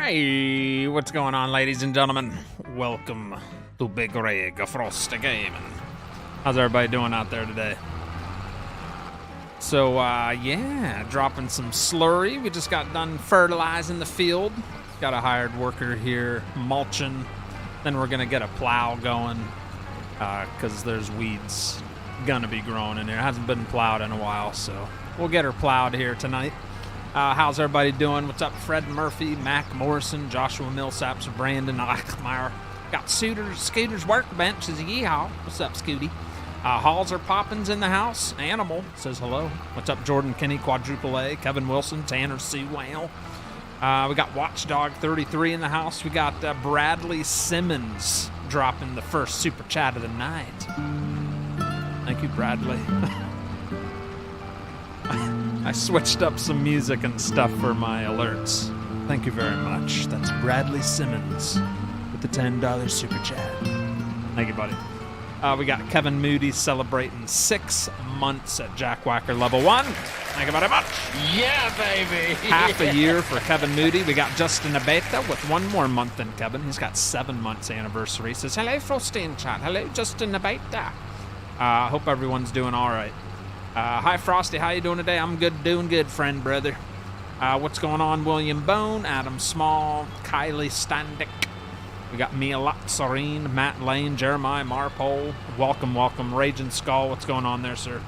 Hey, what's going on, ladies and gentlemen? Welcome to Bigrigfrosty Gaming. How's everybody doing out there today? So, yeah, dropping some slurry. We just got done fertilizing the field. Got a hired worker here mulching. Then we're gonna get a plow going because there's weeds gonna be growing in there. It hasn't been plowed in a while, so we'll get her plowed here tonight. How's everybody doing? What's up, Fred Murphy, Mac Morrison, Joshua Millsaps, Brandon Eichmeyer. Got Scooter's Workbench is a yeehaw. What's up, Scooty? Halls are poppins in the house. Animal says hello. What's up, Jordan Kinney, Quadruple A, Kevin Wilson, Tanner C. Whale. We got Watchdog 33 in the house. We got Bradley Simmons dropping the first super chat of the night. Thank you, Bradley. I switched up some music and stuff for my alerts. Thank you very much. That's Bradley Simmons with the $10 super chat. Thank you, buddy. We got Kevin Moody celebrating 6 months at Jackwhacker level 1. Thank you very much. Yeah, baby. Half a year for Kevin Moody. We got Justin Abeta with 1 more month than Kevin. He's got 7 months anniversary. He says, hello, Frosty in chat. Hello, Justin Abeta. Hope everyone's doing all right. Hi, Frosty. How you doing today? I'm good, doing good, friend, brother. What's going on? William Bone, Adam Small, Kylie Standick. We got Mia Serene, Matt Lane, Jeremiah Marpole. Welcome. Raging Skull. What's going on there, sir?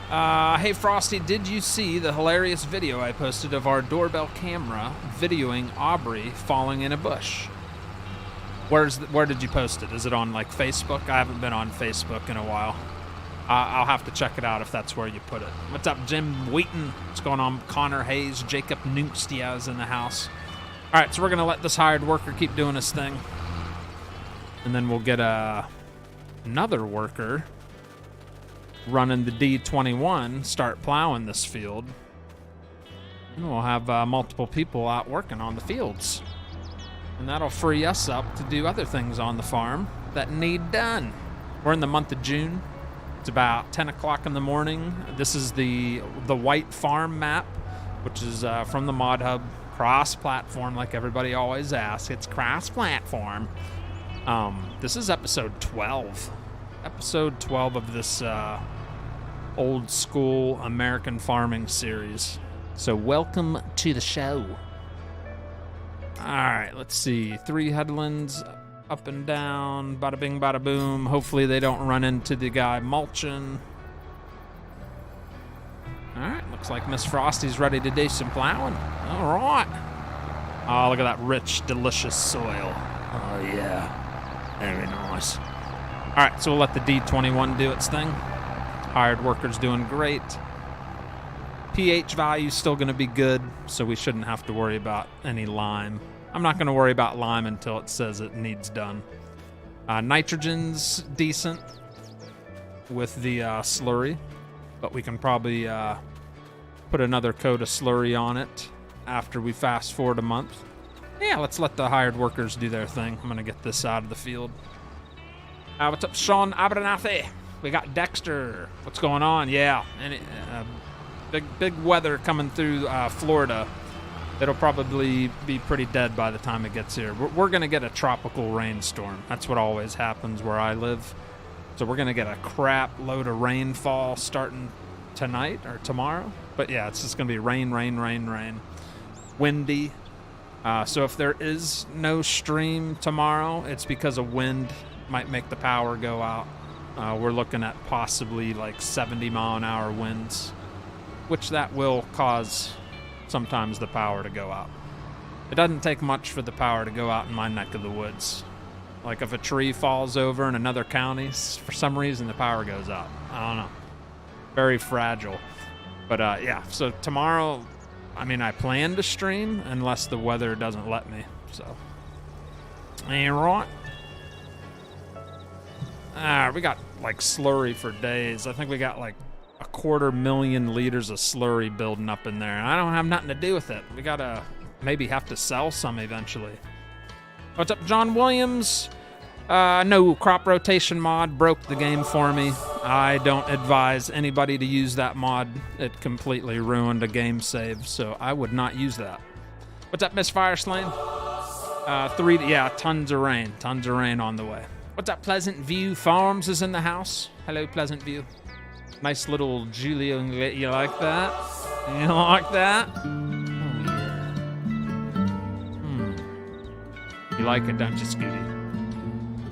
Hey, Frosty, did you see the hilarious video I posted of our doorbell camera videoing Aubrey falling in a bush? Where did you post it? Is it on, like, Facebook? I haven't been on Facebook in a while. I'll have to check it out if that's where you put it. What's up, Jim Wheaton? What's going on? Connor Hayes, Jacob Nunkstia is in the house. All right, so we're going to let this hired worker keep doing his thing. And then we'll get another worker running the D21, start plowing this field. And we'll have multiple people out working on the fields. And that'll free us up to do other things on the farm that need done. We're in the month of June. It's about 10 o'clock in the morning. This is the white farm map, which is from the Mod Hub. Cross-platform, like everybody always asks. It's cross-platform. This is episode 12. Episode 12 of this old-school American farming series. So welcome to the show. All right, let's see. 3 headlands. Up and down, bada bing, bada boom. Hopefully they don't run into the guy mulching. All right, looks like Miss Frosty's ready to do some plowing. All right. Oh, look at that rich, delicious soil. Oh, yeah. Very nice. All right, so we'll let the D21 do its thing. Hired worker's doing great. pH value's still going to be good, so we shouldn't have to worry about any lime. I'm not going to worry about lime until it says it needs done. Nitrogen's decent with the slurry, but we can probably put another coat of slurry on it after we fast forward a month. Yeah, let's let the hired workers do their thing. I'm going to get this out of the field. What's up, Sean Abernathy? We got Dexter. What's going on? Yeah, and big weather coming through Florida. It'll probably be pretty dead by the time it gets here. We're going to get a tropical rainstorm. That's what always happens where I live. So we're going to get a crap load of rainfall starting tonight or tomorrow. But yeah, it's just going to be rain. Windy. So if there is no stream tomorrow, it's because of wind. Might make the power go out. We're looking at possibly like 70-mile-an-hour winds, which that will cause sometimes the power to go out. It doesn't take much for the power to go out in my neck of the woods. Like if a tree falls over in another county, for some reason the power goes out. I don't know. Very fragile. But yeah, so tomorrow, I mean, I plan to stream unless the weather doesn't let me. So, ain't right. We got like slurry for days. I think we got like 250,000 liters of slurry building up in there. I don't have nothing to do with it. We gotta maybe have to sell some eventually. What's up, John Williams? No, crop rotation mod broke the game for me. I don't advise anybody to use that mod. It completely ruined a game save, so I would not use that. What's up, Miss Fireslane? Yeah, tons of rain on the way. What's up, Pleasant View Farms is in the house. Hello, Pleasant View. Nice little Julio, you like that? You like that? Oh, yeah. You like it, don't you, Scooty?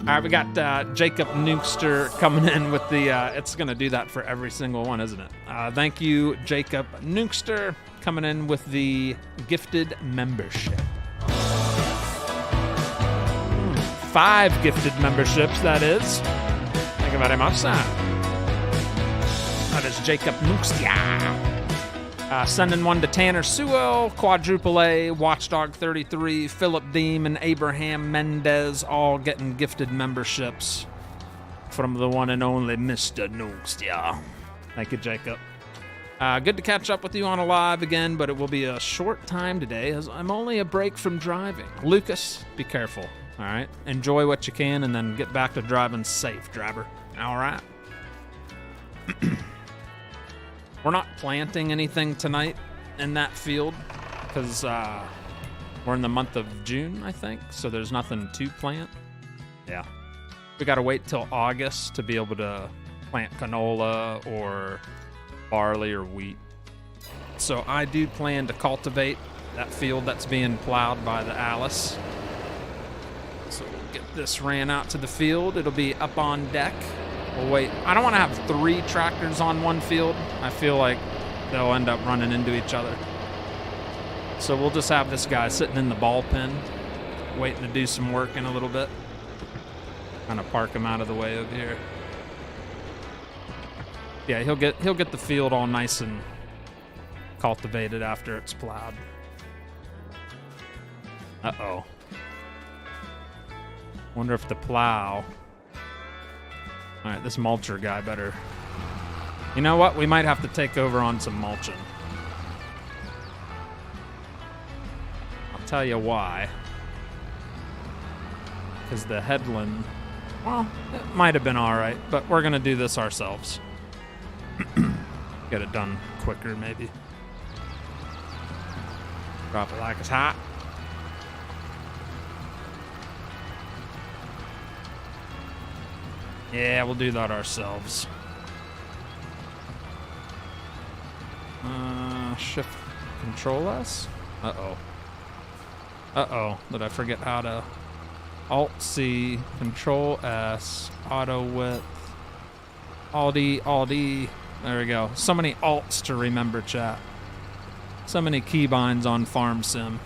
All right, we got Jacob Nukester coming in with the, it's going to do that for every single one, isn't it? Thank you, Jacob Nukester, coming in with the gifted membership. 5 gifted memberships, that is. Thank you very much, sir. That is Jacob Nukester. Sending one to Tanner Sewell, Quadruple A, Watchdog 33, Philip Deem, and Abraham Mendez, all getting gifted memberships from the one and only Mr. Nukester. Thank you, Jacob. Good to catch up with you on a live again, but it will be a short time today as I'm only a break from driving. Lucas, be careful, all right? Enjoy what you can and then get back to driving safe, driver. All right? We're not planting anything tonight in that field because we're in the month of June, I think, so there's nothing to plant. Yeah. We got to wait till August to be able to plant canola or barley or wheat. So I do plan to cultivate that field that's being plowed by the Aorus. So we'll get this ran out to the field. It'll be up on deck. We'll wait. I don't want to have 3 tractors on one field. I feel like they'll end up running into each other. So we'll just have this guy sitting in the ball pen, waiting to do some work in a little bit. Kind of park him out of the way over here. Yeah, he'll get the field all nice and cultivated after it's plowed. Uh-oh. Wonder if the plow... All right, this mulcher guy better... You know what? We might have to take over on some mulching. I'll tell you why. Because the headland... Well, it might have been all right, but we're going to do this ourselves. Get it done quicker, maybe. Drop it like it's hot. Yeah, we'll do that ourselves. Shift Control S? Uh-oh. Uh-oh. Did I forget how to... Alt-C, Control S, Auto Width, Alt-D, Alt-D. There we go. So many alts to remember, chat. So many keybinds on Farm Sim.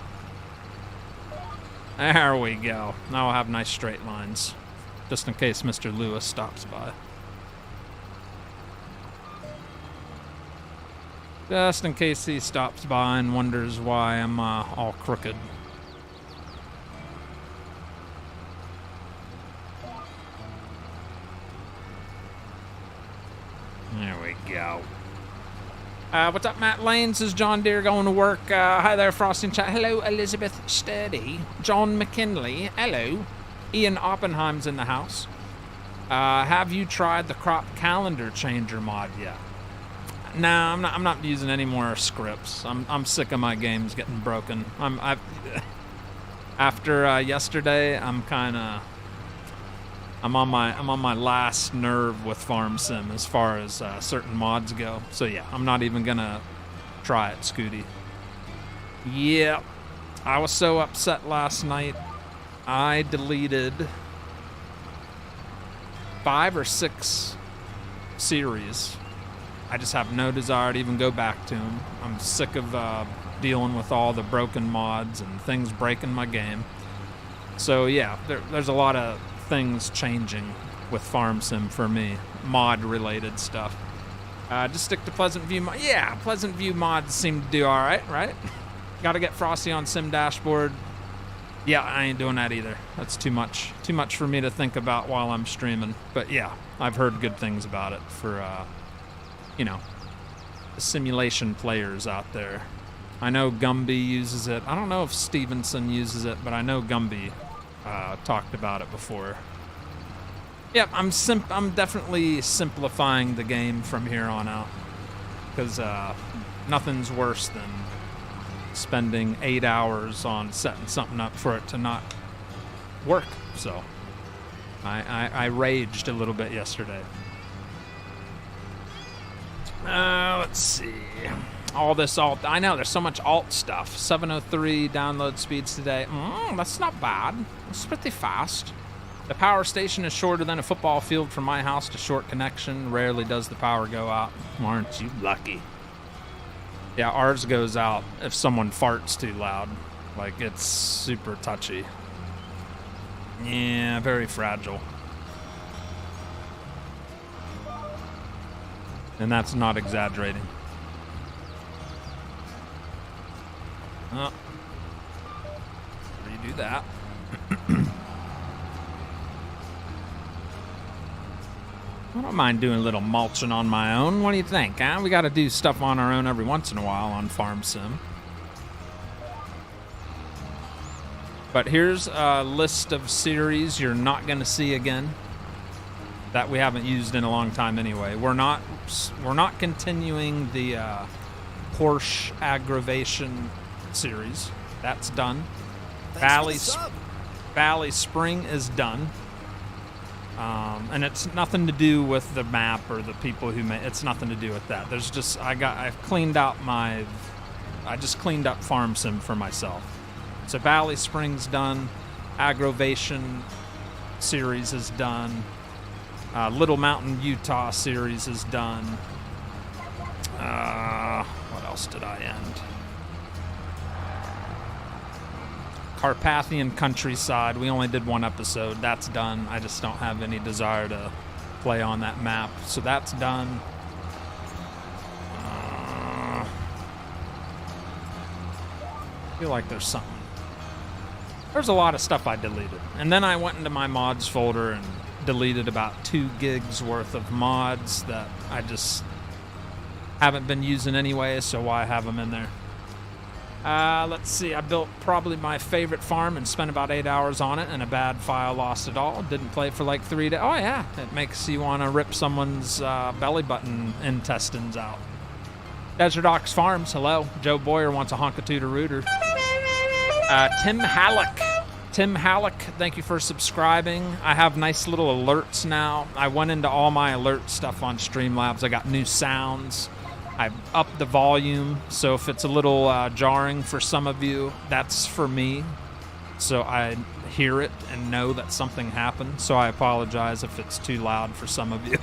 There we go. Now I'll have nice straight lines. Just in case Mr. Lewis stops by. Just in case he stops by and wonders why I'm all crooked. There we go. What's up, Matt Lanes? Is John Deere going to work? Hi there, Frosty chat. Hello, Elizabeth Sturdy. John McKinley. Hello. Ian Oppenheim's in the house. Have you tried the crop calendar changer mod yet? No, I'm not using any more scripts. I'm sick of my games getting broken. After yesterday, I'm on my last nerve with Farm Sim as far as certain mods go. So yeah, I'm not even gonna try it, Scooty. Yep, I was so upset last night. I deleted 5 or 6 series. I just have no desire to even go back to them. I'm sick of dealing with all the broken mods and things breaking my game. So yeah, there's a lot of things changing with Farm Sim for me, mod related stuff. Just stick to Pleasant View mod. Yeah, Pleasant View mods seem to do all right? Gotta get Frosty on Sim Dashboard. Yeah, I ain't doing that either. That's too much for me to think about while I'm streaming. But yeah, I've heard good things about it for the simulation players out there. I know Gumby uses it. I don't know if Stevenson uses it, but I know Gumby talked about it before. Yep, I'm definitely simplifying the game from here on out, because nothing's worse than spending 8 hours on setting something up for it to not work. So I raged a little bit yesterday. Let's see. All this alt. I know there's so much alt stuff. 703 download speeds today. That's not bad. It's pretty fast. The power station is shorter than a football field from my house to short connection. Rarely does the power go out. Aren't you lucky? Yeah, ours goes out if someone farts too loud. Like, it's super touchy. Yeah, very fragile. And that's not exaggerating. Oh. Redo that. I don't mind doing a little mulching on my own. What do you think, huh? We got to do stuff on our own every once in a while on Farm Sim. But here's a list of series you're not going to see again that we haven't used in a long time anyway. We're not continuing the Porsche aggravation series. That's done. Valley Spring is done. And it's nothing to do with the map or the people who made. It's nothing to do with that. There's just I just cleaned up Farm Sim for myself. So Valley Spring's done. Aggravation series is done. Little Mountain Utah series is done. What else did I end? Carpathian Countryside. We only did one episode. That's done. I just don't have any desire to play on that map. So that's done. I feel like there's something. There's a lot of stuff I deleted. And then I went into my mods folder and deleted about 2 gigs worth of mods that I just haven't been using anyway, so why have them in there? Let's see. I built probably my favorite farm and spent about 8 hours on it, and a bad file lost it all. Didn't play it for like 3 days. Oh, yeah. It makes you want to rip someone's belly button intestines out. Desert Ox Farms, hello. Joe Boyer wants a honka-tooter-rooter. Tim Halleck, thank you for subscribing. I have nice little alerts now. I went into all my alert stuff on Streamlabs. I got new sounds. I upped the volume, so if it's a little jarring for some of you, that's for me. So I hear it and know that something happened. So I apologize if it's too loud for some of you.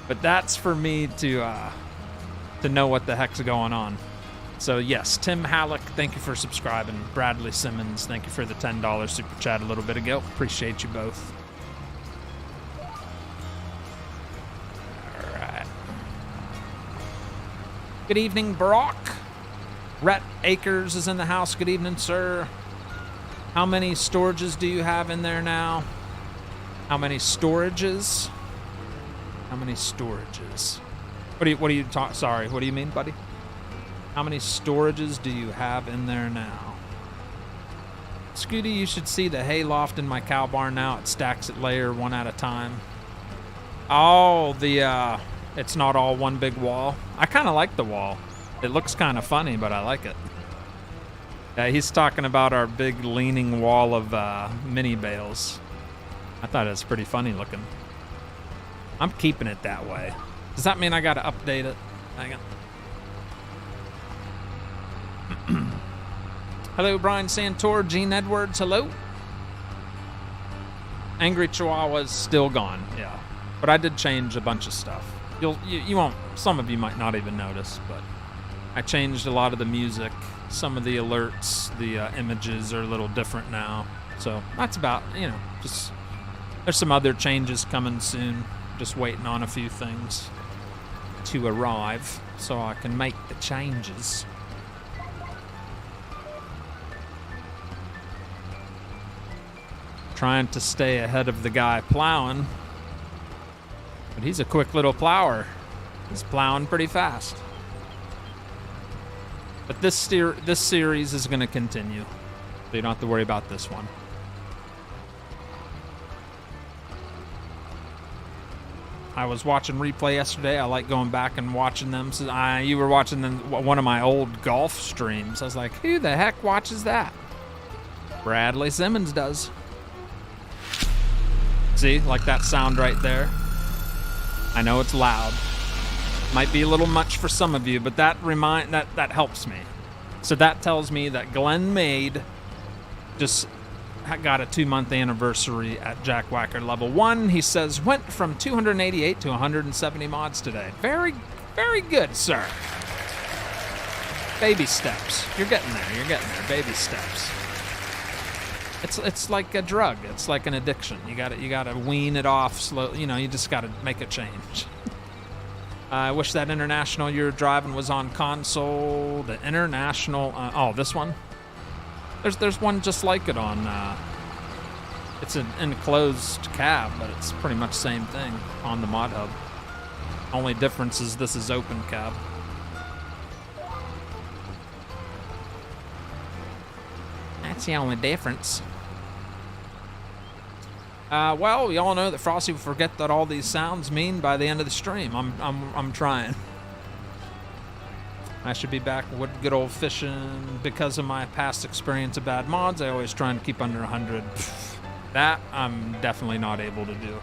But that's for me to know what the heck's going on. So yes, Tim Halleck, thank you for subscribing. Bradley Simmons, thank you for the $10 super chat a little bit ago. Appreciate you both. Good evening, Barack. Rhett Akers is in the house. Good evening, sir. How many storages do you have in there now? How many storages? How many storages? What do you talk? Sorry, what do you mean, buddy? How many storages do you have in there now? Scooty, you should see the hay loft in my cow barn now. It stacks it layer one at a time. Oh, it's not all one big wall. I kind of like the wall. It looks kind of funny, but I like it. Yeah, he's talking about our big leaning wall of mini bales. I thought it was pretty funny looking. I'm keeping it that way. Does that mean I got to update it? Hang on. Hello, Brian Santor, Gene Edwards, hello. Angry Chihuahua's still gone, yeah. But I did change a bunch of stuff. You won't, some of you might not even notice, but I changed a lot of the music. Some of the alerts, the images are a little different now. So that's about, just, there's some other changes coming soon. Just waiting on a few things to arrive so I can make the changes. Trying to stay ahead of the guy plowing. But he's a quick little plower. He's plowing pretty fast. But this series is going to continue. So you don't have to worry about this one. I was watching replay yesterday. I like going back and watching them. So you were watching one of my old golf streams. I was like, who the heck watches that? Bradley Simmons does. See, like that sound right there. I know it's loud. Might be a little much for some of you, but that helps me. So that tells me that Glenn Maid just got a 2-month anniversary at Jack Whacker level 1. He says, went from 288 to 170 mods today. Very, very good, sir. Baby steps. You're getting there. You're getting there. Baby steps. It's like a drug. It's like an addiction. You gotta wean it off slow. You know, you just gotta make a change. I wish that international you're driving was on console. The international. Oh, this one. There's one just like it on. It's an enclosed cab, but it's pretty much the same thing on the Mod Hub. Only difference is this is open cab. That's the only difference. Well, we all know that Frosty will forget that all these sounds mean by the end of the stream. I'm trying. I should be back with good old fishing. Because of my past experience of bad mods, I always try and keep under 100. That I'm definitely not able to do.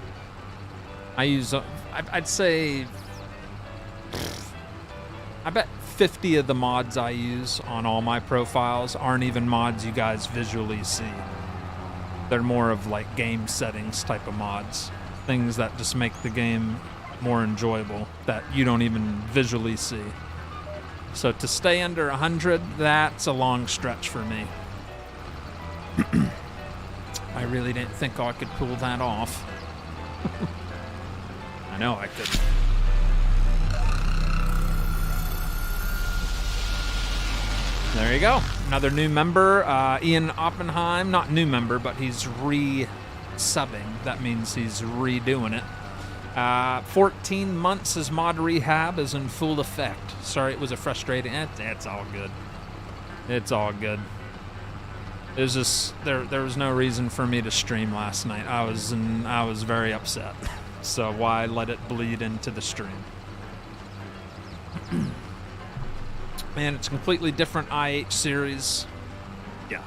I use, I'd say, I bet 50 of the mods I use on all my profiles aren't even mods you guys visually see. They're more of like game settings type of mods. Things that just make the game more enjoyable that you don't even visually see. So to stay under 100, that's a long stretch for me. I really didn't think I could pull that off. I know I could. There you go. Another new member, Ian Oppenheim. Not new member, but he's re-subbing. That means he's redoing it. 14 months his mod rehab is in full effect. Sorry, it was a frustrating. It's all good. It's all good. It was just there was no reason for me to stream last night. I was very upset. So why let it bleed into the stream? Man, it's a completely different IH series. Yeah.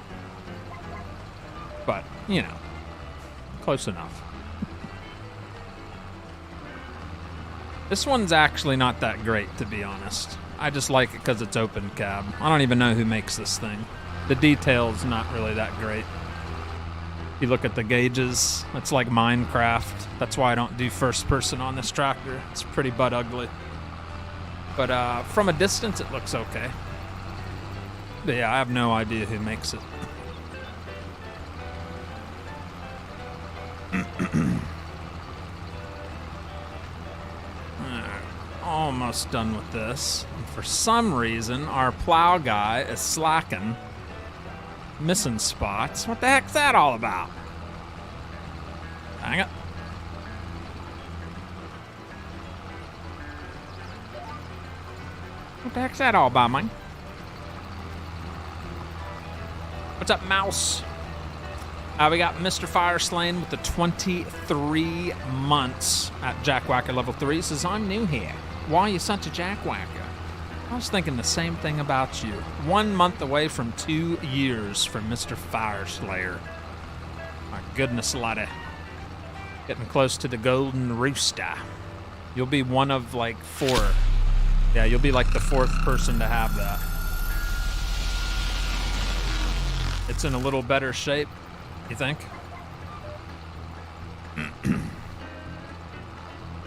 But, you know, close enough. This one's actually not that great, to be honest. I just like it because it's open cab. I don't even know who makes this thing. The detail's not really that great. You look at the gauges, it's like Minecraft. That's why I don't do first person on this tractor. It's pretty butt ugly. But from a distance, it looks okay. But yeah, I have no idea who makes it. Almost done with this. And for some reason, our plow guy is slacking. Missing spots. What the heck's that all about? Hang it. What the heck's that all about, man? What's up, Mouse? We got Mr. Fire Slain with the 23 months at Jack Whacker level 3. He says, I'm new here. Why are you such a Jack Whacker? I was thinking the same thing about you. 1 month away from 2 years from Mr. Fire Slayer. My goodness, laddie. Getting close to the golden rooster. You'll be one of like 4. Yeah, you'll be like the 4th person to have that. It's in a little better shape, you think?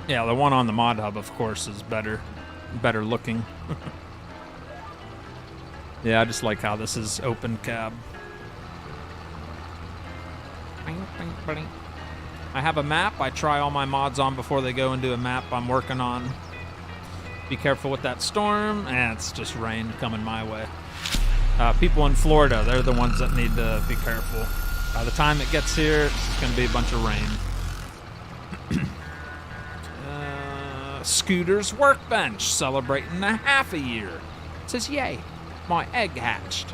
Yeah, the one on the Mod Hub, of course, is better looking. Yeah, I just like how this is open cab. I have a map. I try all my mods on before they go into a map I'm working on. Be careful with that storm. It's just rain coming my way. People in Florida, they're the ones that need to be careful. By the time it gets here, it's going to be a bunch of rain. Scooter's Workbench, celebrating a half a year. It says, yay, my egg hatched.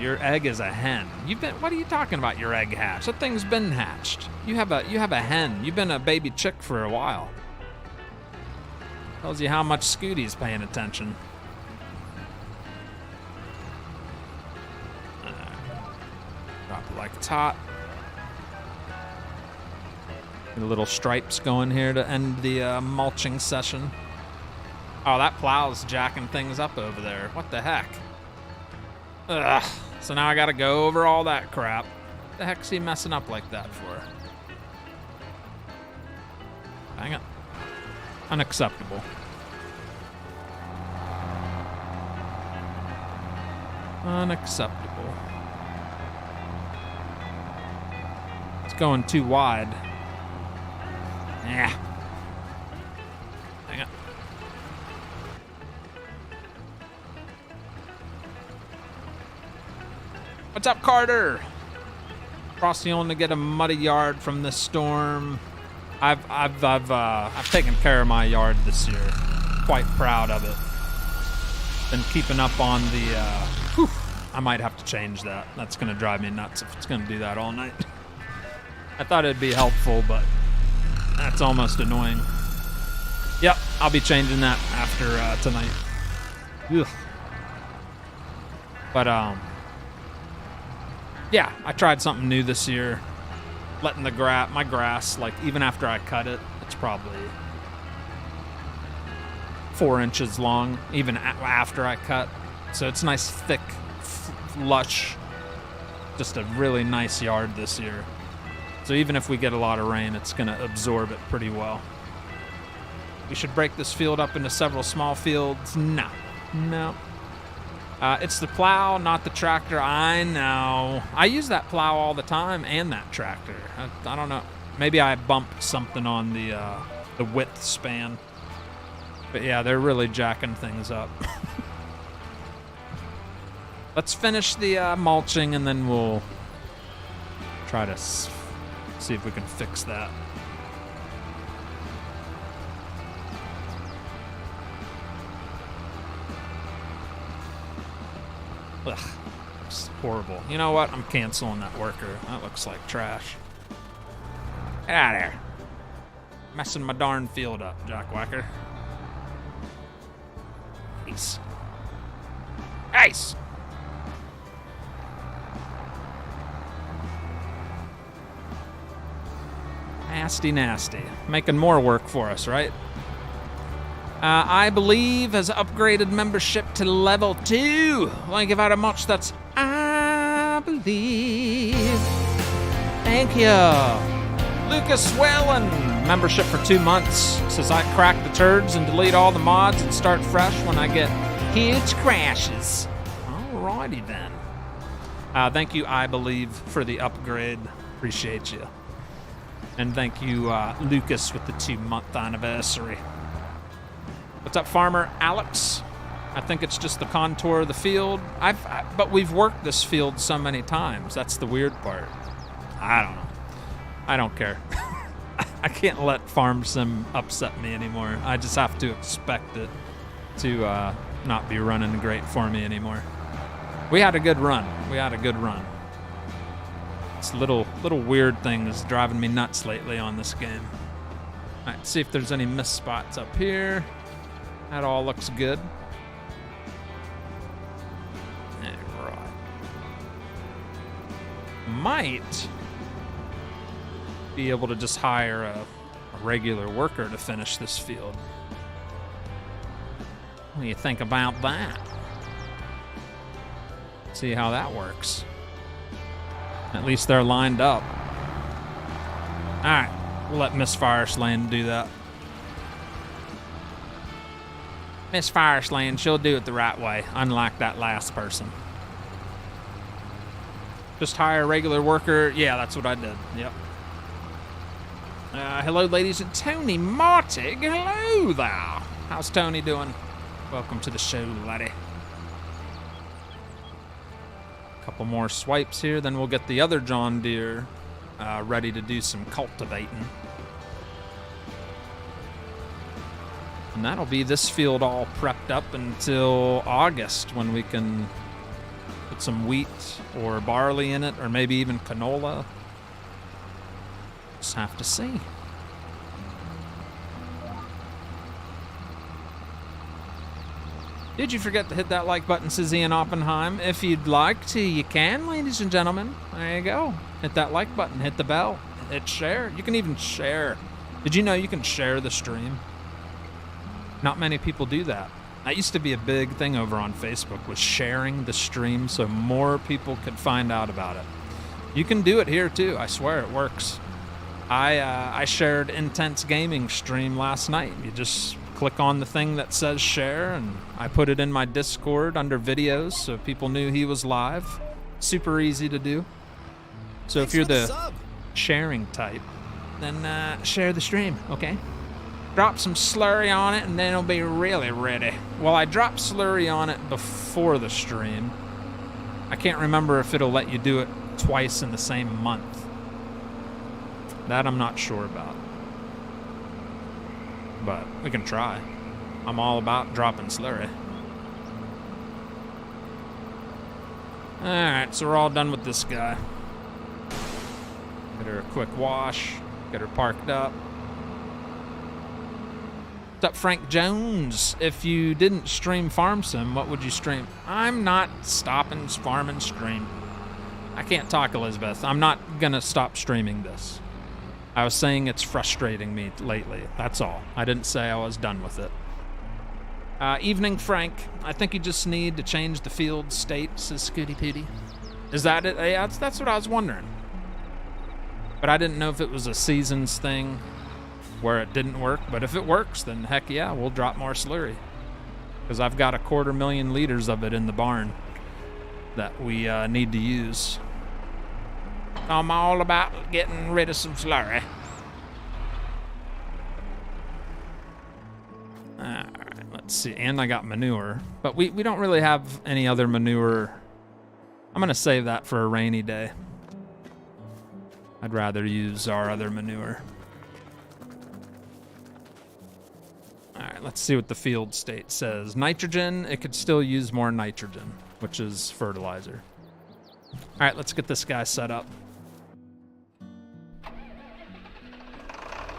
Your egg is a hen. What are you talking about, your egg hatched? That thing's been hatched. You have a hen. You've been a baby chick for a while. Tells you how much Scooty's paying attention. Drop it like it's hot. Get a little stripes going here to end the mulching session. Oh, that plow's jacking things up over there. What the heck? Ugh. So now I gotta go over all that crap. What the heck's he messing up like that for? Dang it. Unacceptable. Unacceptable. It's going too wide. Yeah. Dang it. What's up, Carter? Frosty only get a muddy yard from this storm. I've taken care of my yard this year. Quite proud of it. Been keeping up on the. I might have to change that. That's gonna drive me nuts if it's gonna do that all night. I thought it'd be helpful, but that's almost annoying. Yep, I'll be changing that after tonight. Ugh. But yeah, I tried something new this year. Letting my grass, like even after I cut it, it's probably 4 inches long, even after I cut. So it's nice, thick, lush, just a really nice yard this year. So even if we get a lot of rain, it's gonna absorb it pretty well. We should break this field up into several small fields. No. It's the plow, not the tractor. I know. I use that plow all the time and that tractor. I don't know. Maybe I bumped something on the width span. But yeah, they're really jacking things up. Let's finish the mulching and then we'll try to see if we can fix that. Ugh, it's horrible. You know what? I'm canceling that worker. That looks like trash. Get out of here. Messing my darn field up, jackwhacker. Nice. Nice. Nasty, nasty. Making more work for us, right? I believe has upgraded membership to level 2. Want to give out a much that's I believe. Thank you. Lucas Whalen, membership for 2 months. Says I crack the turds and delete all the mods and start fresh when I get huge crashes. Alrighty then. Thank you, I believe, for the upgrade. Appreciate you. And thank you, Lucas, with the 2-month anniversary. What's up, Farmer Alex? I think it's just the contour of the field. But we've worked this field so many times. That's the weird part. I don't know. I don't care. I can't let Farm Sim upset me anymore. I just have to expect it to not be running great for me anymore. We had a good run. It's little weird things driving me nuts lately on this game. All right, see if there's any missed spots up here. That all looks good. All right. Might be able to just hire a regular worker to finish this field. What do you think about that? See how that works. At least they're lined up. All right, we'll let Miss Fireslane do that. Miss Fireslane, she'll do it the right way, unlike that last person. Just hire a regular worker. Yeah, that's what I did. Yep. Hello, ladies and Tony Martig. Hello there. How's Tony doing? Welcome to the show, laddie. Couple more swipes here, then we'll get the other John Deere ready to do some cultivating. And that'll be this field all prepped up until August when we can put some wheat or barley in it, or maybe even canola. Just have to see. Did you forget to hit that like button, says Ian Oppenheim? If you'd like to, you can, ladies and gentlemen. There you go. Hit that like button, hit the bell, hit share. You can even share. Did you know you can share the stream? Not many people do that. That used to be a big thing over on Facebook, was sharing the stream so more people could find out about it. You can do it here too. I swear it works. I shared Intense Gaming stream last night. You just click on the thing that says share, and I put it in my Discord under videos so people knew he was live. Super easy to do. So if you're the sharing type, then share the stream, okay? Drop some slurry on it, and then it'll be really ready. Well, I dropped slurry on it before the stream. I can't remember if it'll let you do it twice in the same month. That I'm not sure about. But we can try. I'm all about dropping slurry. Alright, so we're all done with this guy. Get her a quick wash. Get her parked up. What's up, Frank Jones? If you didn't stream Farm Sim, what would you stream? I'm not stopping Farm and Stream. I can't talk, Elizabeth. I'm not gonna stop streaming this. I was saying it's frustrating me lately. That's all. I didn't say I was done with it. Evening, Frank. I think you just need to change the field state, says Scooty Pooty. Is that it? Yeah, that's what I was wondering. But I didn't know if it was a seasons thing where it didn't work. But if it works, then heck yeah, we'll drop more slurry. Because I've got 250,000 liters of it in the barn that we need to use. I'm all about getting rid of some slurry. Alright, let's see. And I got manure. But we don't really have any other manure. I'm going to save that for a rainy day. I'd rather use our other manure. Alright, let's see what the field state says. Nitrogen, it could still use more nitrogen, which is fertilizer. Alright, let's get this guy set up.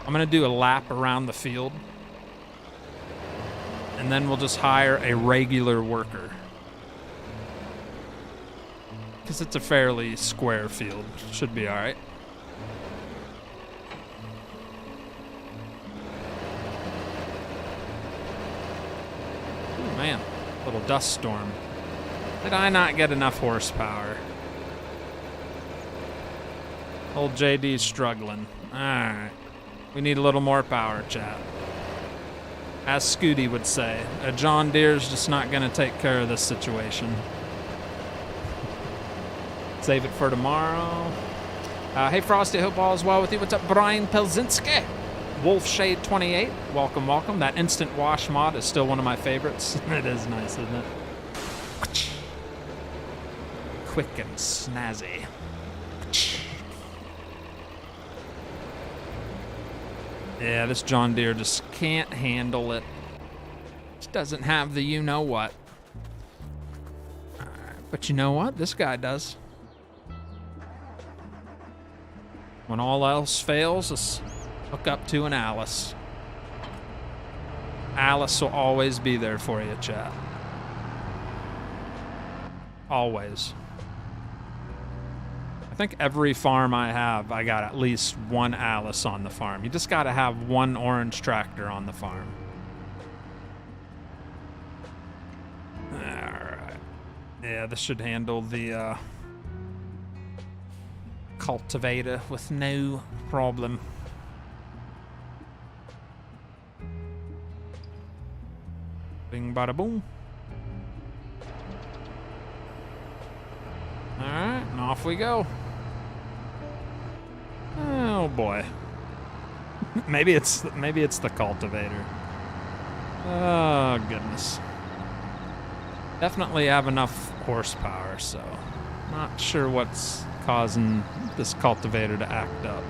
I'm gonna do a lap around the field, and then we'll just hire a regular worker. Because it's a fairly square field. Should be alright. Ooh, man, little dust storm. Did I not get enough horsepower? Old JD's struggling. Alright. We need a little more power, chat. As Scooty would say, a John Deere's just not going to take care of this situation. Save it for tomorrow. Hey, Frosty, I hope all is well with you. What's up, Brian Pelzinski? Wolfshade28, welcome, welcome. That instant wash mod is still one of my favorites. It is nice, isn't it? Quick and snazzy. Yeah, this John Deere just can't handle it. Just doesn't have the you-know-what. But you know what? This guy does. When all else fails, let's hook up to an Alice. Alice will always be there for you, chat. Always. I think every farm I have, I got at least one Alice on the farm. You just got to have one orange tractor on the farm. Alright. Yeah, this should handle the cultivator with no problem. Bing bada boom. Alright, and off we go. Oh boy. maybe it's the cultivator. Oh goodness. Definitely have enough horsepower, so not sure what's causing this cultivator to act up.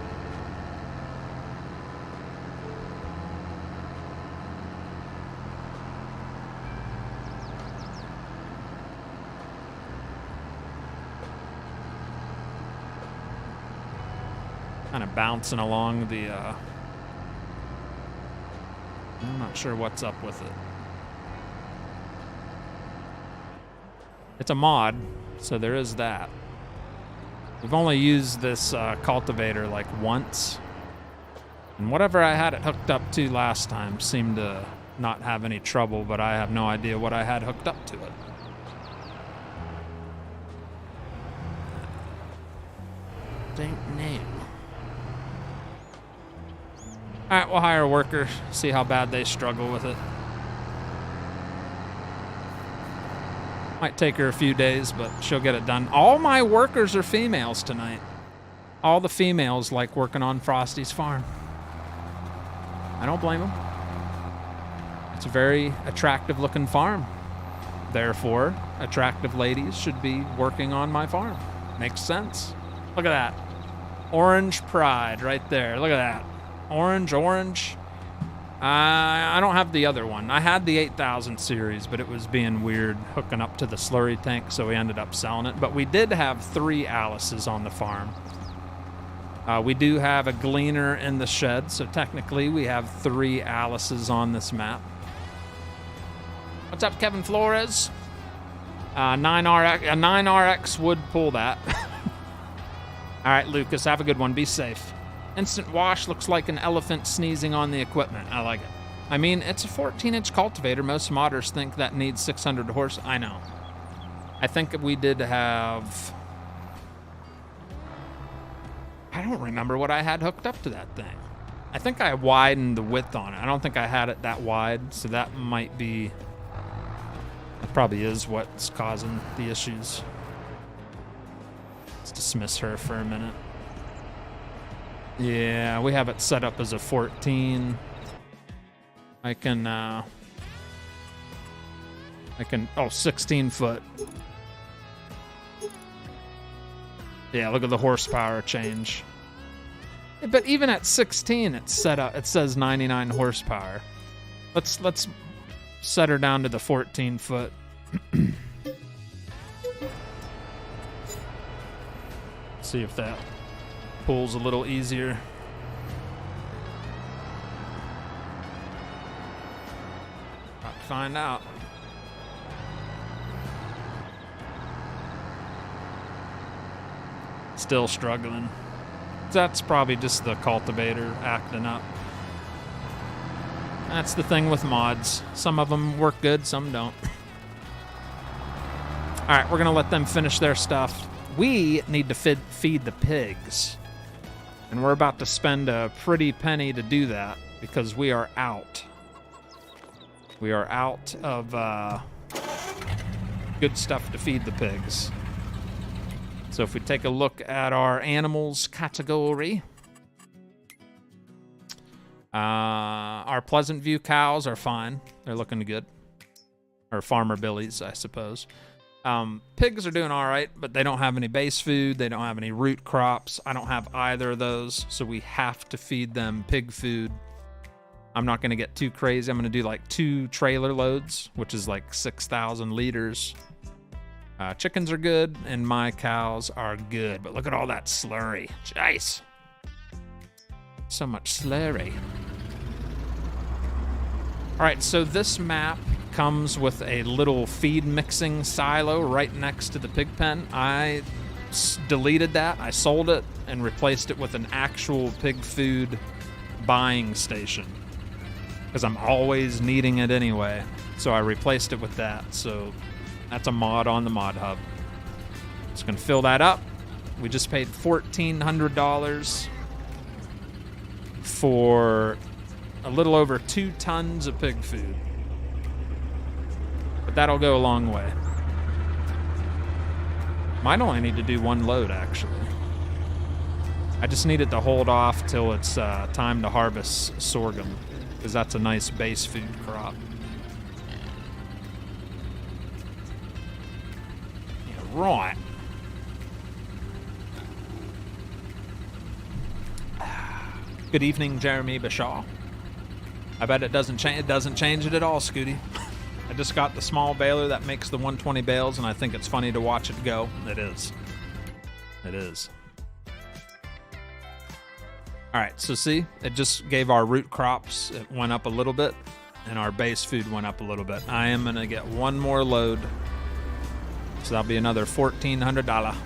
Kind of bouncing along the, I'm not sure what's up with it. It's a mod, so there is that. We've only used this cultivator like once. And whatever I had it hooked up to last time seemed to not have any trouble, but I have no idea what I had hooked up to it. Don't know. Alright, we'll hire a worker, see how bad they struggle with it. Might take her a few days, but she'll get it done. All my workers are females tonight. All the females like working on Frosty's farm. I don't blame them. It's a very attractive looking farm. Therefore, attractive ladies should be working on my farm. Makes sense. Look at that. Orange pride right there. Look at that. Orange, orange. I don't have the other one. I had the 8000 series, but it was being weird hooking up to the slurry tank, so we ended up selling it. But we did have 3 Aluses on the farm. We do have a gleaner in the shed, so technically we have 3 Aluses on this map. What's up, Kevin Flores? 9RX, a 9RX would pull that. All right, Lucas, have a good one. Be safe. Instant wash looks like an elephant sneezing on the equipment. I like it. I mean, it's a 14-inch cultivator. Most modders think that needs 600 horse. I know. I think we did have... I don't remember what I had hooked up to that thing. I think I widened the width on it. I don't think I had it that wide, so that might be... That probably is what's causing the issues. Let's dismiss her for a minute. Yeah, we have it set up as a 14. I can, oh, 16 foot. Yeah, look at the horsepower change. But even at 16, it's set up, it says 99 horsepower. Let's set her down to the 14 foot. See if that pulls a little easier. About to find out. Still struggling. That's probably just the cultivator acting up. That's the thing with mods. Some of them work good, some don't. All right, we're gonna let them finish their stuff. We need to feed the pigs. And we're about to spend a pretty penny to do that because we are out. We are out of good stuff to feed the pigs. So if we take a look at our animals category, our Pleasant View cows are fine. They're looking good. Or Farmer Billy's, I suppose. Pigs are doing all right, but they don't have any base food. They don't have any root crops. I don't have either of those, so we have to feed them pig food. I'm not going to get too crazy. I'm going to do like 2 trailer loads, which is like 6,000 liters. Chickens are good, and my cows are good. But look at all that slurry. Jeez. So much slurry. All right, so this map comes with a little feed mixing silo right next to the pig pen. I deleted that, I sold it, and replaced it with an actual pig food buying station because I'm always needing it anyway. So I replaced it with that. So that's a mod on the mod hub. Just gonna fill that up. We just paid $1,400 for a little over 2 tons of pig food. But that'll go a long way. Might only need to do 1 load, actually. I just need it to hold off till it's time to harvest sorghum, because that's a nice base food crop. Yeah, right. Good evening, Jeremy Bashaw. I bet it doesn't change. It doesn't change it at all, Scooty. I just got the small baler that makes the 120 bales, and I think it's funny to watch it go. It is. It is. All right, so see, it just gave our root crops, it went up a little bit, and our base food went up a little bit. I am gonna get 1 more load So that'll be another $1,400.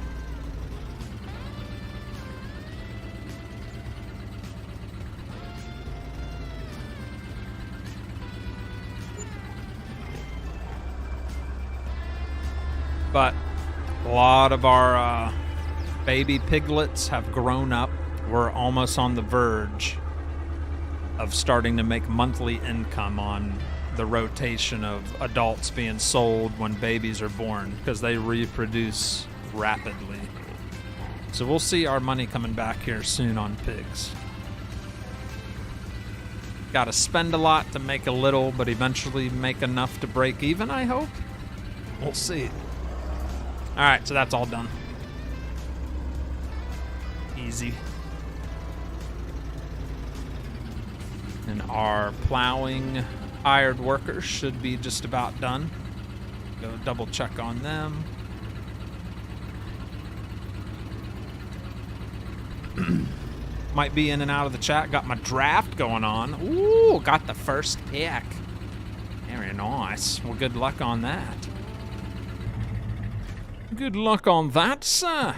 But a lot of our baby piglets have grown up. We're almost on the verge of starting to make monthly income on the rotation of adults being sold when babies are born, because they reproduce rapidly. So we'll see our money coming back here soon on pigs. Got to spend a lot to make a little, but eventually make enough to break even, I hope. We'll see. All right, so that's all done. Easy. And our plowing hired workers should be just about done. Go double check on them. Might be in and out of the chat. Got my draft going on. Ooh, got the first pick. Very nice. Well, good luck on that. Good luck on that, sir.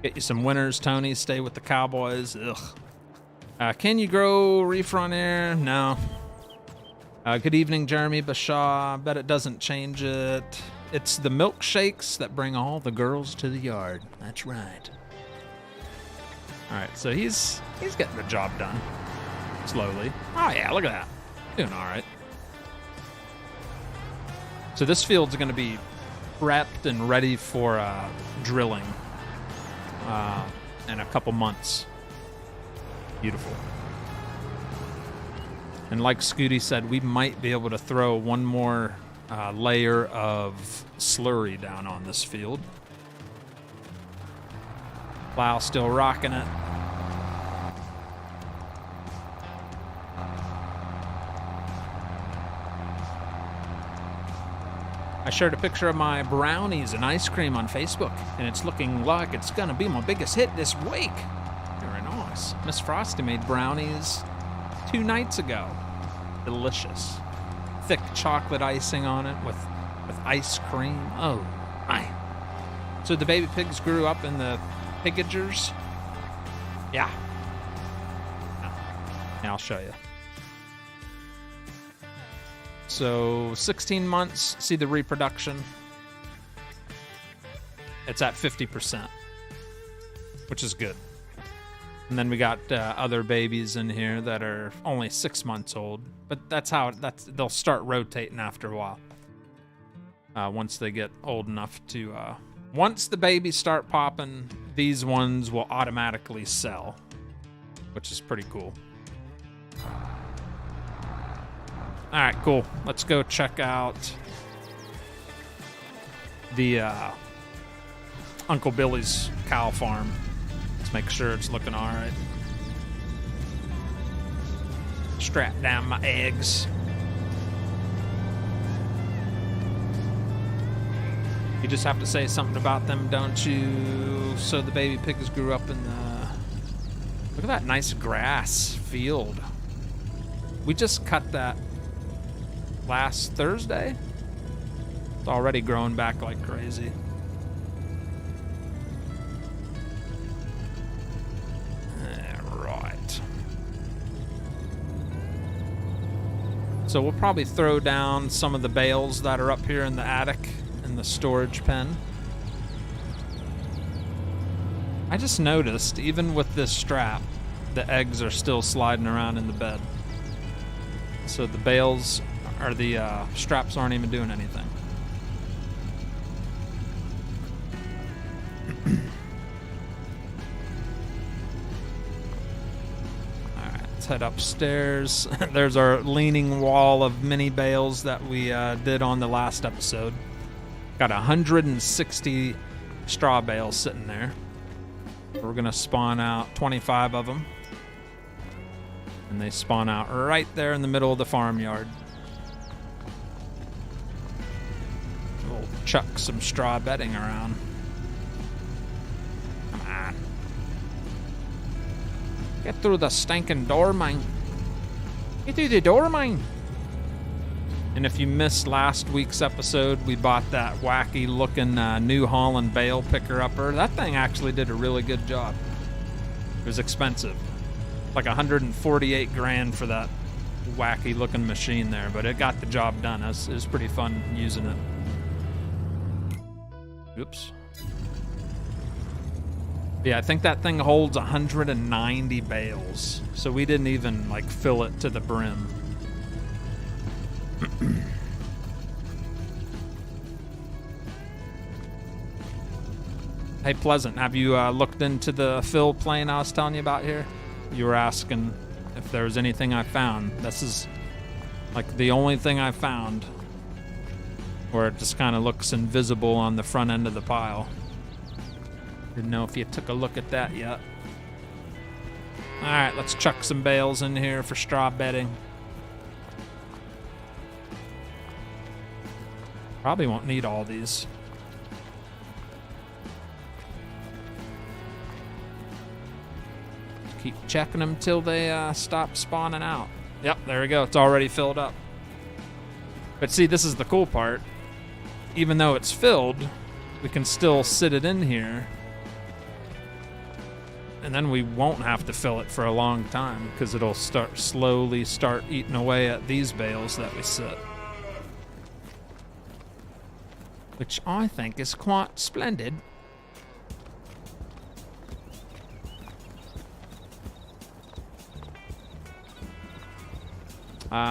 Get you some winners, Tony. Stay with the Cowboys. Ugh. Can you grow refront air? No. Good evening, Jeremy Bashaw. Bet it doesn't change it. It's the milkshakes that bring all the girls to the yard. That's right. All right, so he's getting the job done. Slowly. Oh, yeah, look at that. Doing all right. So this field's going to be prepped and ready for drilling in a couple months. Beautiful. And like Scooty said, we might be able to throw one more layer of slurry down on this field. Plow still rocking it. I shared a picture of my brownies and ice cream on Facebook, and it's looking like it's gonna be my biggest hit this week. Very nice. Miss Frosty made brownies 2 nights ago. Delicious. Thick chocolate icing on it with ice cream. Oh, my. So the baby pigs grew up in the pigagers? Yeah. Yeah, I'll show you. So 16 months, see the reproduction. It's at 50%, which is good. And then we got other babies in here that are only 6 months old, but they'll start rotating after a while. Once they get old enough to, once the babies start popping, these ones will automatically sell, which is pretty cool. All right, cool. Let's go check out the Uncle Billy's cow farm. Let's make sure it's looking all right. Strap down my eggs. You just have to say something about them, don't you? So the baby pigs grew up in the... Look at that nice grass field. We just cut that last Thursday. It's already growing back like crazy. Right. So we'll probably throw down some of the bales that are up here in the attic in the storage pen. I just noticed, even with this strap, the eggs are still sliding around in the bed. So the bales or the straps aren't even doing anything. All right, let's head upstairs. There's our leaning wall of mini bales that we did on the last episode. Got 160 straw bales sitting there. We're gonna spawn out 25 of them. And they spawn out right there in the middle of the farmyard. We'll chuck some straw bedding around. Come on. Get through the stinking door, man. Get through the door, man. And if you missed last week's episode, we bought that wacky looking New Holland Bale picker-upper. That thing actually did a really good job. It was expensive. Like 148 grand for that wacky looking machine there, but it got the job done. It was pretty fun using it. Oops. Yeah, I think that thing holds 190 bales, so we didn't even like fill it to the brim. Hey, Pleasant, have you looked into the fill plane I was telling you about here? You were asking if there was anything I found. This is like the only thing I found where it just kind of looks invisible on the front end of the pile. Didn't know if you took a look at that yet. All right, let's chuck some bales in here for straw bedding. Probably won't need all these. Keep checking them till they stop spawning out. Yep, there we go. It's already filled up. But see, this is the cool part. Even though it's filled, we can still sit it in here. And then we won't have to fill it for a long time because it'll slowly start eating away at these bales that we sit. Which I think is quite splendid.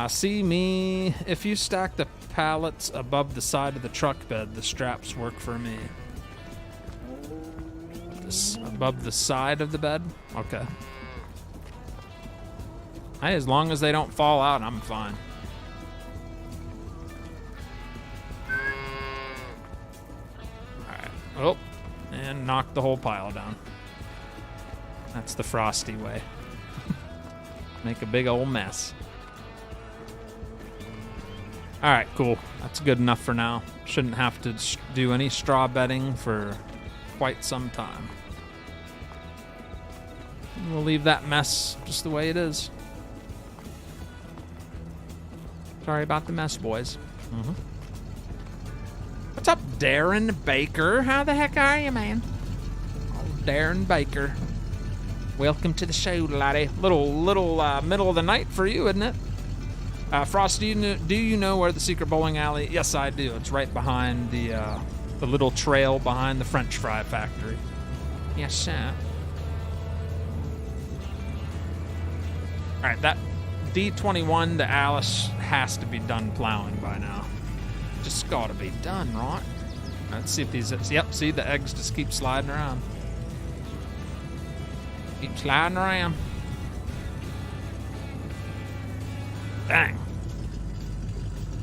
See me, if you stack the pallets above the side of the truck bed, the straps work for me. Above the side of the bed? Okay. Hey, as long as they don't fall out, I'm fine. Alright. Oh, and knock the whole pile down. That's the Frosty way. Make a big old mess. Alright, cool. That's good enough for now. Shouldn't have to do any straw bedding for quite some time. We'll leave that mess just the way it is. Sorry about the mess, boys. What's up, Darren Baker? How the heck are you, man? Oh, Darren Baker. Welcome to the show, laddie. Little middle of the night for you, isn't it? Frost, do you know where the secret bowling alley? Yes, I do. It's right behind the little trail behind the French fry factory. Yes, sir. All right, that D21 to Alice has to be done plowing by now. Just got to be done, right? Let's see if these. Yep, see the eggs just keep sliding around. Keep sliding around. Dang.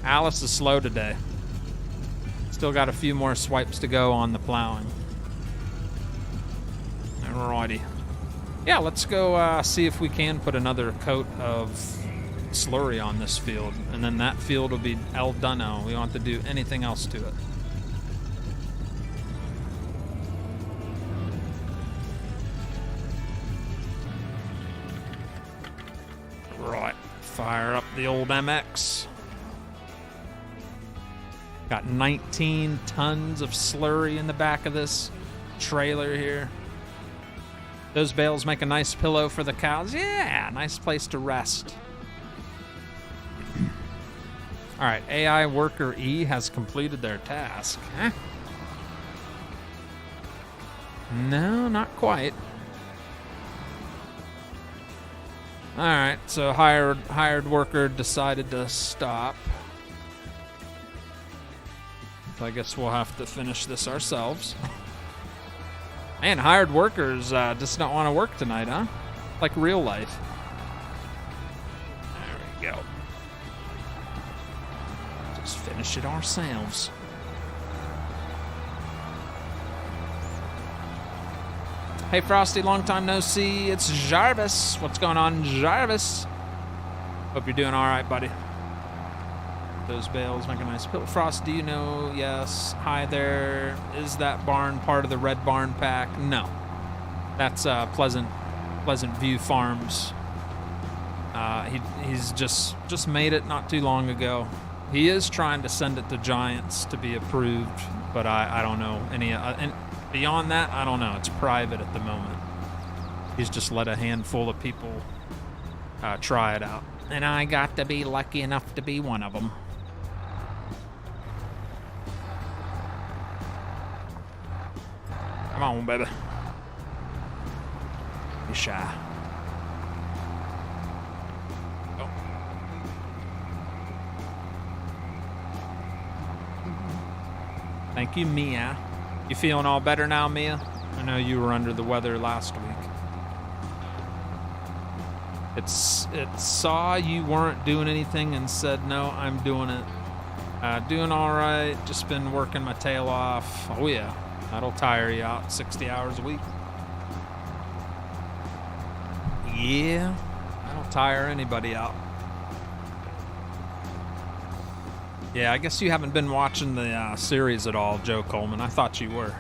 Alice is slow today. Still got a few more swipes to go on the plowing. Alrighty. Yeah, let's go see if we can put another coat of slurry on this field. And then that field will be el done. We don't have to do anything else to it. Right. Fire up the old MX. Got 19 tons of slurry in the back of this trailer here. Those bales make a nice pillow for the cows. Yeah, nice place to rest. All right, AI Worker E has completed their task. Huh? No, not quite. All right, so hired worker decided to stop. So I guess we'll have to finish this ourselves. Man, hired workers just don't want to work tonight, huh? Like real life. There we go. Just finish it ourselves. Hey, Frosty, long time no see. It's Jarvis. What's going on, Jarvis? Hope you're doing all right, buddy. Those bales make a nice pillow. Frost, do you know? Yes. Hi there. Is that barn part of the Red Barn Pack? No. That's Pleasant View Farms. He's just made it not too long ago. He is trying to send it to Giants to be approved, but I don't know any. And beyond that, I don't know. It's private at the moment. He's just let a handful of people try it out. And I got to be lucky enough to be one of them. Come on, baby. Be shy. Oh. Thank you, Mia. You feeling all better now, Mia? I know you were under the weather last week. It saw you weren't doing anything and said, no, I'm doing it. Doing all right. Just been working my tail off. Oh, yeah. That'll tire you out 60 hours a week. Yeah. That'll tire anybody out. Yeah, I guess you haven't been watching the series at all, Joe Coleman. I thought you were.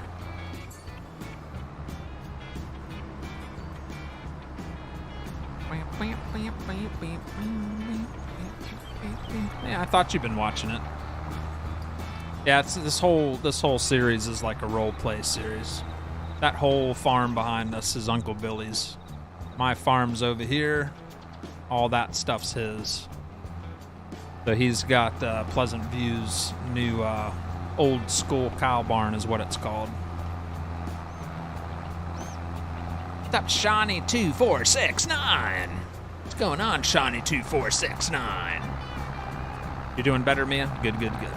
Yeah, I thought you'd been watching it. Yeah, it's this whole series is like a role play series. That whole farm behind us is Uncle Billy's. My farm's over here. All that stuff's his. So he's got Pleasant View's new old school cow barn is what it's called. What's up, Shawnee2469? What's going on, Shawnee2469? You doing better, Mia? Good, good, good.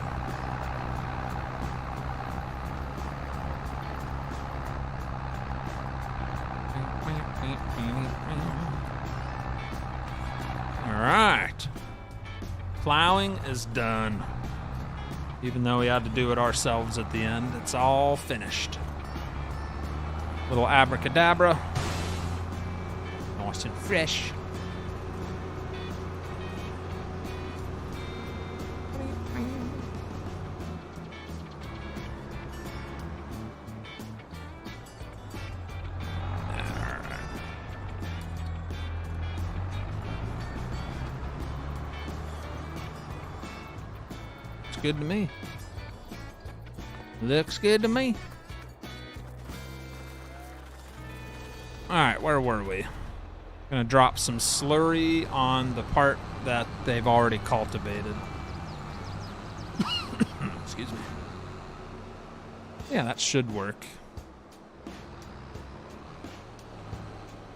All right. Plowing is done. Even though we had to do it ourselves at the end, it's all finished. Little abracadabra. Nice and fresh. Good to me. Looks good to me. All right, where were we? Gonna drop some slurry on the part that they've already cultivated. Excuse me. Yeah, that should work.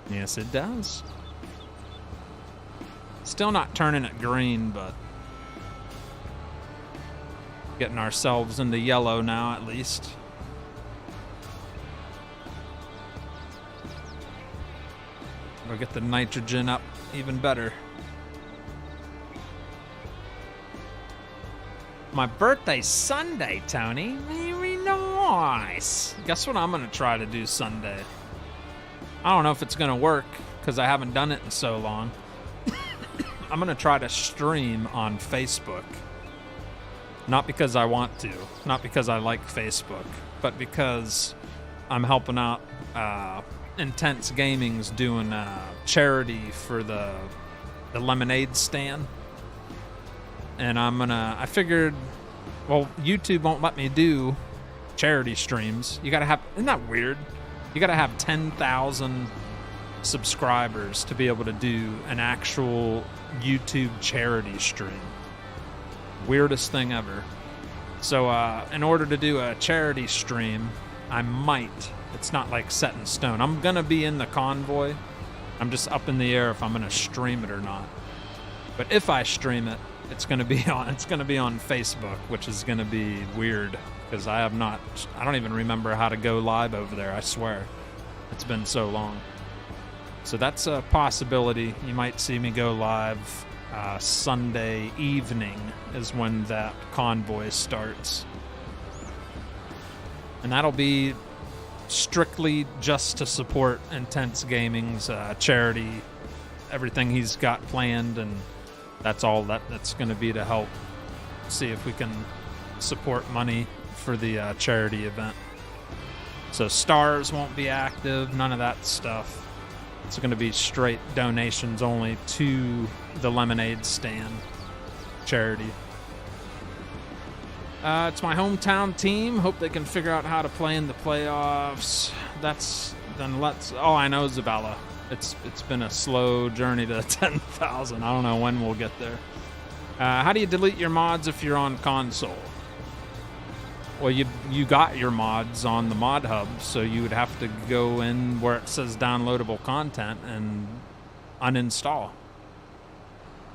Yes, it does. Still not turning it green, but getting ourselves into yellow now, at least. We'll get the nitrogen up even better. My birthday's Sunday, Tony. Very nice. Guess what I'm going to try to do Sunday? I don't know if it's going to work because I haven't done it in so long. I'm going to try to stream on Facebook. Not because I want to, not because I like Facebook, but because I'm helping out Intense Gaming's doing charity for the lemonade stand. And I figured, well, YouTube won't let me do charity streams. You gotta have, isn't that weird? You gotta have 10,000 subscribers to be able to do an actual YouTube charity stream. Weirdest thing ever. So in order to do a charity stream, I might, it's not like set in stone. I'm gonna be in the convoy. I'm just up in the air if I'm gonna stream it or not. But if I stream it, it's gonna be on Facebook, which is gonna be weird because I don't even remember how to go live over there, I swear. It's been so long. So that's a possibility. You might see me go live Sunday evening is when that convoy starts. And that'll be strictly just to support Intense Gaming's charity, everything he's got planned, and that's all that's going to be to help see if we can support money for the charity event. So stars won't be active, none of that stuff. It's going to be straight donations only to the lemonade stand charity. It's my hometown team. Hope they can figure out how to play in the playoffs. Oh, I know, Zabella. It's been a slow journey to 10,000. I don't know when we'll get there. How do you delete your mods if you're on console? Well, you got your mods on the mod hub, so you would have to go in where it says downloadable content and uninstall.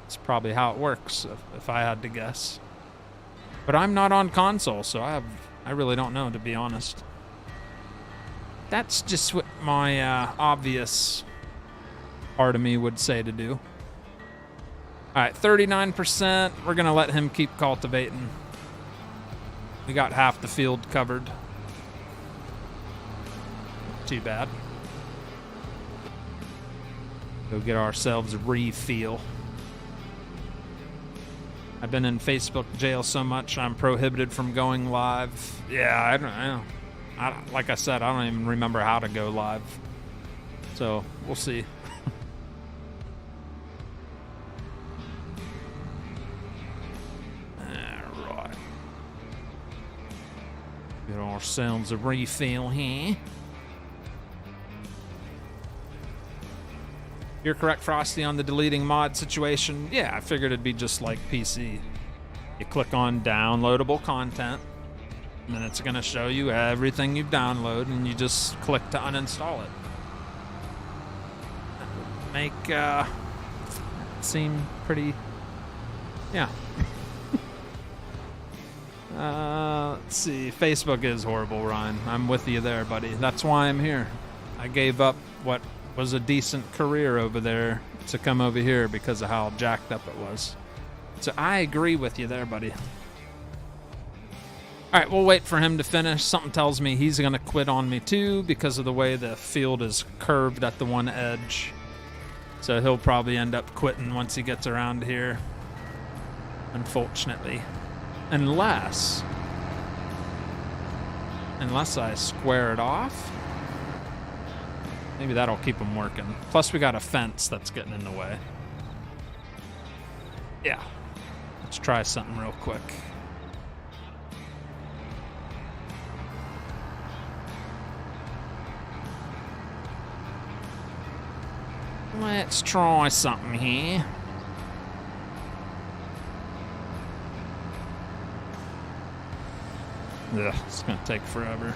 That's probably how it works, if I had to guess. But I'm not on console, so I really don't know, to be honest. That's just what my obvious part of me would say to do. All right, 39%. We're going to let him keep cultivating. We got half the field covered. Too bad. Go get ourselves a refill. I've been in Facebook jail so much, I'm prohibited from going live. Yeah, I don't, like I said, I don't even remember how to go live. So, we'll see. Alright. Get ourselves a refill here. You're correct, Frosty, on the deleting mod situation. Yeah, I figured it'd be just like PC. You click on downloadable content, and then it's going to show you everything you've downloaded, and you just click to uninstall it. That would make it seem pretty... Yeah. Let's see. Facebook is horrible, Ryan. I'm with you there, buddy. That's why I'm here. I gave up what was a decent career over there to come over here because of how jacked up it was. So I agree with you there, buddy. All right, we'll wait for him to finish. Something tells me he's going to quit on me too because of the way the field is curved at the one edge. So he'll probably end up quitting once he gets around here, unfortunately. Unless I square it off. Maybe that'll keep him working. Plus, we got a fence that's getting in the way. Yeah. Let's try something real quick. Let's try something here. Ugh, it's gonna take forever.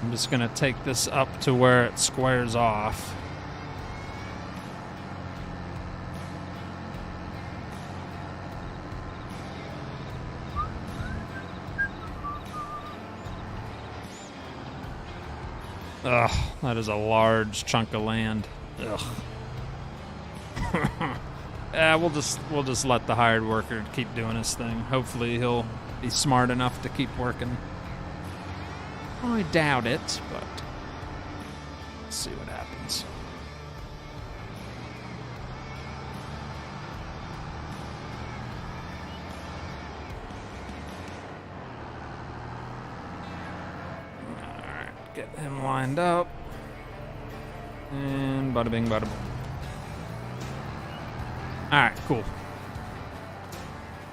I'm just going to take this up to where it squares off. Ugh, that is a large chunk of land. Ugh. Yeah, we'll just let the hired worker keep doing his thing. Hopefully he'll be smart enough to keep working. I doubt it, but let's see what happens. Alright, get him lined up. And bada bing, bada boom. Alright, cool.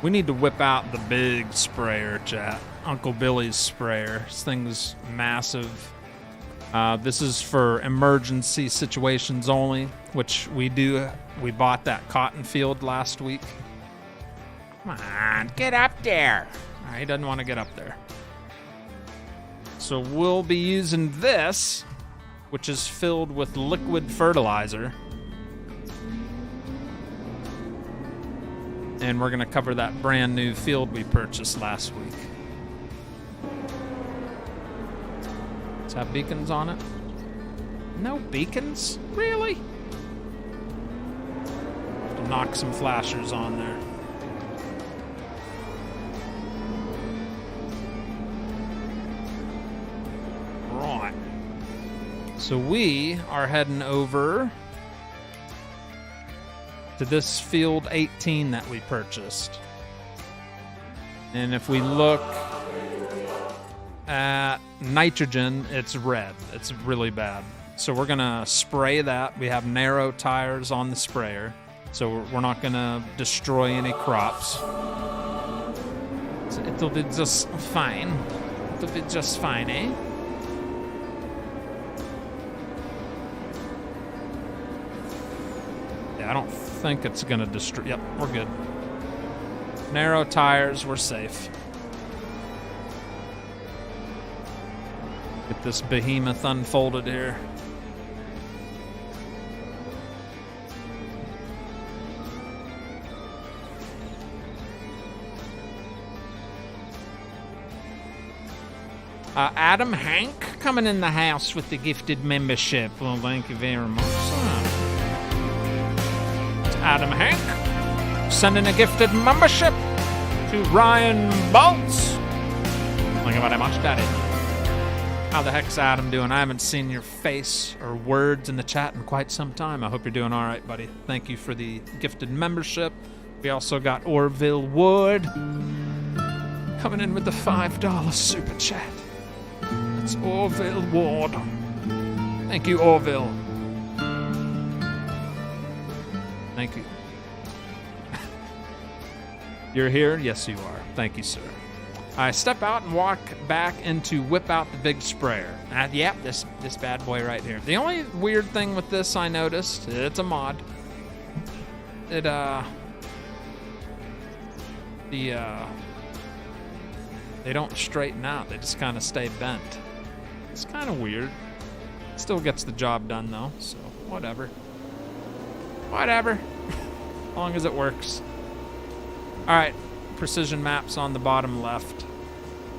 We need to whip out the big sprayer, chat. Uncle Billy's sprayer. This thing's massive. This is for emergency situations only, which we do. We bought that cotton field last week. Come on, get up there. He doesn't want to get up there. So we'll be using this, which is filled with liquid fertilizer. And we're going to cover that brand new field we purchased last week. Does it have beacons on it? No beacons? Really? Have to knock some flashers on there. Right. So we are heading over to this field 18 that we purchased. And if we look at nitrogen, it's red. It's really bad. So we're gonna spray that. We have narrow tires on the sprayer. So we're not gonna destroy any crops. So it'll be just fine. It'll be just fine, eh? Yeah, I don't think it's gonna destroy. Yep, we're good. Narrow tires, we're safe. Get this behemoth unfolded here. Adam Hank coming in the house with the gifted membership. Well, thank you very much. It's Adam Hank sending a gifted membership to Ryan Bolts. Thank you very much, Daddy. How the heck's Adam doing? I haven't seen your face or words in the chat in quite some time. I hope you're doing all right, buddy. Thank you for the gifted membership. We also got Orville Wood coming in with the $5 super chat. It's Orville Ward. Thank you, Orville. Thank you. You're here? Yes, you are. Thank you, sir. I step out and walk back into whip out the big sprayer. Yep, this bad boy right here. The only weird thing with this I noticed, it's a mod. They don't straighten out. They just kind of stay bent. It's kind of weird. Still gets the job done though, so whatever. Whatever. As long as it works. All right, precision maps on the bottom left.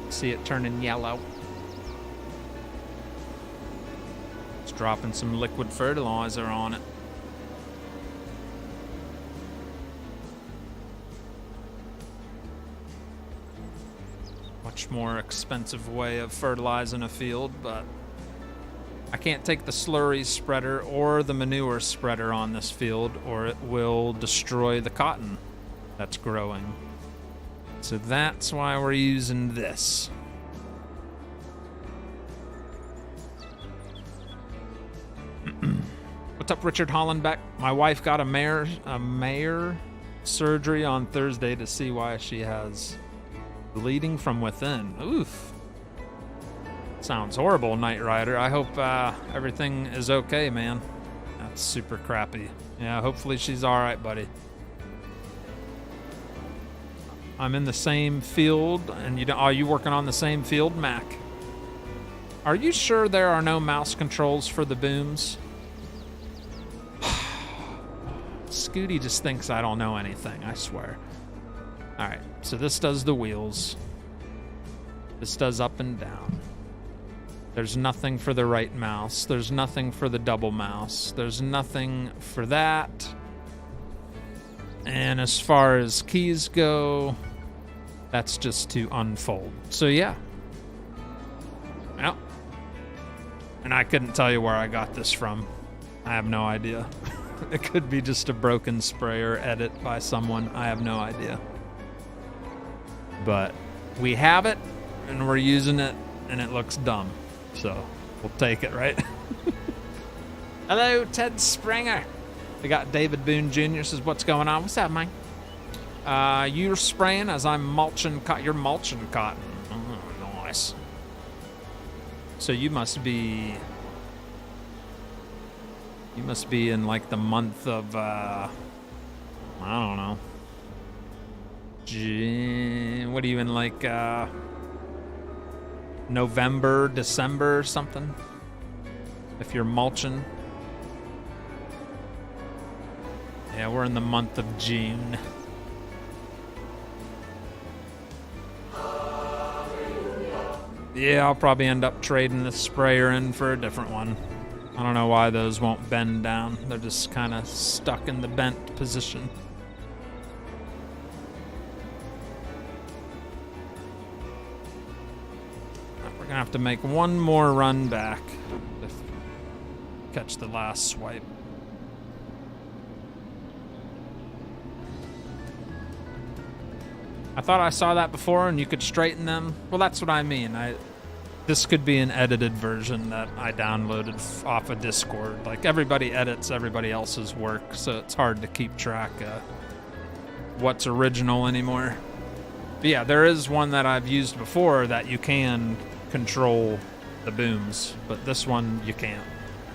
See it turning yellow. It's dropping some liquid fertilizer on it. Much more expensive way of fertilizing a field, but I can't take the slurry spreader or the manure spreader on this field, or it will destroy the cotton that's growing. So that's why we're using this. What's up, Richard Hollenbeck? My wife got a Mayer surgery on Thursday to see why she has bleeding from within. Oof. Sounds horrible, Knight Rider. I hope everything is okay, man. That's super crappy. Yeah, hopefully she's all right, buddy. I'm in the same field, and are you working on the same field, Mac? Are you sure there are no mouse controls for the booms? Scooty just thinks I don't know anything, I swear. All right, so this does the wheels. This does up and down. There's nothing for the right mouse. There's nothing for the double mouse. There's nothing for that. And as far as keys go, that's just to unfold. So yeah. Well, and I couldn't tell you where I got this from. I have no idea. It could be just a broken sprayer edit by someone. I have no idea. But we have it, and we're using it, and it looks dumb. So we'll take it, right? Hello, Ted Springer. We got David Boone Jr. says, what's going on? What's up, man? You're spraying as I'm mulching cotton. You're mulching cotton. Oh, nice. So you must be in like the month of, I don't know. What are you in, like November, December or something? If you're mulching. Yeah, we're in the month of June. Yeah, I'll probably end up trading this sprayer in for a different one. I don't know why those won't bend down. They're just kind of stuck in the bent position. We're gonna have to make one more run back to catch the last swipe. I thought I saw that before and you could straighten them. Well, that's what I mean. This could be an edited version that I downloaded off of Discord. Like, everybody edits everybody else's work, so it's hard to keep track of what's original anymore. But yeah, there is one that I've used before that you can control the booms, but this one you can't.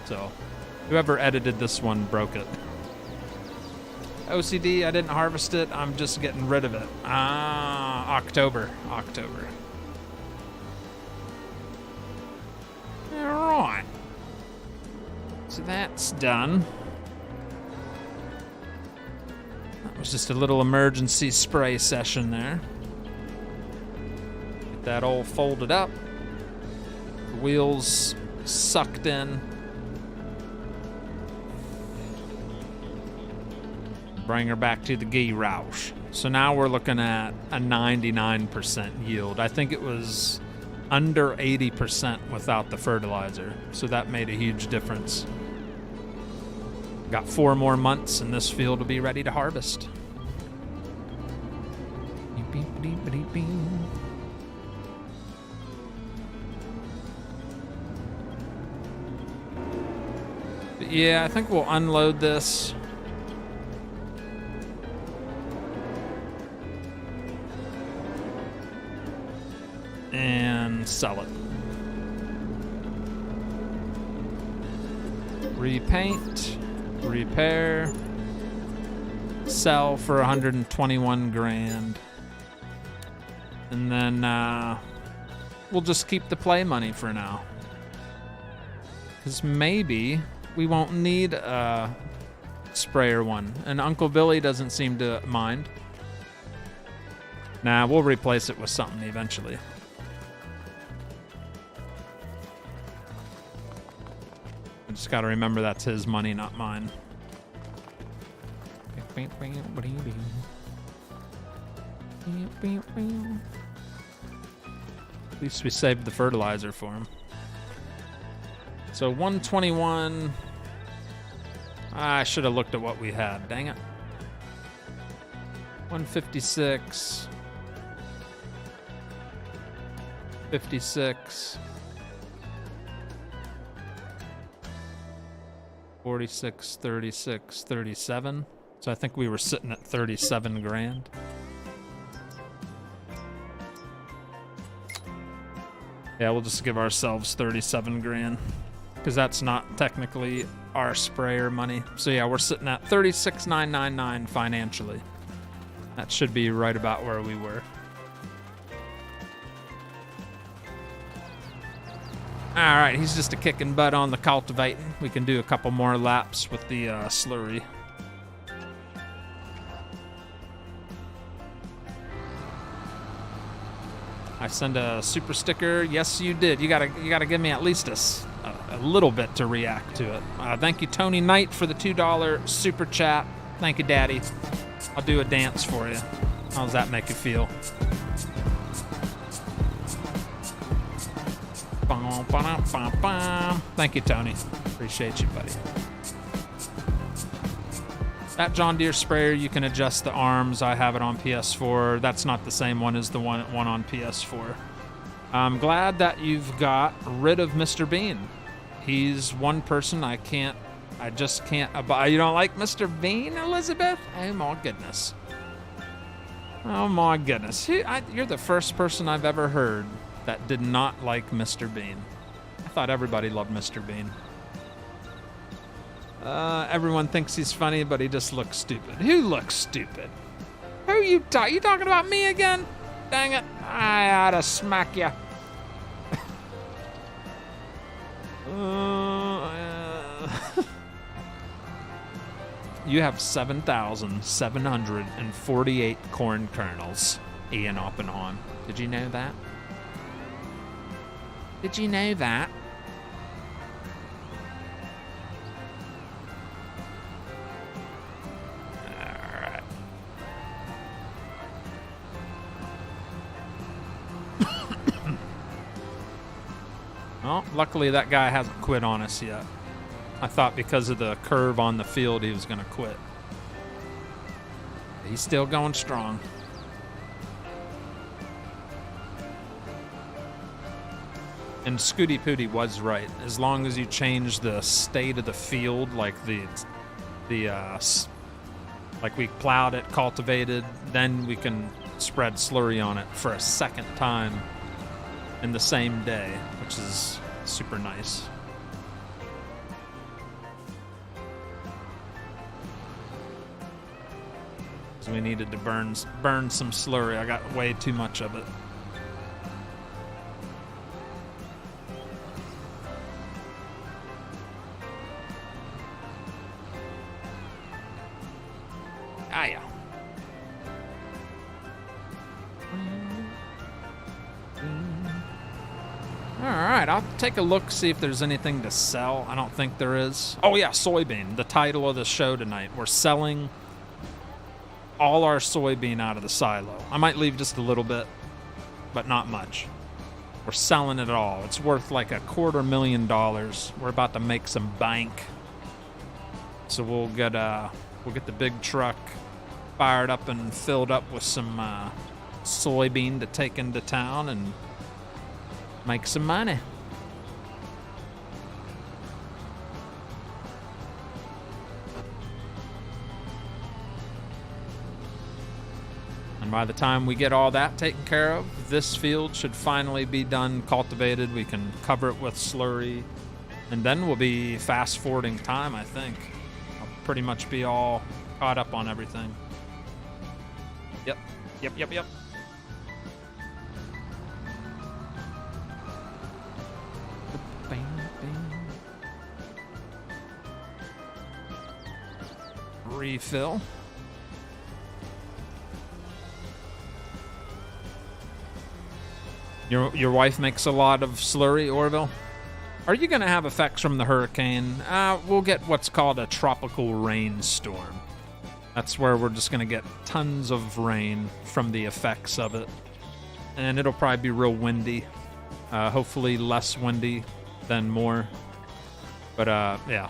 So whoever edited this one broke it. OCD, I didn't harvest it. I'm just getting rid of it. October. All right. So that's done. That was just a little emergency spray session there. Get that all folded up. The wheels sucked in. Bring her back to the garage. So now we're looking at a 99% yield. I think it was under 80% without the fertilizer. So that made a huge difference. Got 4 more months and this field will be ready to harvest. But yeah, I think we'll unload this. And sell it. Repaint, repair, sell for 121 grand. And then we'll just keep the play money for now. Because maybe we won't need a sprayer one. And Uncle Billy doesn't seem to mind. Nah, we'll replace it with something eventually. I just gotta remember that's his money, not mine. At least we saved the fertilizer for him. So 121. I should have looked at what we had. Dang it. 156. 56. 46, 36, 37. So I think we were sitting at 37 grand. Yeah, we'll just give ourselves 37 grand because that's not technically our sprayer money. So yeah, we're sitting at 36,999 financially. That should be right about where we were. All right, he's just a kicking butt on the cultivating. We can do a couple more laps with the slurry. I send a super sticker. Yes, you did. You gotta give me at least a little bit to react to it. Thank you, Tony Knight, for the $2 super chat. Thank you, Daddy. I'll do a dance for you. How does that make you feel? Thank you, Tony. Appreciate you, buddy. That John Deere sprayer, you can adjust the arms. I have it on PS4. That's not the same one as the one on PS4. I'm glad that you've got rid of Mr. Bean. He's one person I just can't abide. You don't like Mr. Bean, Elizabeth? Oh my goodness. Oh my goodness. You're the first person I've ever heard that did not like Mr. Bean. I thought everybody loved Mr. Bean. Everyone thinks he's funny, but he just looks stupid. Who looks stupid? Who you talking about me again? Dang it. I ought to smack you. You have 7,748 corn kernels, Ian Oppenheim. Did you know that? Did you know that? Alright. Well, luckily that guy hasn't quit on us yet. I thought because of the curve on the field he was going to quit. He's still going strong. And Scooty Pooty was right. As long as you change the state of the field, like like we plowed it, cultivated, then we can spread slurry on it for a second time in the same day, which is super nice. So we needed to burn some slurry. I got way too much of it. Ah, yeah. All right, I'll take a look, see if there's anything to sell. I don't think there is. Oh yeah, soybean, the title of the show tonight. We're selling all our soybean out of the silo. I might leave just a little bit, but not much. We're selling it all. It's worth like $250,000. We're about to make some bank. So we'll get the big truck fired up and filled up with some soybean to take into town and make some money. And by the time we get all that taken care of, this field should finally be done, cultivated. We can cover it with slurry, and then we'll be fast forwarding time, I think. I'll pretty much be all caught up on everything. Yep. Refill. Your wife makes a lot of slurry, Orville? Are you going to have effects from the hurricane? We'll get what's called a tropical rainstorm. That's where we're just going to get tons of rain from the effects of it. And it'll probably be real windy. Hopefully less windy than more. But yeah.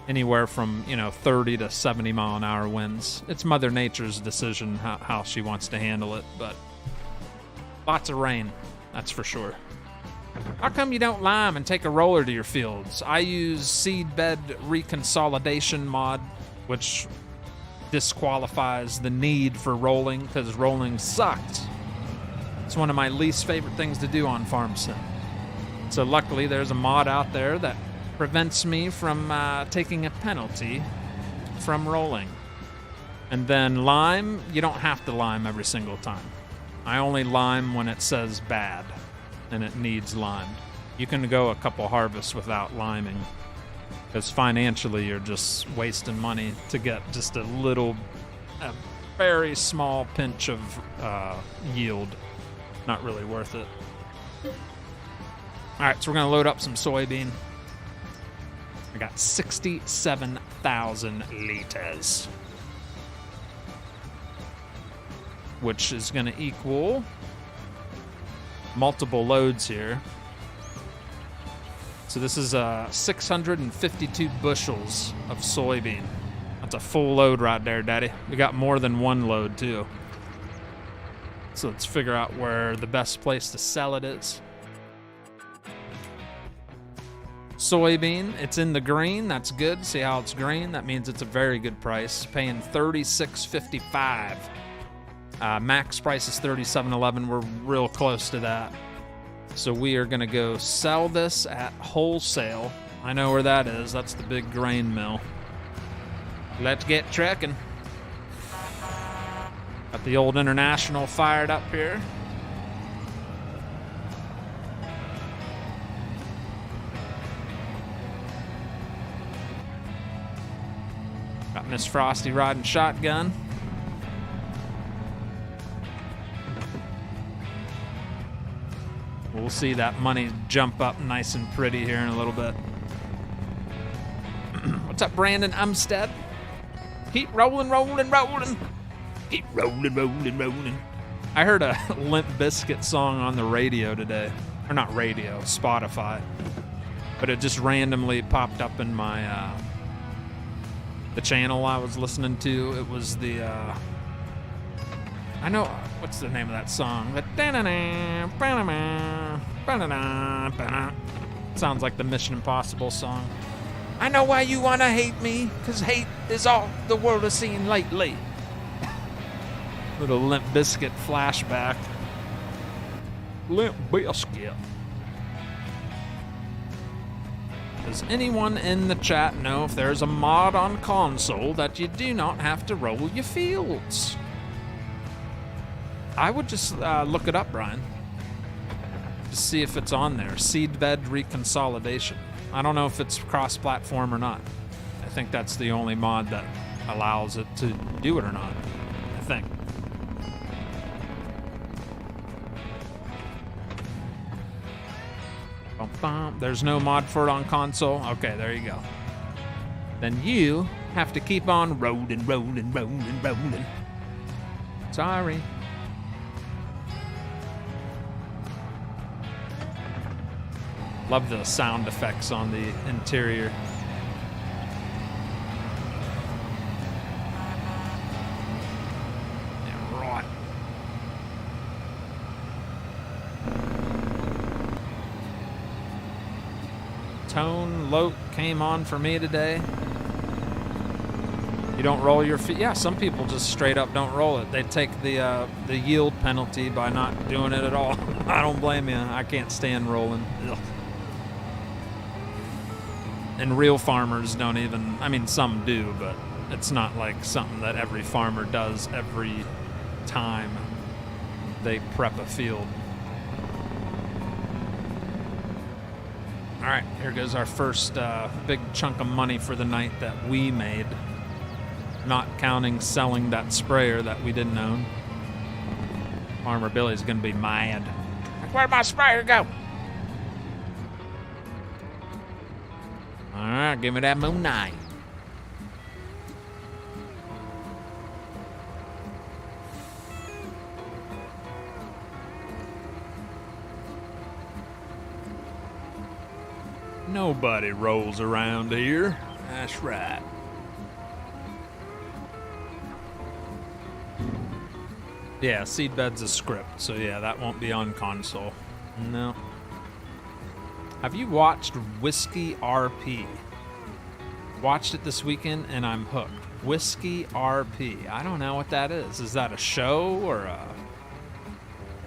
Anywhere from, 30 to 70 mile an hour winds. It's Mother Nature's decision how she wants to handle it, but lots of rain, that's for sure. How come you don't lime and take a roller to your fields? I use seedbed reconsolidation mod, which disqualifies the need for rolling because rolling sucked. It's one of my least favorite things to do on Farm Sim. So luckily there's a mod out there that prevents me from taking a penalty from rolling. And then lime, you don't have to lime every single time. I only lime when it says bad and it needs limed. You can go a couple harvests without liming because financially you're just wasting money to get just a very small pinch of yield. Not really worth it. All right, so we're gonna load up some soybean. I got 67,000 liters, which is going to equal multiple loads here. So this is 652 bushels of soybean. That's a full load right there, Daddy. We got more than one load, too. So let's figure out where the best place to sell it is. Soybean, it's in the green. That's good. See how it's green? That means it's a very good price. Paying $36.55. Max price is $37.11. We're real close to that. So we are going to go sell this at wholesale. I know where that is. That's the big grain mill. Let's get trekking. Got the old International fired up here. Got Miss Frosty riding shotgun. We'll see that money jump up nice and pretty here in a little bit. What's up, Brandon Umstead? Keep rolling, rolling, rolling. Keep rolling, rolling, rolling. I heard a Limp Bizkit song on the radio today. Or not radio, Spotify. But it just randomly popped up in my the channel I was listening to. It was the I know what's the name of that song? Ba-na-na, ba-na. Sounds like the Mission Impossible song. I know why you wanna hate me, cause hate is all the world has seen lately. Little Limp Bizkit flashback. Limp Bizkit. Does anyone in the chat know if there's a mod on console that you do not have to roll your fields? I would just look it up, Brian. Just see if it's on there. Seedbed reconsolidation. I don't know if it's cross-platform or not. I think that's the only mod that allows it to do it or not. I think. Bum, bum. There's no mod for it on console. Okay, there you go. Then you have to keep on rolling. Sorry. Love the sound effects on the interior. Yeah, right. Tone Loke came on for me today. You don't roll your feet. Yeah, some people just straight up don't roll it. They take the yield penalty by not doing it at all. I don't blame you. I can't stand rolling. Ugh. And real farmers don't even, I mean, some do, but it's not like something that every farmer does every time they prep a field. All right, here goes our first big chunk of money for the night that we made, not counting selling that sprayer that we didn't own. Farmer Billy's gonna be mad. Where'd my sprayer go? All right, give me that moon knife. Nobody rolls around here. That's right. Yeah, Seedbed's a script, so yeah, that won't be on console. No. Have you watched Whiskey RP? Watched it this weekend and I'm hooked. Whiskey RP. I don't know what that is. Is that a show or a...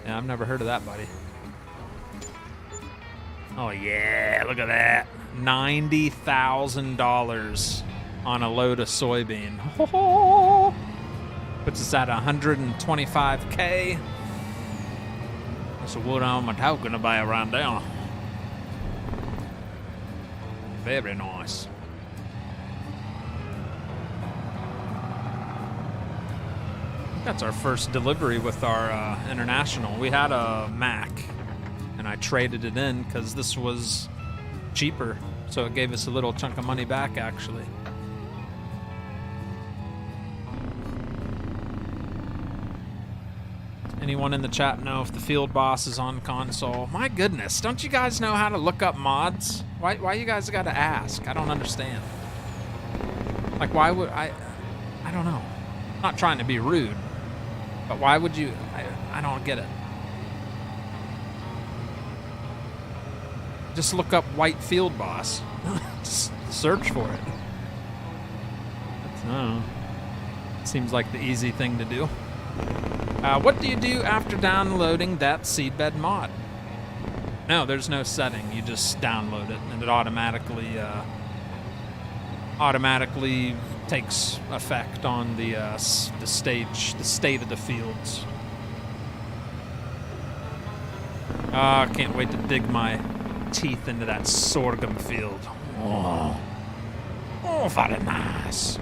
Yeah, I've never heard of that, buddy. Oh yeah, look at that. $90,000 on a load of soybean. Puts us at 125K. That's what I'm talking about around there. Very nice. That's our first delivery with our international. We had a Mac, and I traded it in because this was cheaper. So it gave us a little chunk of money back, actually. Anyone in the chat know if the Field Boss is on console? My goodness, don't you guys know how to look up mods? Why you guys gotta ask? I don't understand. Like, why would I don't know. I'm not trying to be rude, but why would you? I don't get it. Just look up White Field Boss. Just search for it. I don't know. Seems like the easy thing to do. What do you do after downloading that Seedbed mod? No, there's no setting. You just download it, and it automatically takes effect on the state of the fields. I can't wait to dig my teeth into that sorghum field. Oh, very nice.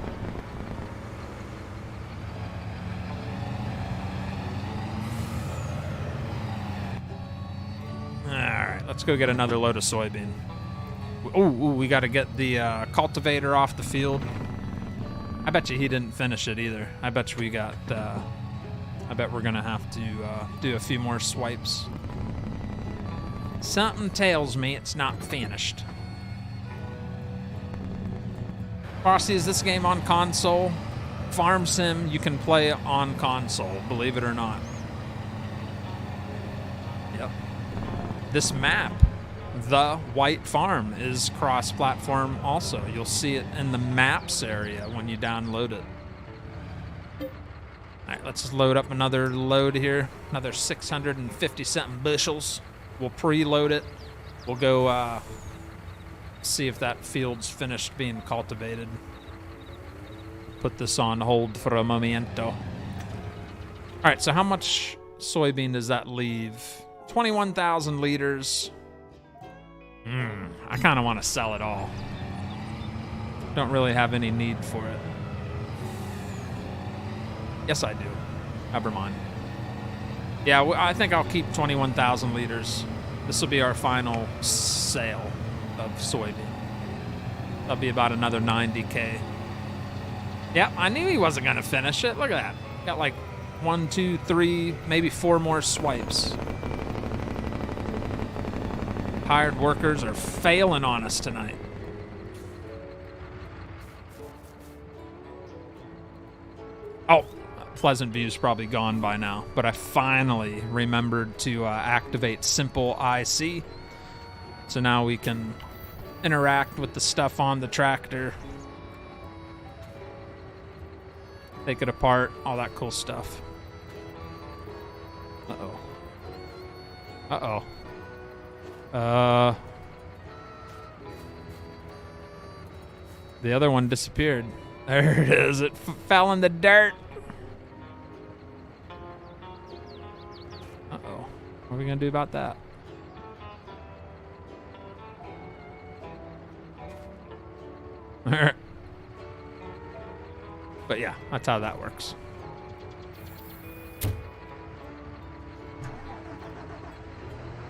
Let's go get another load of soybean. Oh, we got to get the cultivator off the field. I bet you he didn't finish it either. I bet we got. I bet we're gonna have to do a few more swipes. Something tells me it's not finished. Frosty, is this game on console? Farm Sim, you can play on console, believe it or not. Yep. this map, the White Farm, is cross-platform also. You'll see it in the maps area when you download it. All right, let's just load up another load here. Another 650-something bushels. We'll preload it. We'll go see if that field's finished being cultivated. Put this on hold for a momento. All right, so how much soybean does that leave? 21,000 liters. I kind of want to sell it all. Don't really have any need for it. Yes, I do. Never mind. Yeah, I think I'll keep 21,000 liters. This will be our final sale of soybean. That'll be about another 90K. Yeah, I knew he wasn't going to finish it. Look at that. Got like 1, 2, 3, maybe 4 more swipes. Hired workers are failing on us tonight. Oh, Pleasant View's probably gone by now, but I finally remembered to activate Simple IC. So now we can interact with the stuff on the tractor. Take it apart, all that cool stuff. Uh-oh. Uh-oh. The other one disappeared. There it is. It fell in the dirt. Uh-oh. What are we going to do about that? But yeah, that's how that works.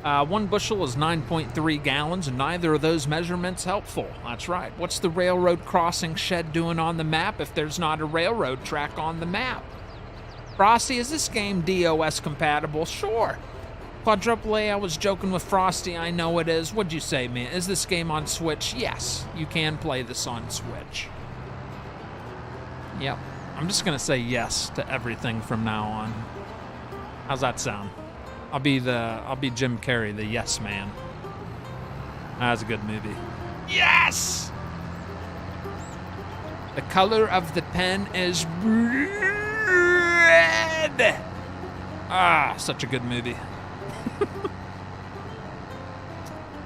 One bushel is 9.3 gallons, and neither of those measurements helpful. That's right. What's the railroad crossing shed doing on the map if there's not a railroad track on the map? Frosty, is this game DOS compatible? Sure. Quadruple A, I was joking with Frosty. I know it is. What'd you say, man? Is this game on Switch? Yes, you can play this on Switch. Yep. I'm just going to say yes to everything from now on. How's that sound? I'll be Jim Carrey, the yes man. That's a good movie. Yes! The color of the pen is red. Ah, such a good movie.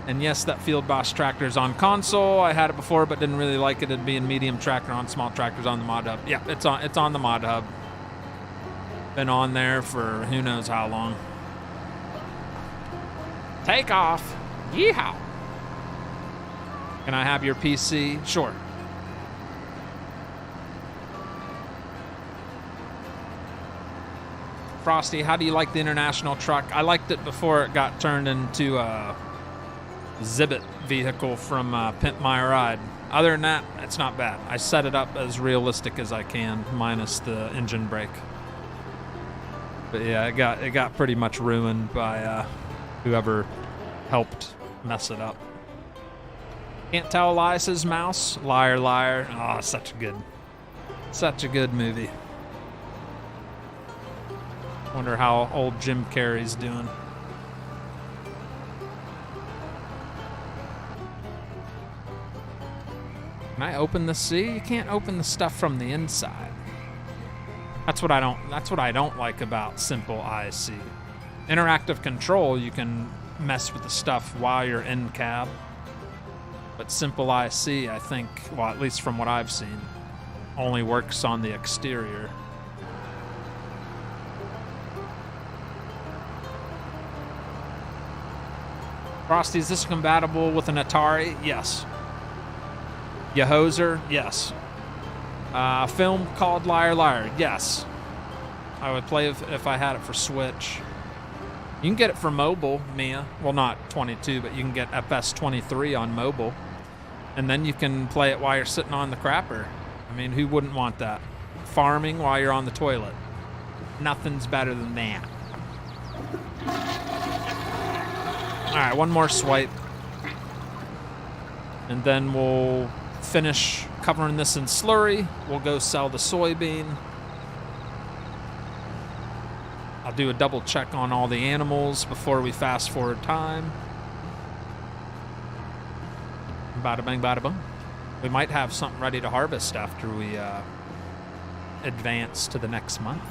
And yes, that Field Boss tractor is on console. I had it before, but didn't really like it. It'd be in medium tractor on small tractors on the mod hub. Yeah, it's on the mod hub. Been on there for who knows how long. Take off. Yeehaw. Can I have your PC? Sure. Frosty, how do you like the International truck? I liked it before it got turned into a Zibbit vehicle from Pimp My Ride. Other than that, it's not bad. I set it up as realistic as I can, minus the engine brake. But yeah, it got pretty much ruined by whoever helped mess it up. Can't tell Elias's mouse. Liar, liar. Oh, such a good movie. Wonder how old Jim Carrey's doing. Can I open the C? You can't open the stuff from the inside. That's what I don't like about Simple IC. Interactive control, you can mess with the stuff while you're in cab. But Simple IC, I think, well, at least from what I've seen, only works on the exterior. Frosty, is this compatible with an Atari? Yes. Yahoser? Yes. A film called Liar Liar? Yes. I would play if I had it for Switch. You can get it for mobile, Mia. Well, not 22, but you can get FS23 on mobile. And then you can play it while you're sitting on the crapper. I mean, who wouldn't want that? Farming while you're on the toilet. Nothing's better than that. All right, one more swipe. And then we'll finish covering this in slurry. We'll go sell the soybean. I'll do a double check on all the animals before we fast forward time. Bada bang, bada boom. We might have something ready to harvest after we advance to the next month.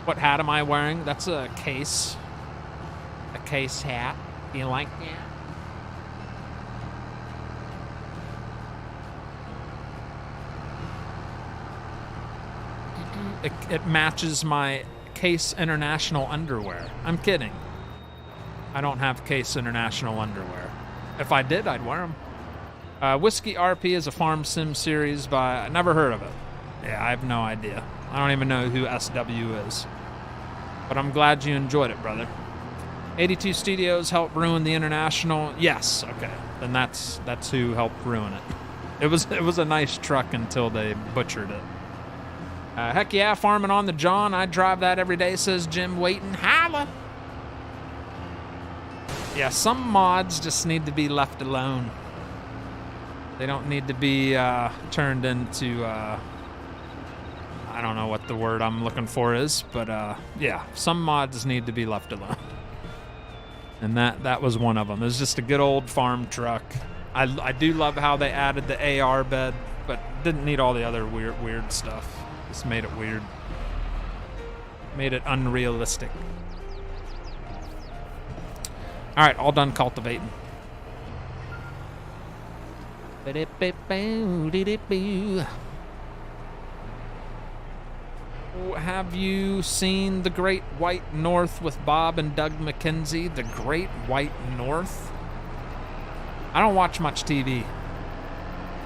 What hat am I wearing? That's a case. A case hat. Do you like that? It matches my Case International underwear. I'm kidding. I don't have Case International underwear. If I did, I'd wear them. Whiskey RP is a farm sim series by... I never heard of it. Yeah, I have no idea. I don't even know who SW is. But I'm glad you enjoyed it, brother. 82 Studios helped ruin the International. Yes, okay. Then that's who helped ruin it. It was a nice truck until they butchered it. Heck yeah, farming on the John. I drive that every day, says Jim Waiting. Holla! Yeah, some mods just need to be left alone. They don't need to be turned into, I don't know what the word I'm looking for is, but yeah, some mods need to be left alone. And that was one of them. It was just a good old farm truck. I do love how they added the AR bed, but didn't need all the other weird stuff. Just made it weird. Made it unrealistic. All right, all done cultivating. Have you seen The Great White North with Bob and Doug McKenzie? The Great White North? I don't watch much TV.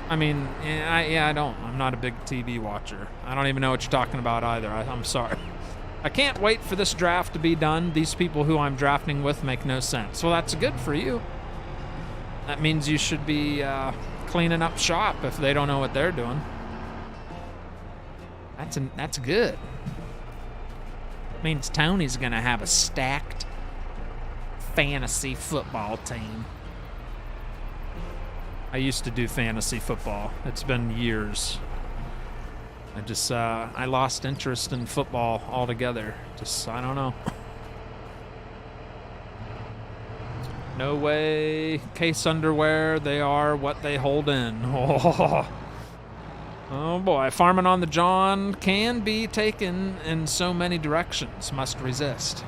I mean, I don't. I'm not a big TV watcher. I don't even know what you're talking about either. I'm sorry. I can't wait for this draft to be done. These people who I'm drafting with make no sense. Well, that's good for you. That means you should be cleaning up shop if they don't know what they're doing. That's good. Means Tony's gonna have a stacked fantasy football team. I used to do fantasy football. It's been years. I lost interest in football altogether. I don't know. No way. Case underwear, they are what they hold in. Oh boy, farming on the John can be taken in so many directions. Must resist.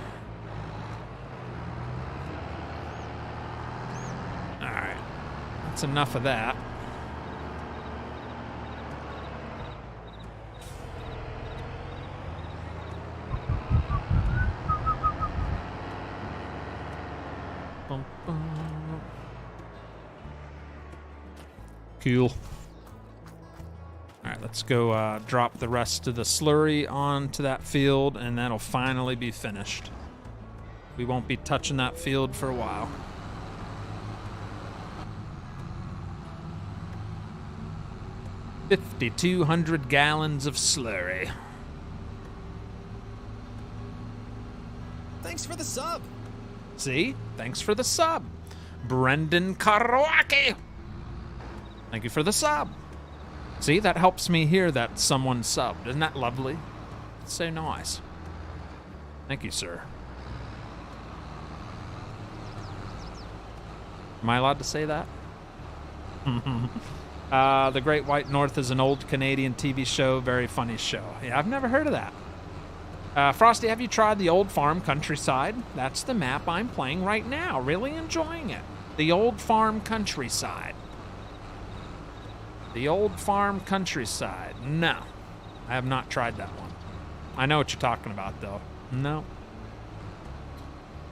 Alright. That's enough of that. Cool. Alright, let's go drop the rest of the slurry onto that field, and that'll finally be finished. We won't be touching that field for a while. $5,200 gallons of slurry. Thanks for the sub. See? Thanks for the sub. Brendan Karwaki. Thank you for the sub. See, that helps me hear that someone subbed. Isn't that lovely? It's so nice. Thank you, sir. Am I allowed to say that? The Great White North is an old Canadian TV show. Very funny show. Yeah, I've never heard of that. Frosty, have you tried the Old Farm Countryside? That's the map I'm playing right now. Really enjoying it. The Old Farm Countryside. The Old Farm Countryside. No, I have not tried that one. I know what you're talking about, though. No.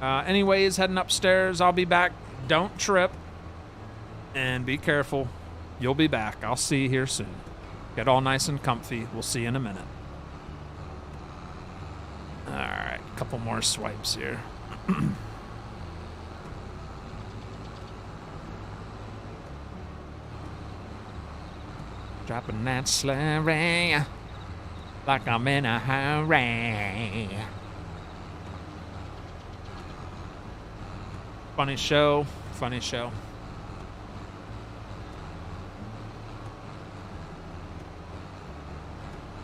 Anyways, heading upstairs. I'll be back. Don't trip. And be careful. You'll be back. I'll see you here soon. Get all nice and comfy. We'll see you in a minute. All right, a couple more swipes here. Dropping that slurry like I'm in a hurry. Funny show, funny show.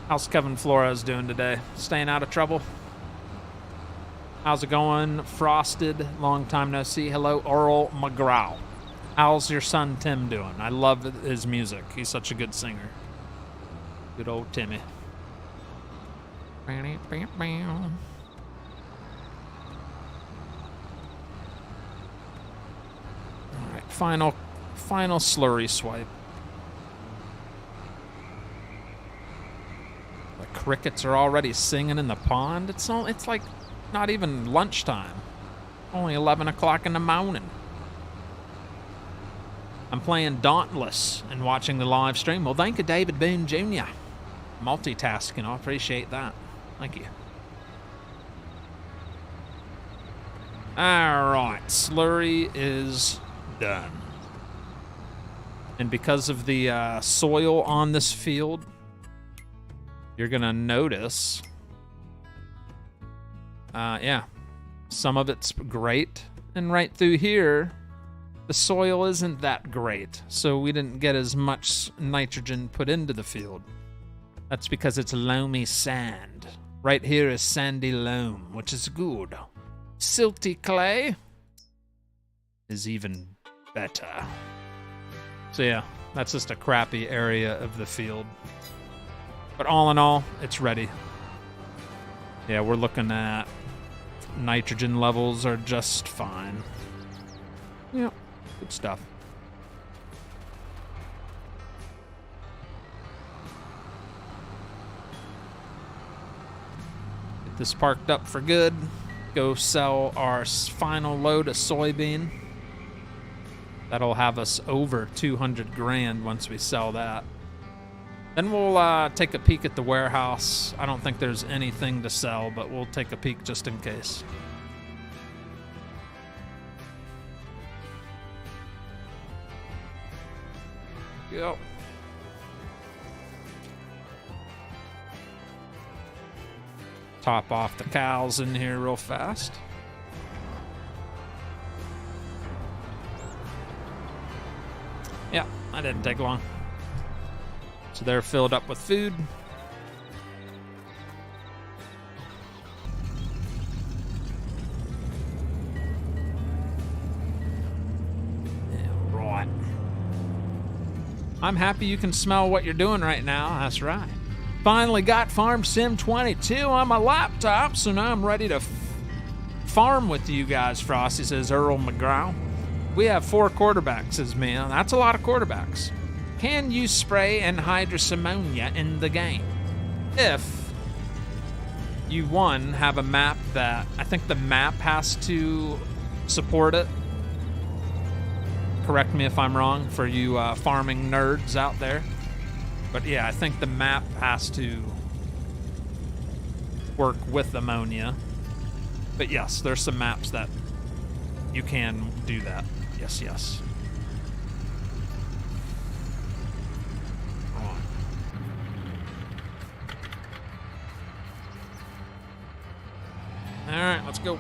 How's Kevin Flores doing today? Staying out of trouble? How's it going? Frosted, long time no see. Hello, Earl McGraw. How's your son Tim doing? I love his music. He's such a good singer. Good old Timmy. All right, final slurry swipe. The crickets are already singing in the pond. It's like not even lunchtime. Only 11 o'clock in the morning. I'm playing Dauntless and watching the live stream. Well, thank you, David Boone Jr. Multitasking, I appreciate that. Thank you. All right, slurry is done. And because of the soil on this field, you're gonna notice, yeah, some of it's great, and right through here, the soil isn't that great, so we didn't get as much nitrogen put into the field. That's because it's loamy sand. Right here is sandy loam, which is good. Silty clay is even better. So yeah, that's just a crappy area of the field. But all in all, it's ready. Yeah, we're looking at nitrogen levels are just fine. Yep, good stuff. Get this parked up for good. Go sell our final load of soybean. That'll have us over 200 grand once we sell that. Then we'll take a peek at the warehouse. I don't think there's anything to sell, but we'll take a peek just in case. Go. Top off the cows in here real fast. Yeah, that didn't take long. So they're filled up with food. Yeah, right. I'm happy you can smell what you're doing right now. That's right. Finally got Farm Sim 22 on my laptop, so now I'm ready to farm with you guys, Frosty, says Earl McGraw. We have 4 quarterbacks, says man. That's a lot of quarterbacks. Can you spray anhydrous ammonia in the game? If you, one, have a map that, I think the map has to support it. Correct me if I'm wrong for you farming nerds out there. But yeah, I think the map has to work with ammonia. But yes, there's some maps that you can do that. Yes, yes. All right, let's go.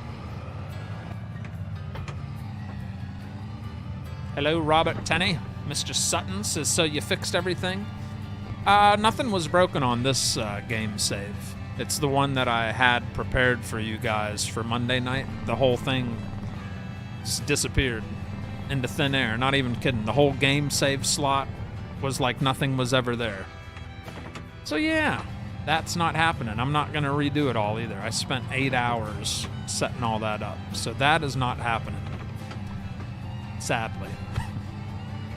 Hello, Robert Tenney. Mr. Sutton says, so you fixed everything? Nothing was broken on this game save. It's the one that I had prepared for you guys for Monday night. The whole thing just disappeared into thin air. Not even kidding. The whole game save slot was like nothing was ever there. So yeah, that's not happening. I'm not going to redo it all either. I spent 8 hours setting all that up. So that is not happening. Sadly.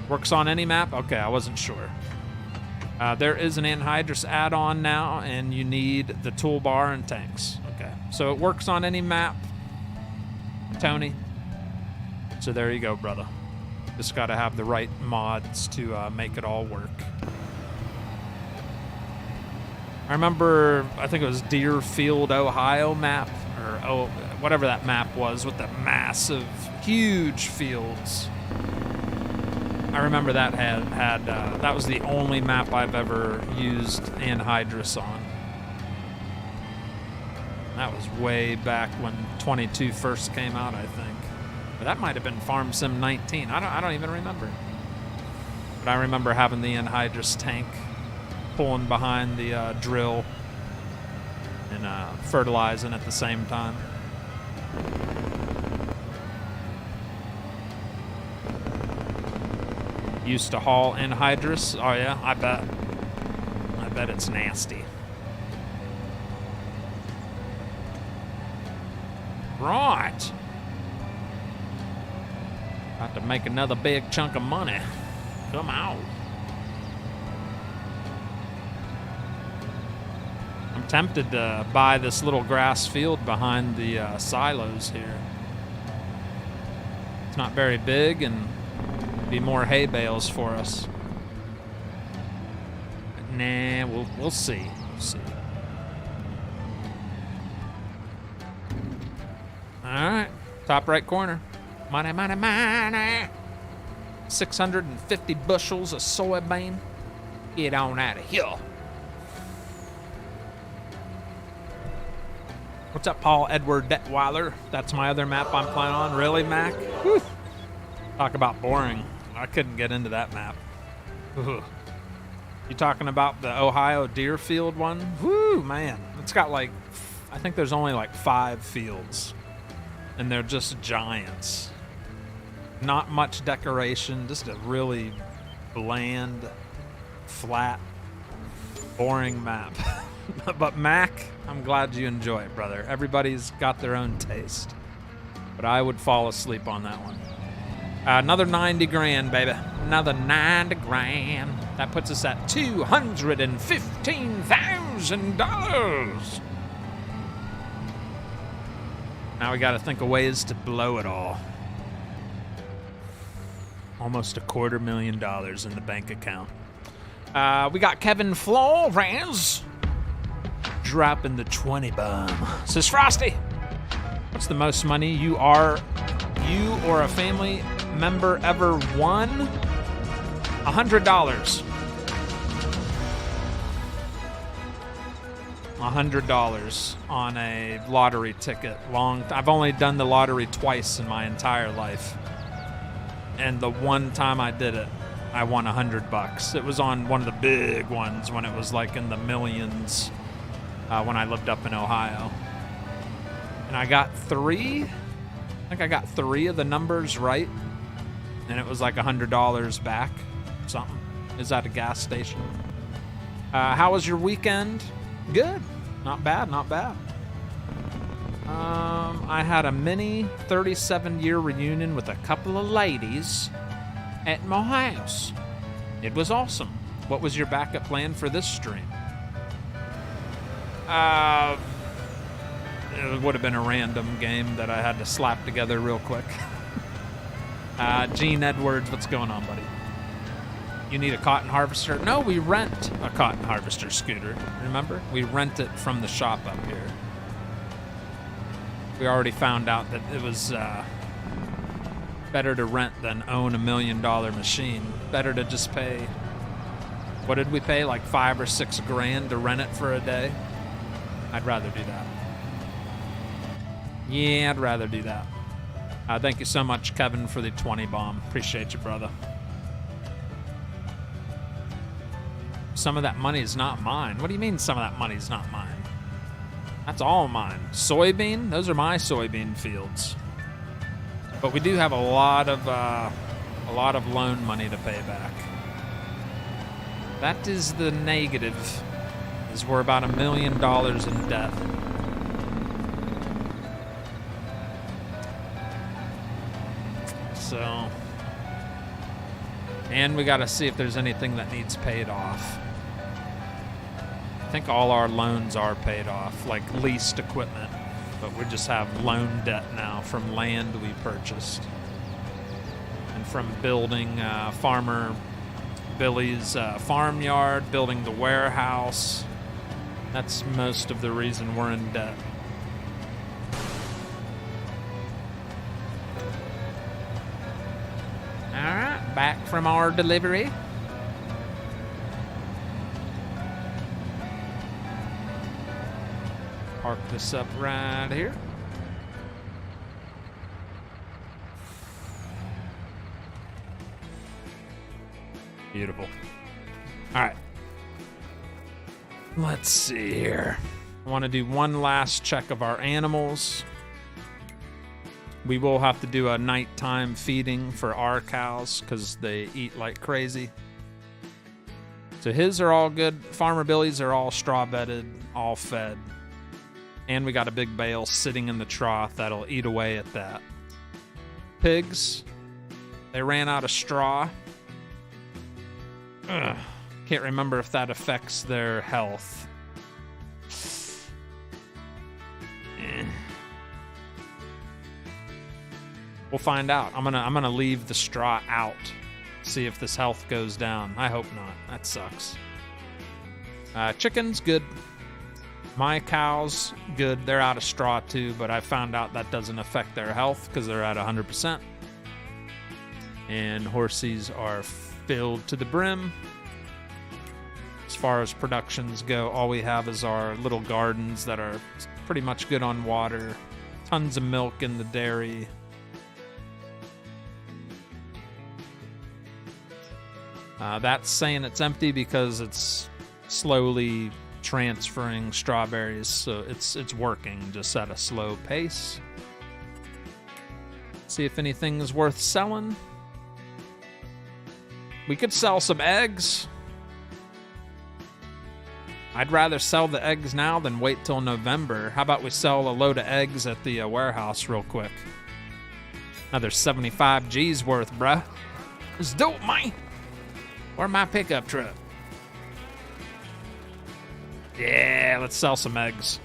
Works on any map? Okay, I wasn't sure. There is an anhydrous add-on now, and you need the toolbar and tanks. Okay, so it works on any map, Tony. So there you go, brother. Just got to have the right mods to make it all work. I remember, I think it was Deerfield, Ohio map, or whatever that map was with the massive, huge fields. I remember that had that was the only map I've ever used anhydrous on. That was way back when 22 first came out, I think. But that might have been Farm Sim 19. I don't even remember. But I remember having the anhydrous tank pulling behind the drill and fertilizing at the same time. Used to haul anhydrous. Oh yeah, I bet it's nasty. Right. About to make another big chunk of money. Come on. I'm tempted to buy this little grass field behind the silos here. It's not very big and be more hay bales for us. But nah, we'll see. We'll see. All right, top right corner. Money, money, money. 650 bushels of soybean. Get on out of here. What's up, Paul Edward Detweiler? That's my other map I'm playing on. Really, Mac? Whew. Talk about boring. I couldn't get into that map. Ugh. You talking about the Ohio Deerfield one? Woo, man. It's got like, I think there's only like 5 fields. And they're just giants. Not much decoration, just a really bland, flat, boring map. But Mac, I'm glad you enjoy it, brother. Everybody's got their own taste. But I would fall asleep on that one. Another 90 grand, baby. Another 90 grand. That puts us at $215,000. Now we got to think of ways to blow it all. Almost $250,000 in the bank account. We got Kevin Flores dropping the 20 bomb. Says Frosty, what's the most money you or a family member ever won? $100. $100 on a lottery ticket. I've only done the lottery twice in my entire life. And the one time I did it, I won $100. It was on one of the big ones when it was like in the millions when I lived up in Ohio. And I got 3. I think I got 3 of the numbers right. And it was like $100 back. Something. Is at a gas station. How was your weekend? Good. Not bad, not bad. I had a mini 37-year reunion with a couple of ladies at my house. It was awesome. What was your backup plan for this stream? It would have been a random game that I had to slap together real quick. Gene Edwards, what's going on, buddy? You need a cotton harvester? No, we rent a cotton harvester scooter. Remember? We rent it from the shop up here. We already found out that it was better to rent than own $1 million machine. Better to just pay, what did we pay? Like $5 or $6 grand to rent it for a day? I'd rather do that. Yeah, I'd rather do that. Thank you so much, Kevin, for the 20 bomb. Appreciate you, brother. Some of that money is not mine. What do you mean some of that money is not mine? That's all mine. Soybean? Those are my soybean fields. But we do have a lot of loan money to pay back. That is the negative. Is we're about $1 million in debt. So, and we got to see if there's anything that needs paid off. I think all our loans are paid off, like leased equipment, but we just have loan debt now from land we purchased and from building Farmer Billy's farmyard, building the warehouse. That's most of the reason we're in debt. All right, back from our delivery. Park this up right here. Beautiful. All right. Let's see here. I want to do one last check of our animals. We will have to do a nighttime feeding for our cows because they eat like crazy. So his are all good. Farmer Billy's are all straw bedded, all fed. And we got a big bale sitting in the trough that'll eat away at that. Pigs, they ran out of straw. Ugh. Can't remember if that affects their health. We'll find out. I'm gonna leave the straw out. See if this health goes down. I hope not. That sucks. Chickens, good. My cows, good. They're out of straw too, but I found out that doesn't affect their health because they're at 100%. And horsies are filled to the brim. As far as productions go, all we have is our little gardens that are pretty much good on water. Tons of milk in the dairy. That's saying it's empty because it's slowly transferring strawberries, so it's working just at a slow pace. See if anything's worth selling. We could sell some eggs. I'd rather sell the eggs now than wait till November. How about we sell a load of eggs at the warehouse real quick? Another 75 G's worth, bruh. Let's do it, man. Where my pickup truck? Yeah, let's sell some eggs.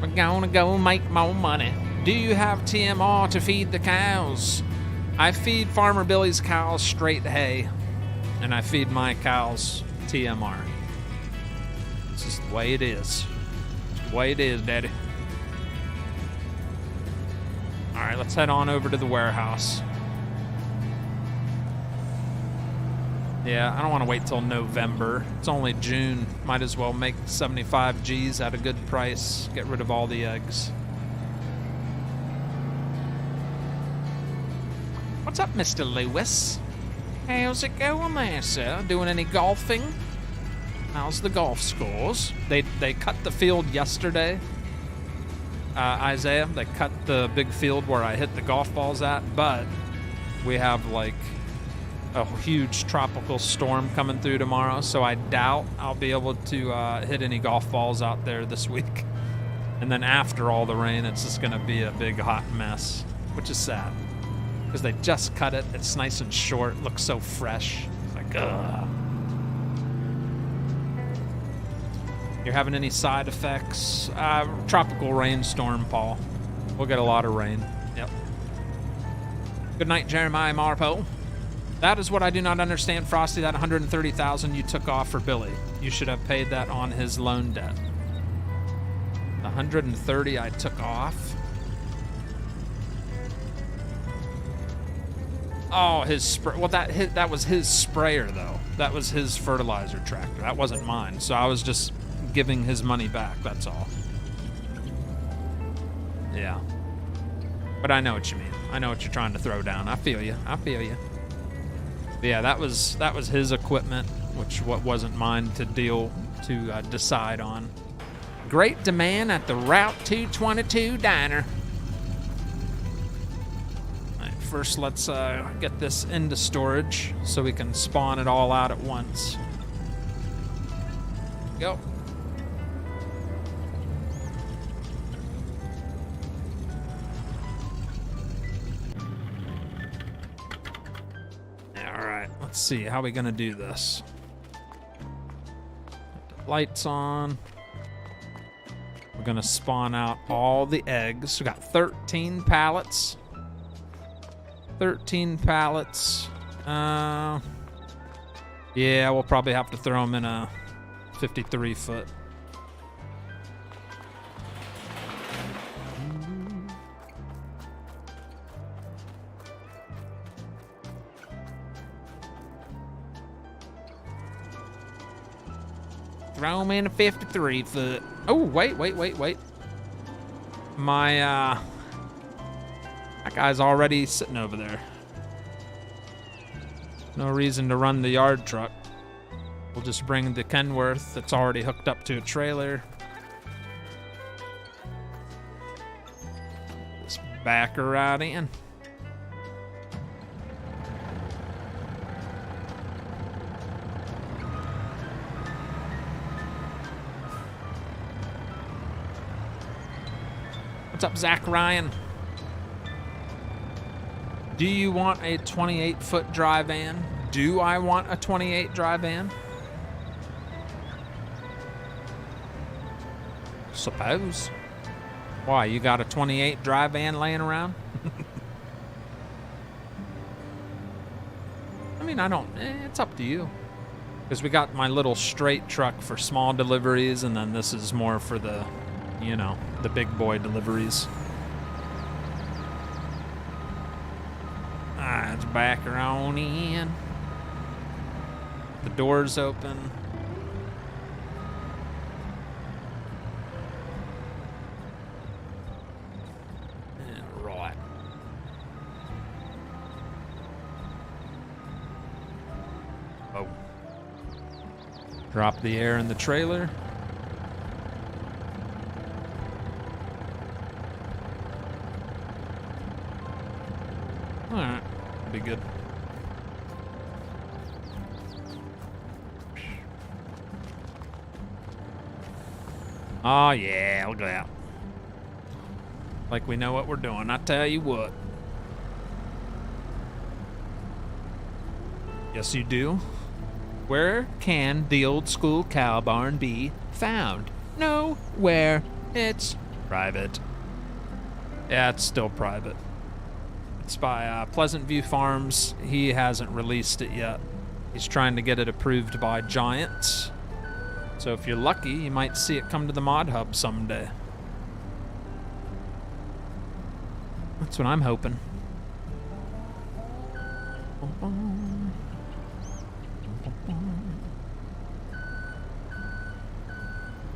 We're gonna go make more money. Do you have TMR to feed the cows? I feed Farmer Billy's cows straight hay, and I feed my cows TMR. It's just the way it is. It's the way it is, Daddy. All right, let's head on over to the warehouse. Yeah, I don't want to wait till November. It's only June. Might as well make 75 G's at a good price. Get rid of all the eggs. What's up, Mr. Lewis? How's it going there, sir? Doing any golfing? How's the golf scores? They cut the field yesterday. Isaiah, they cut the big field where I hit the golf balls at, but we have like a huge tropical storm coming through tomorrow, so I doubt I'll be able to hit any golf balls out there this week. And then after all the rain, it's just going to be a big hot mess, which is sad because they just cut it. It's nice and short, looks so fresh. It's like, ugh. You're having any side effects? Tropical rainstorm, Paul. We'll get a lot of rain. Yep. Good night, Jeremiah Marpo. That is what I do not understand, Frosty. That $130,000 you took off for Billy. You should have paid that on his loan debt. The $130,000 I took off. Oh, his spray. Well, that was his sprayer though. That was his fertilizer tractor. That wasn't mine. So I was just giving his money back, that's all. Yeah. But I know what you mean. I know what you're trying to throw down. I feel you. I feel you. But yeah, that was his equipment, which wasn't mine to decide on. Great demand at the Route 222 diner. All right, first let's get this into storage so we can spawn it all out at once. Go. Let's see, how are we gonna do this? Put the lights on. We're gonna spawn out all the eggs. We got 13 pallets. 13 pallets. Yeah, we'll probably have to throw them in a 53 foot. Throw him in a 53 foot. Oh, wait. My, that guy's already sitting over there. No reason to run the yard truck. We'll just bring the Kenworth that's already hooked up to a trailer. Just back her right in. What's up, Zach Ryan? Do you want a 28-foot dry van? Do I want a 28 dry van? Suppose. Why, you got a 28 dry van laying around? I mean, it's up to you. Because we got my little straight truck for small deliveries, and then this is more for the, you know, the big boy deliveries. Let's back her on in. The door's open. Right. Oh. Drop the air in the trailer. Alright, be good. Oh yeah, look at that. Like we know what we're doing, I tell you what. Yes, you do. Where can the old school cow barn be found? Nowhere. It's private. Yeah, it's still private. It's by Pleasant View Farms. He hasn't released it yet. He's trying to get it approved by Giants. So if you're lucky, you might see it come to the Mod Hub someday. That's what I'm hoping.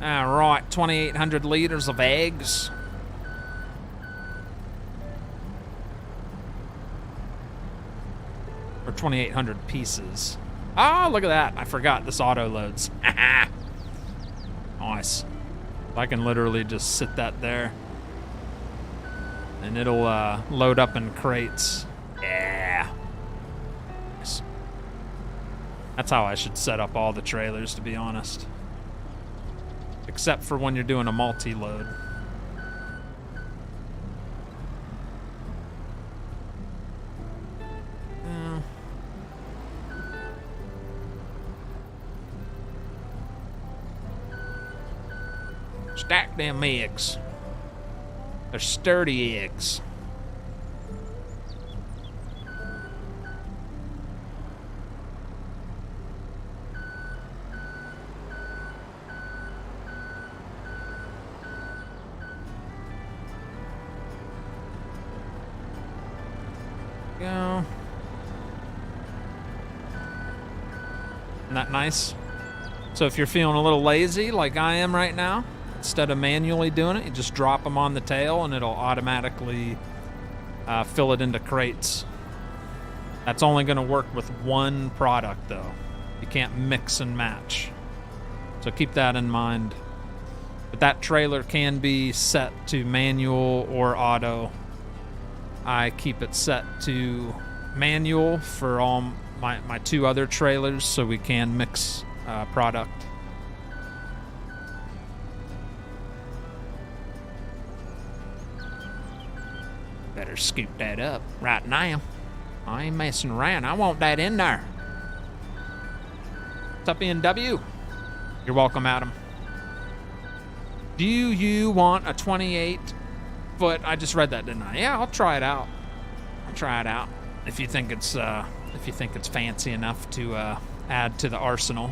All right, 2,800 liters of eggs. Or 2,800 pieces. Oh, look at that. I forgot this auto loads. Nice. I can literally just sit that there. And it'll load up in crates. Yeah. Nice. That's how I should set up all the trailers, to be honest. Except for when you're doing a multi-load. Stack them eggs. They're sturdy eggs. Go. Isn't that nice? So if you're feeling a little lazy like I am right now, instead of manually doing it, you just drop them on the tail and it'll automatically fill it into crates. That's only going to work with one product though. You can't mix and match. So keep that in mind. But that trailer can be set to manual or auto. I keep it set to manual for all my two other trailers so we can mix product. Better scoop that up right now. I ain't messing around. I want that in there. What's up, NW? You're welcome, Adam. Do you want a 28-foot? I just read that, didn't I? Yeah, I'll try it out. I'll try it out. If you think it's fancy enough to add to the arsenal.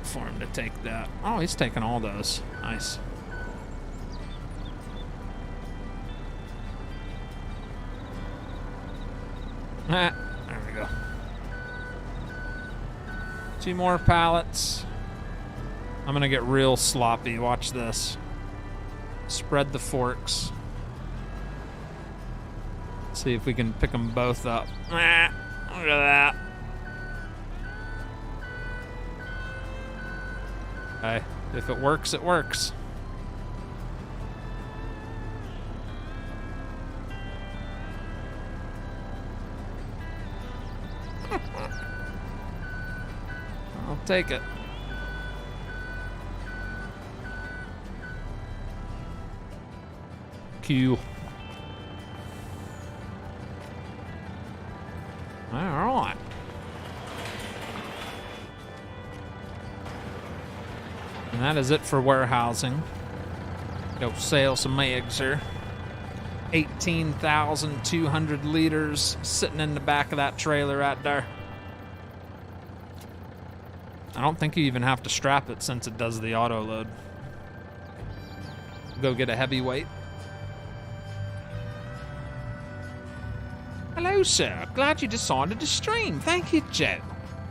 For him to take that. Oh, he's taking all those. Nice. There we go. 2 more pallets. I'm gonna get real sloppy. Watch this. Spread the forks. See if we can pick them both up. Look at that. Okay, if it works, it works. I'll take it. Q. All right. And that is it for warehousing. Go sail some eggs here. 18,200 liters sitting in the back of that trailer right there. I don't think you even have to strap it since it does the auto load. Go get a heavyweight. Hello, sir. Glad you decided to stream. Thank you, Joe.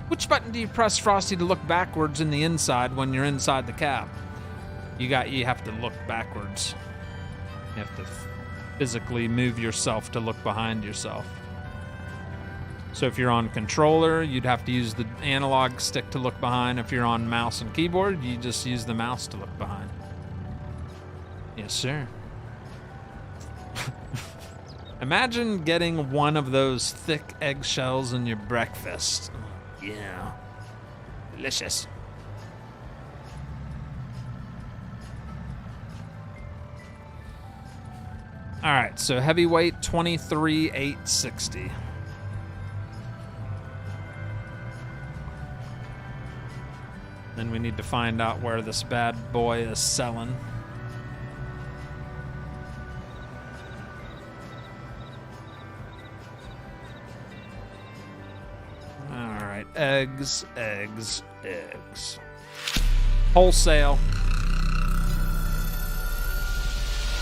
Which button do you press, Frosty, to look backwards in the inside when you're inside the cab? You have to look backwards. You have to physically move yourself to look behind yourself. So if you're on controller, you'd have to use the analog stick to look behind. If you're on mouse and keyboard, you just use the mouse to look behind. Yes, sir. Imagine getting one of those thick eggshells in your breakfast. Yeah. Delicious. All right, so heavyweight 23,860. Then we need to find out where this bad boy is selling. All right, eggs. Wholesale.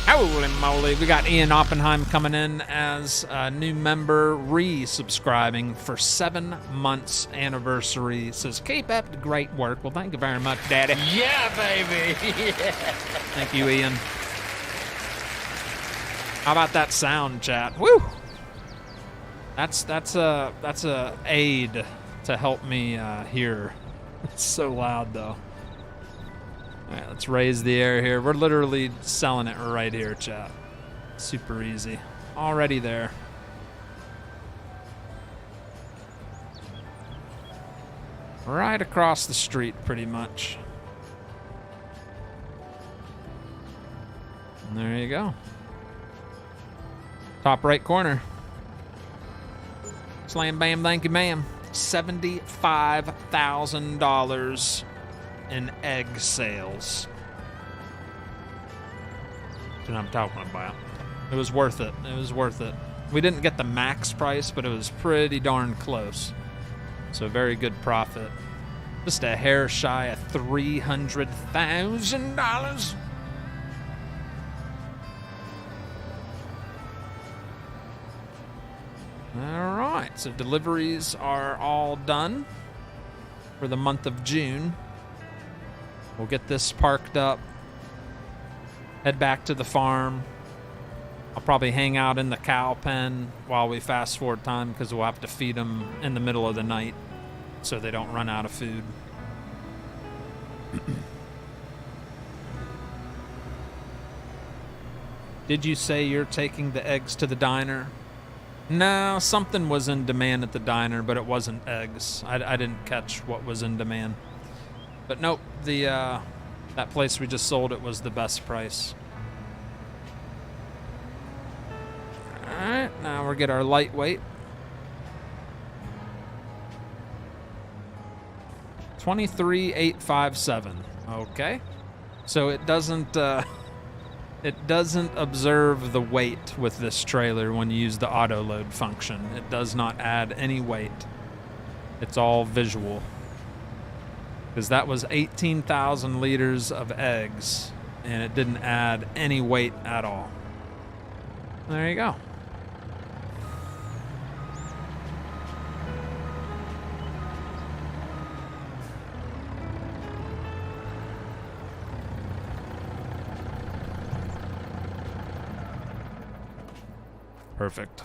Holy moly, we got Ian Oppenheim coming in as a new member, re-subscribing for 7 months anniversary. Says, keep up the great work. Well, thank you very much, Daddy. Yeah, baby. Yeah. Thank you, Ian. How about that sound, chat? Woo! That's a aid to help me hear. It's so loud, though. All right, let's raise the air here. We're literally selling it right here, chat. Super easy. Already there. Right across the street, pretty much. And there you go. Top right corner. Slam bam, thank you, ma'am. $75,000 in egg sales. That's what I'm talking about. It was worth it. It was worth it. We didn't get the max price, but it was pretty darn close. So very good profit. Just a hair shy of $300,000. All right, so deliveries are all done for the month of June. We'll get this parked up, head back to the farm. I'll probably hang out in the cow pen while we fast forward time because we'll have to feed them in the middle of the night so they don't run out of food. Did you say you're taking the eggs to the diner? No, something was in demand at the diner, but it wasn't eggs. I didn't catch what was in demand. But nope, that place we just sold it was the best price. All right, now we'll get our lightweight. 23,857. Okay, so it doesn't observe the weight with this trailer when you use the auto load function. It does not add any weight. It's all visual. Because that was 18,000 liters of eggs, and it didn't add any weight at all. There you go. Perfect.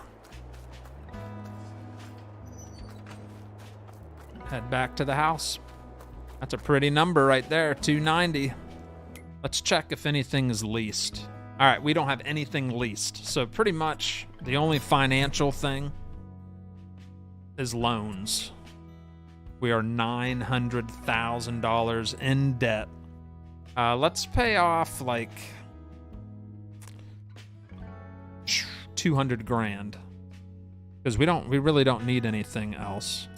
Head back to the house. That's a pretty number right there, 290. Let's check if anything is leased. All right, we don't have anything leased. So pretty much the only financial thing is loans. We are $900,000 in debt. Let's pay off like 200 grand because we really don't need anything else.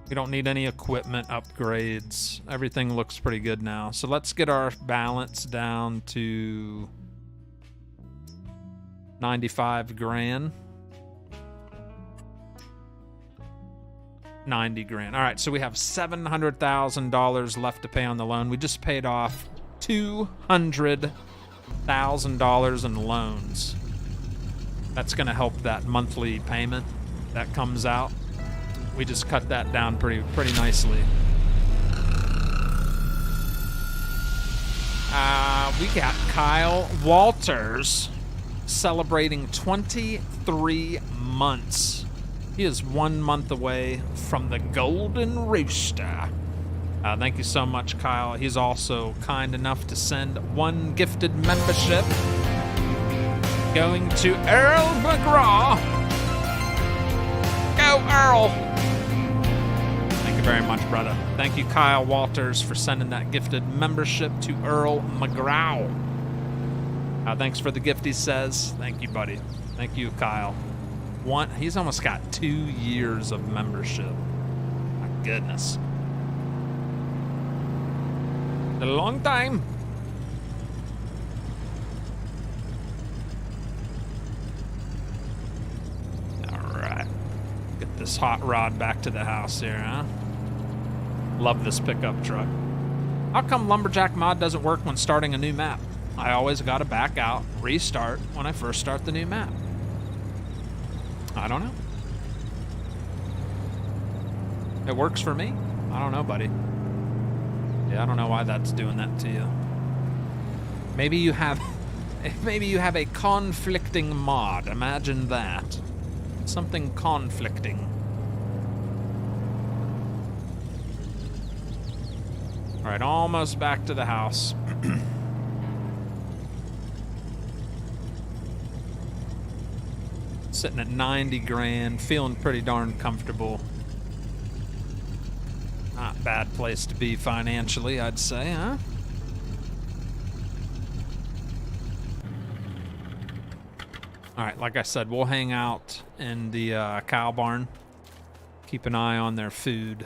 We don't need any equipment upgrades. Everything looks pretty good now. So let's get our balance down to 95 grand. 90 grand. All right, so we have $700,000 left to pay on the loan. We just paid off $200,000 in loans. That's gonna help that monthly payment that comes out. We just cut that down pretty nicely. We got Kyle Walters celebrating 23 months. He is 1 month away from the Golden Rooster. Thank you so much, Kyle. He's also kind enough to send one gifted membership going to Earl McGraw. Go, Earl! Thank you very much, brother. Thank you, Kyle Walters, for sending that gifted membership to Earl McGraw. Thanks for the gift, he says. Thank you, buddy. Thank you, Kyle. He's almost got 2 years of membership. My goodness. A long time. All right. Get this hot rod back to the house here, huh? Love this pickup truck. How come Lumberjack mod doesn't work when starting a new map? I always gotta back out, restart when I first start the new map. I don't know. It works for me. I don't know, buddy. Yeah, I don't know why that's doing that to you. Maybe you have a conflicting mod. Imagine that. Something conflicting. All right, almost back to the house. Sitting at 90 grand, feeling pretty darn comfortable. Not a bad place to be financially, I'd say, huh? All right, like I said, we'll hang out in the cow barn. Keep an eye on their food.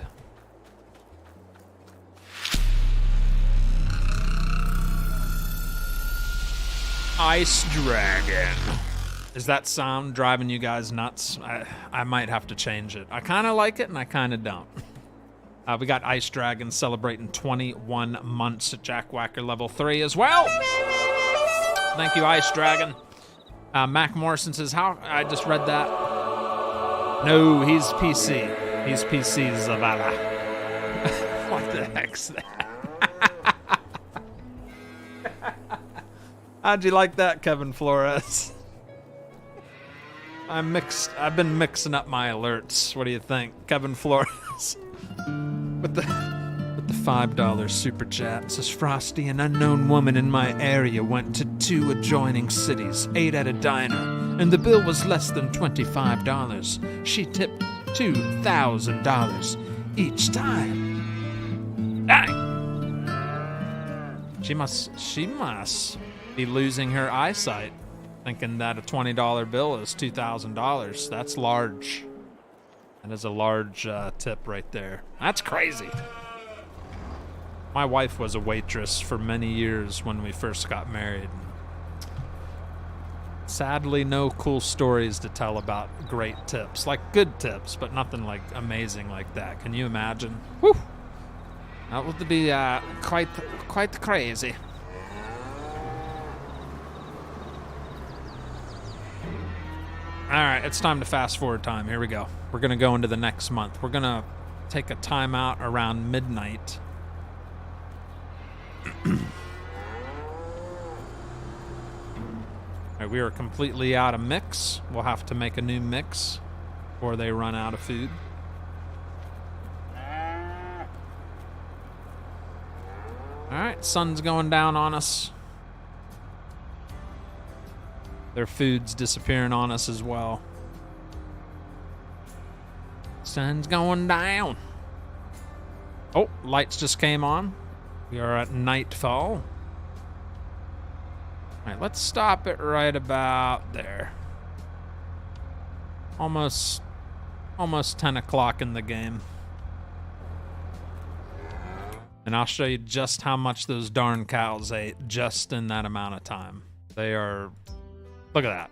Ice Dragon. Is that sound driving you guys nuts? I might have to change it. I kind of like it and I kind of don't. We got Ice Dragon celebrating 21 months at Jack Whacker level 3 as well. Thank you, Ice Dragon. Mac Morrison says, how? I just read that. No, he's PC. He's PC Zavala. What the heck's that? How'd you like that, Kevin Flores? I've been mixing up my alerts. What do you think, Kevin Flores? With the $5 super chat, says Frosty, an unknown woman in my area went to 2 adjoining cities, ate at a diner, and the bill was less than $25. She tipped $2,000 each time. Dang! She must be losing her eyesight, thinking that a $20 bill is $2,000. That's large. That is a large tip right there. That's crazy. My wife was a waitress for many years when we first got married. Sadly, no cool stories to tell about great tips. Like good tips, but nothing like amazing like that. Can you imagine? Whew! That would be quite crazy. All right, it's time to fast forward time. Here we go. We're going to go into the next month. We're going to take a timeout around midnight. All right, we are completely out of mix. We'll have to make a new mix before they run out of food. All right, sun's going down on us. Their food's disappearing on us as well. Sun's going down. Oh, lights just came on. We are at nightfall. All right, let's stop it right about there. Almost 10 o'clock in the game. And I'll show you just how much those darn cows ate just in that amount of time. They are, look at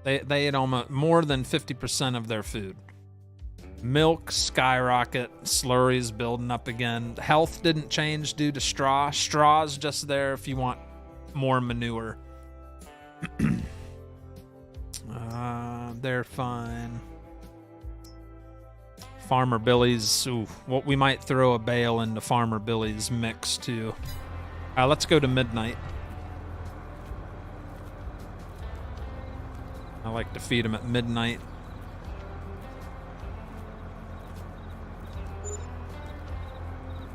that. They ate almost more than 50% of their food. Milk skyrocket, slurries building up again. Health didn't change due to straw. Straw's just there if you want more manure. They're fine. Farmer Billy's, ooh, well, we might throw a bale into Farmer Billy's mix too. Let's go to midnight. I like to feed them at midnight.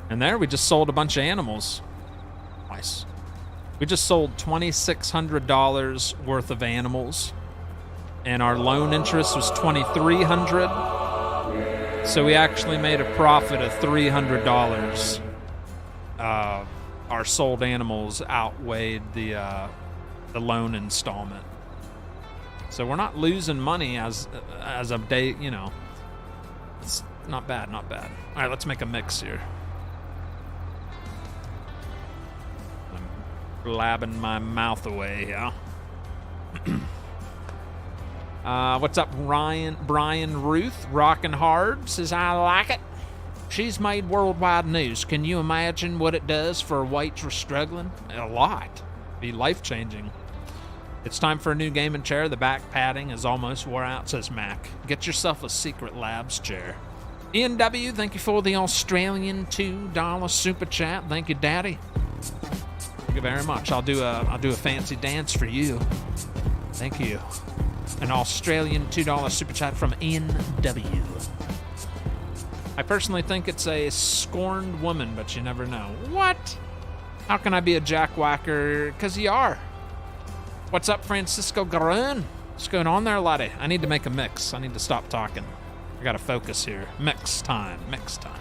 And there we just sold a bunch of animals. Nice. We just sold $2,600 worth of animals. And our loan interest was $2,300. So we actually made a profit of $300. Our sold animals outweighed the loan installment. So we're not losing money as of day, you know. It's not bad, not bad. All right, let's make a mix here. I'm blabbing my mouth away, yeah. What's up, Brian Ruth? Rockin' hard, says I like it. She's made worldwide news. Can you imagine what it does for whites who are struggling? A lot. Be life-changing. It's time for a new gaming chair. The back padding is almost wore out, says Mac. Get yourself a Secret Labs chair. Ian W., thank you for the Australian $2 super chat. Thank you, Daddy. Thank you very much. I'll do a fancy dance for you. Thank you. An Australian $2 super chat from NW. I personally think it's a scorned woman, but you never know. What? How can I be a jackwhacker? Because you are. What's up, Francisco Garon? What's going on there, laddie? I need to make a mix. I need to stop talking. I gotta focus here. Mix time. Mix time.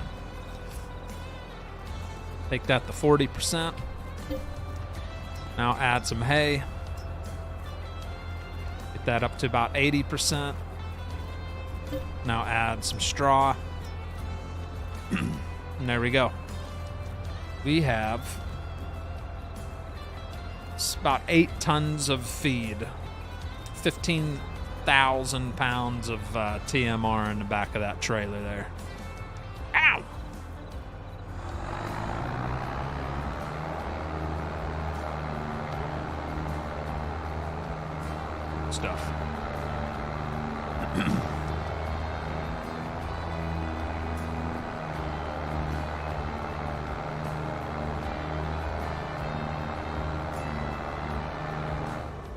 Take that to 40%. Now add some hay. That up to about 80%. Now add some straw. And there we go. We have about 8 tons of feed. 15,000 pounds of TMR in the back of that trailer there. Ow! Stuff.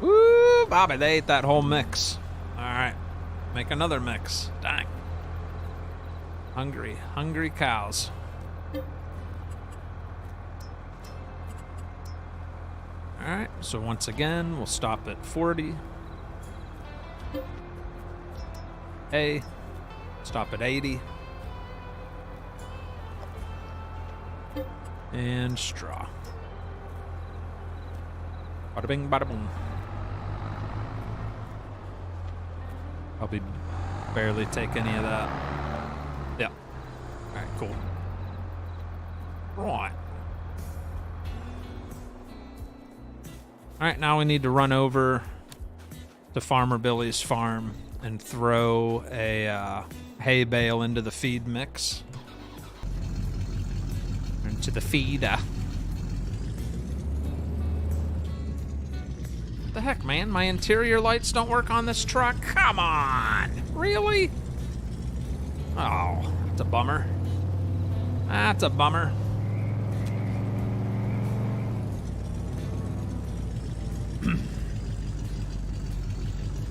Woo, Bobby, they ate that whole mix. All right, make another mix. Dang. Hungry cows. All right, so once again, we'll stop at 40. Hay, stop at 80. And straw. Bada bing, bada boom. Probably barely take any of that. Yep. All right, cool. Right. All right, now we need to run over to Farmer Billy's farm and throw a hay bale into the feed mix. Into the feeder. What the heck, man? My interior lights don't work on this truck? Come on! Really? Oh, that's a bummer. That's a bummer.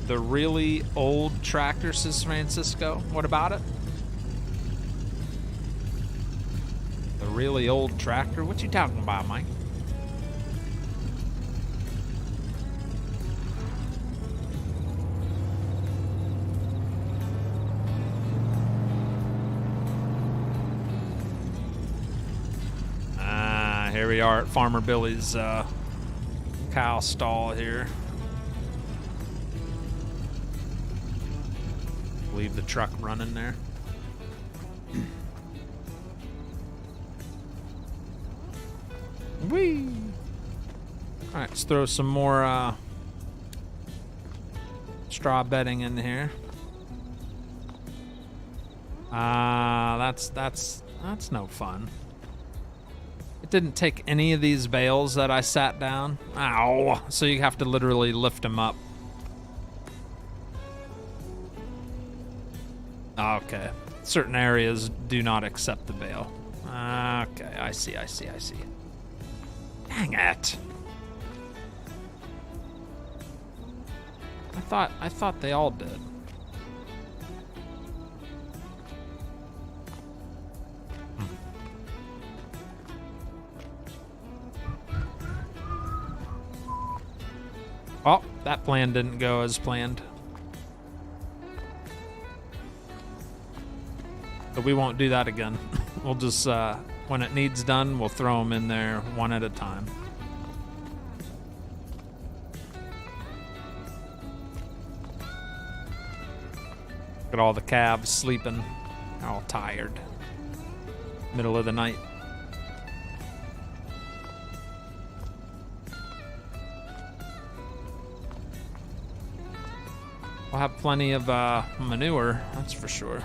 The really old tractor, says Francisco. What about it? The really old tractor? What you talking about, Mike? Here we are at Farmer Billy's cow stall here. Leave the truck running there. Whee! All right, let's throw some more straw bedding in here. That's no fun. It didn't take any of these bales that I sat down. Ow! So you have to literally lift them up. Okay. Certain areas do not accept the bale. Okay, I see. Dang it. I thought they all did. Oh, that plan didn't go as planned. But we won't do that again. We'll just, when it needs done, we'll throw them in there one at a time. Look at all the calves sleeping. They're all tired. Middle of the night. We'll have plenty of manure, that's for sure.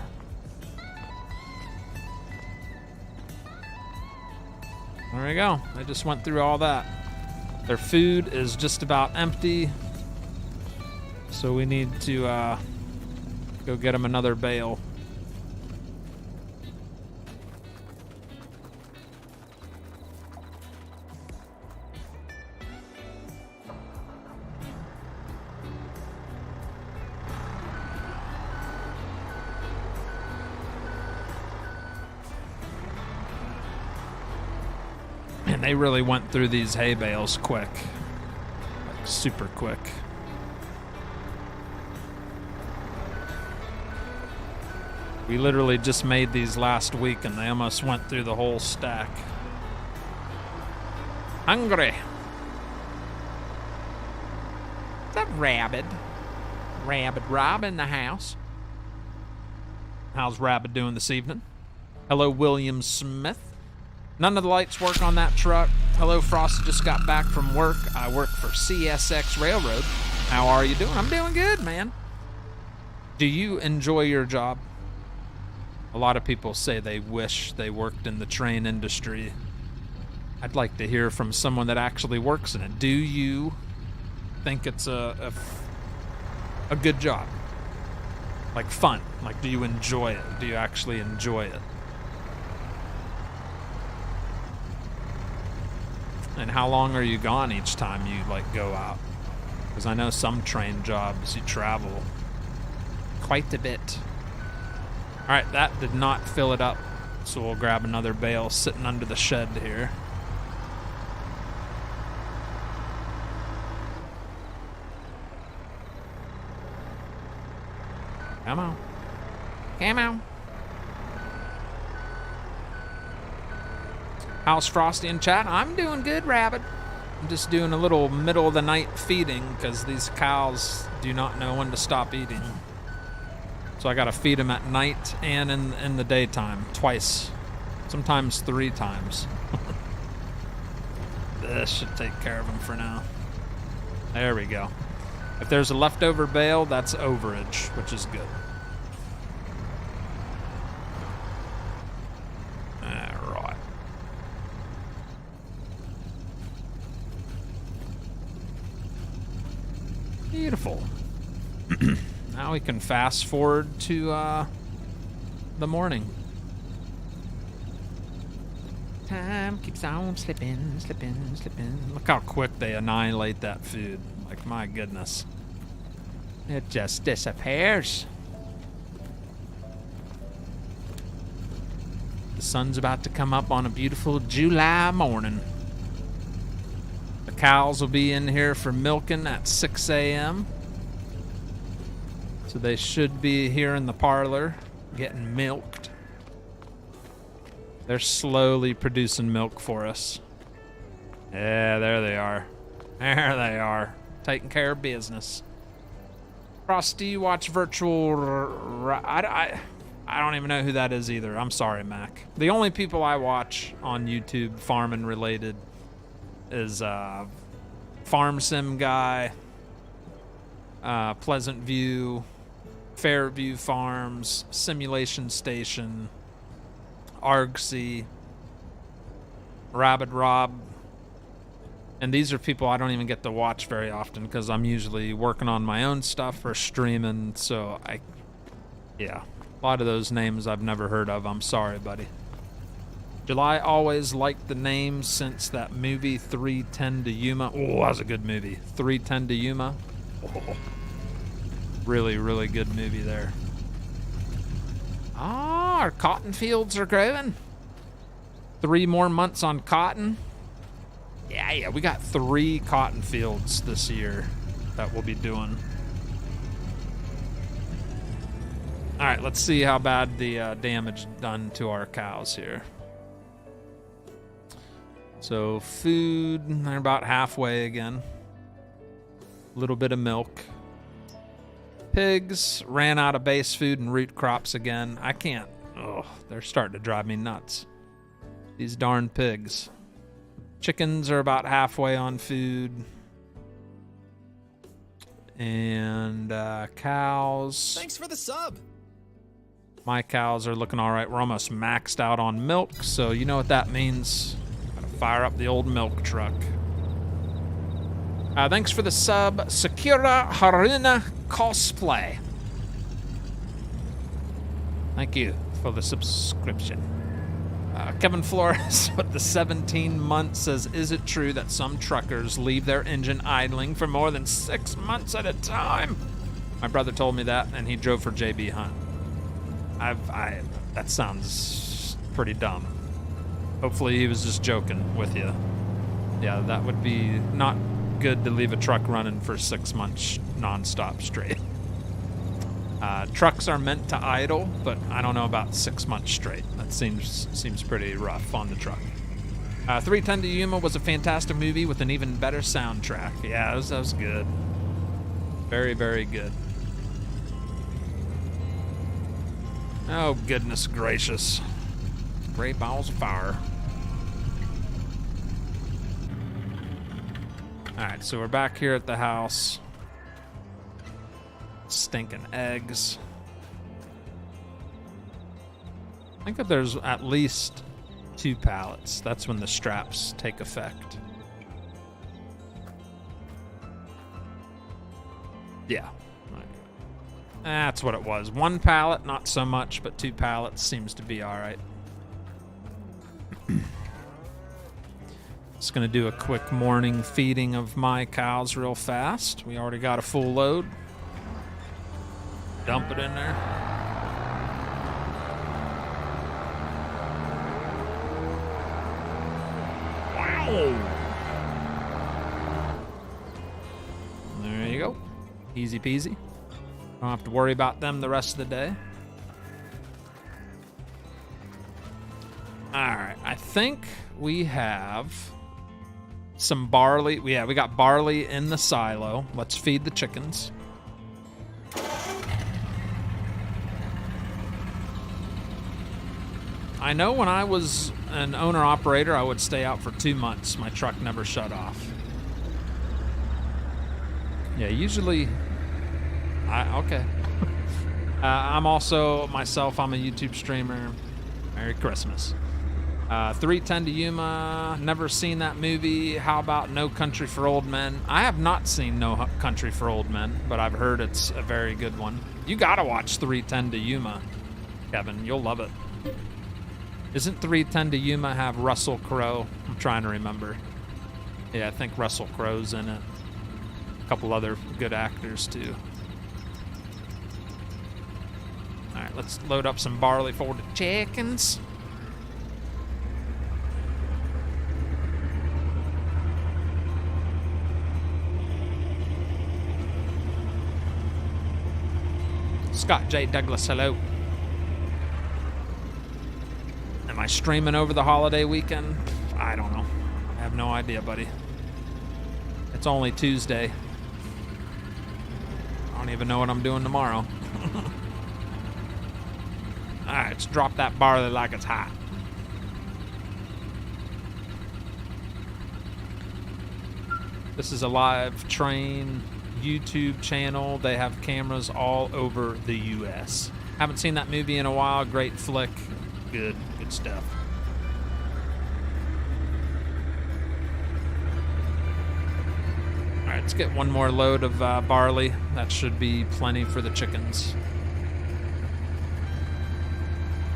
There we go. I just went through all that. Their food is just about empty, so we need to go get them another bale. And they really went through these hay bales quick. Like super quick. We literally just made these last week and they almost went through the whole stack. Hungry. Is that Rabbit? Rabbit Rob in the house. How's Rabbit doing this evening? Hello, William Smith. None of the lights work on that truck. Hello, Frosty just got back from work. I work for CSX Railroad. How are you doing? I'm doing good, man. Do you enjoy your job? A lot of people say they wish they worked in the train industry. I'd like to hear from someone that actually works in it. Do you think it's a good job? Like fun? Like, do you enjoy it? Do you actually enjoy it? And how long are you gone each time you like go out? Because I know some train jobs you travel quite a bit. All right, that did not fill it up, so we'll grab another bale sitting under the shed here. Come on. Come on. How's Frosty in chat? I'm doing good, Rabbit. I'm just doing a little middle of the night feeding because these cows do not know when to stop eating. So I gotta feed them at night and in the daytime, twice, sometimes 3 times. This should take care of them for now. There we go. If there's a leftover bale, that's overage, which is good. All right. Beautiful. Now we can fast forward to the morning. Time keeps on slipping, slipping, slipping. Look how quick they annihilate that food. Like, my goodness. It just disappears. The sun's about to come up on a beautiful July morning. The cows will be in here for milking at 6 a.m. So they should be here in the parlor getting milked. They're slowly producing milk for us. Yeah, there they are. There they are. Taking care of business. Frosty, watch virtual... I don't even know who that is either. I'm sorry, Mac. The only people I watch on YouTube farming related is Farm Sim Guy, Pleasant View, Fairview Farms, Simulation Station, Argsy, Rabid Rob. And these are people I don't even get to watch very often because I'm usually working on my own stuff or streaming. So yeah, a lot of those names I've never heard of. I'm sorry, buddy. July always liked the name since that movie 310 to Yuma. Oh, that was a good movie. 310 to Yuma. Oh, really, really good movie there. Ah, our cotton fields are growing. 3 more months on cotton. Yeah, we got 3 cotton fields this year that we'll be doing. All right, let's see how bad the damage done to our cows here. So food, they're about halfway again. A little bit of milk. Pigs ran out of base food and root crops again. I can't. Oh, they're starting to drive me nuts. These darn pigs. Chickens are about halfway on food. And cows. Thanks for the sub. My cows are looking all right. We're almost maxed out on milk, so you know what that means. Gotta fire up the old milk truck. Thanks for the sub, Sakura Haruna Cosplay. Thank you for the subscription. Kevin Flores with the 17 months says, is it true that some truckers leave their engine idling for more than 6 months at a time? My brother told me that, and he drove for JB Hunt. That sounds pretty dumb. Hopefully he was just joking with you. Yeah, that would be not good to leave a truck running for 6 months nonstop straight. Trucks are meant to idle, but I don't know about 6 months straight. That seems pretty rough on the truck. 310 to Yuma was a fantastic movie with an even better soundtrack. Yeah, that was good. Very, very good. Oh, goodness gracious. Great balls of fire. Alright, so we're back here at the house. Stinking eggs. I think that there's at least 2 pallets. That's when the straps take effect. Yeah. That's what it was. 1 pallet, not so much, but 2 pallets seems to be all right. Just gonna do a quick morning feeding of my cows real fast. We already got a full load. Dump it in there. Wow. There you go. Easy peasy. Don't have to worry about them the rest of the day. All right, I think we have some barley. Yeah, we got barley in the silo. Let's feed the chickens. I know when I was an owner-operator, I would stay out for 2 months. My truck never shut off. Yeah, usually... okay. I'm also, myself, I'm a YouTube streamer. Merry Christmas. 310 to Yuma, never seen that movie. How about No Country for Old Men? I have not seen No Country for Old Men, but I've heard it's a very good one. You gotta watch 310 to Yuma, Kevin. You'll love it. Isn't 310 to Yuma have Russell Crowe? I'm trying to remember. Yeah, I think Russell Crowe's in it. A couple other good actors, too. All right, let's load up some barley for the chickens. Scott J. Douglas, hello. Am I streaming over the holiday weekend? I don't know. I have no idea, buddy. It's only Tuesday. I don't even know what I'm doing tomorrow. All right, let's drop that barley like it's hot. This is a live train YouTube channel. They have cameras all over the U.S. Haven't seen that movie in a while. Great flick. Good stuff. All right, let's get one more load of barley. That should be plenty for the chickens.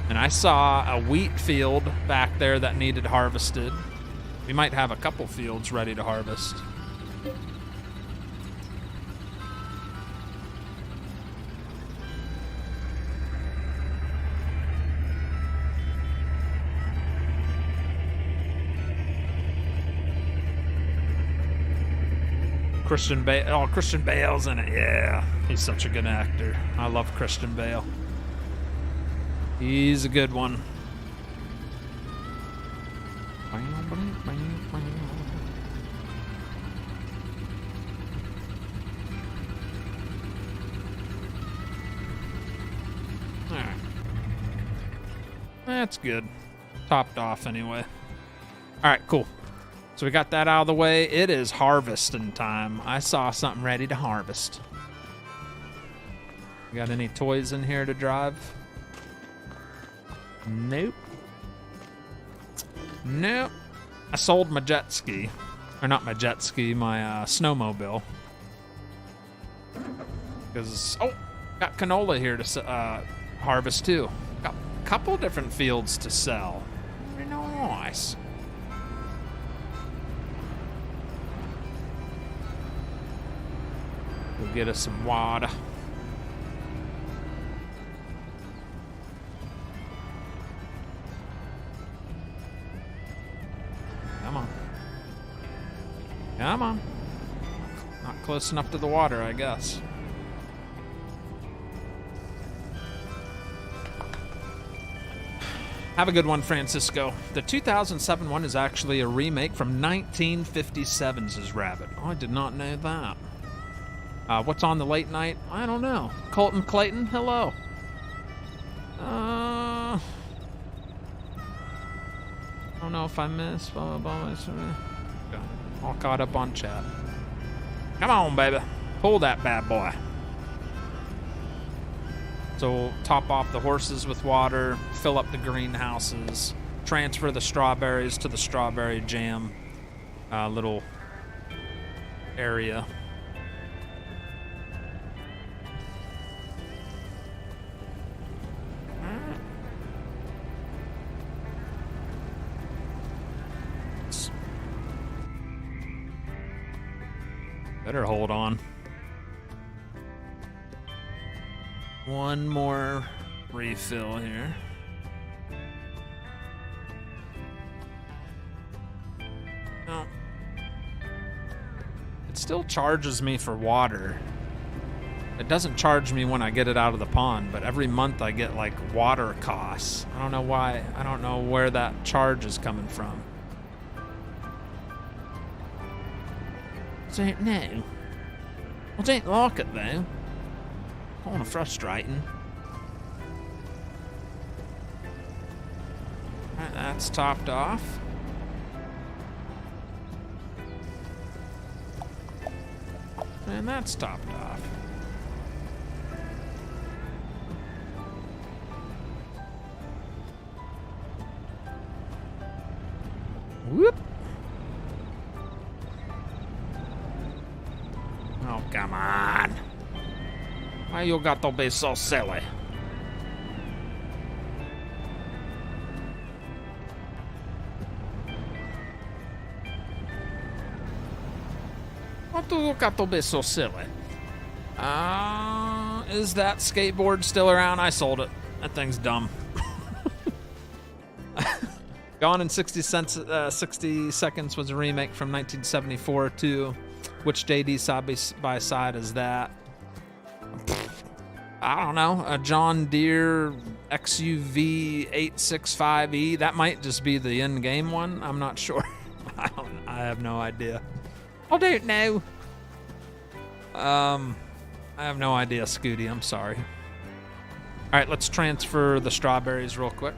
And I saw a wheat field back there that needed harvested. We might have a couple fields ready to harvest. Christian Bale. Oh, Christian Bale's in it. Yeah, he's such a good actor. I love Christian Bale. He's a good one. All right. That's good. Topped off anyway. All right, cool. So we got that out of the way. It is harvesting time. I saw something ready to harvest. You got any toys in here to drive? Nope. Nope. I sold my jet ski. Or not my jet ski, my snowmobile. Because, oh, got canola here to harvest too. Got a couple different fields to sell. Very nice. We'll get us some water. Come on. Come on. Not close enough to the water, I guess. Have a good one, Francisco. The 2007 one is actually a remake from 1957's Rabbit. Oh, I did not know that. What's on the late night? I don't know. Colton Clayton, hello. I don't know if I missed. Blah, blah, blah. All caught up on chat. Come on, baby. Pull that bad boy. So we'll top off the horses with water, fill up the greenhouses, transfer the strawberries to the strawberry jam little area. Better hold on. One more refill here. No. It still charges me for water. It doesn't charge me when I get it out of the pond, but every month I get like water costs. I don't know why. I don't know where that charge is coming from. No. I don't like it though. Kind of frustrating. Right, that's topped off. And that's topped off. Whoop. Oh, come on. Why you got to be so silly? Why do you got to be so silly? Is that skateboard still around? I sold it. That thing's dumb. Gone in 60 Seconds was a remake from 1974 too. Which JD side by side is that? I don't know. A John Deere XUV 865E. That might just be the in-game one. I'm not sure. I have no idea. I don't know. I have no idea, Scooty. I'm sorry. All right, let's transfer the strawberries real quick.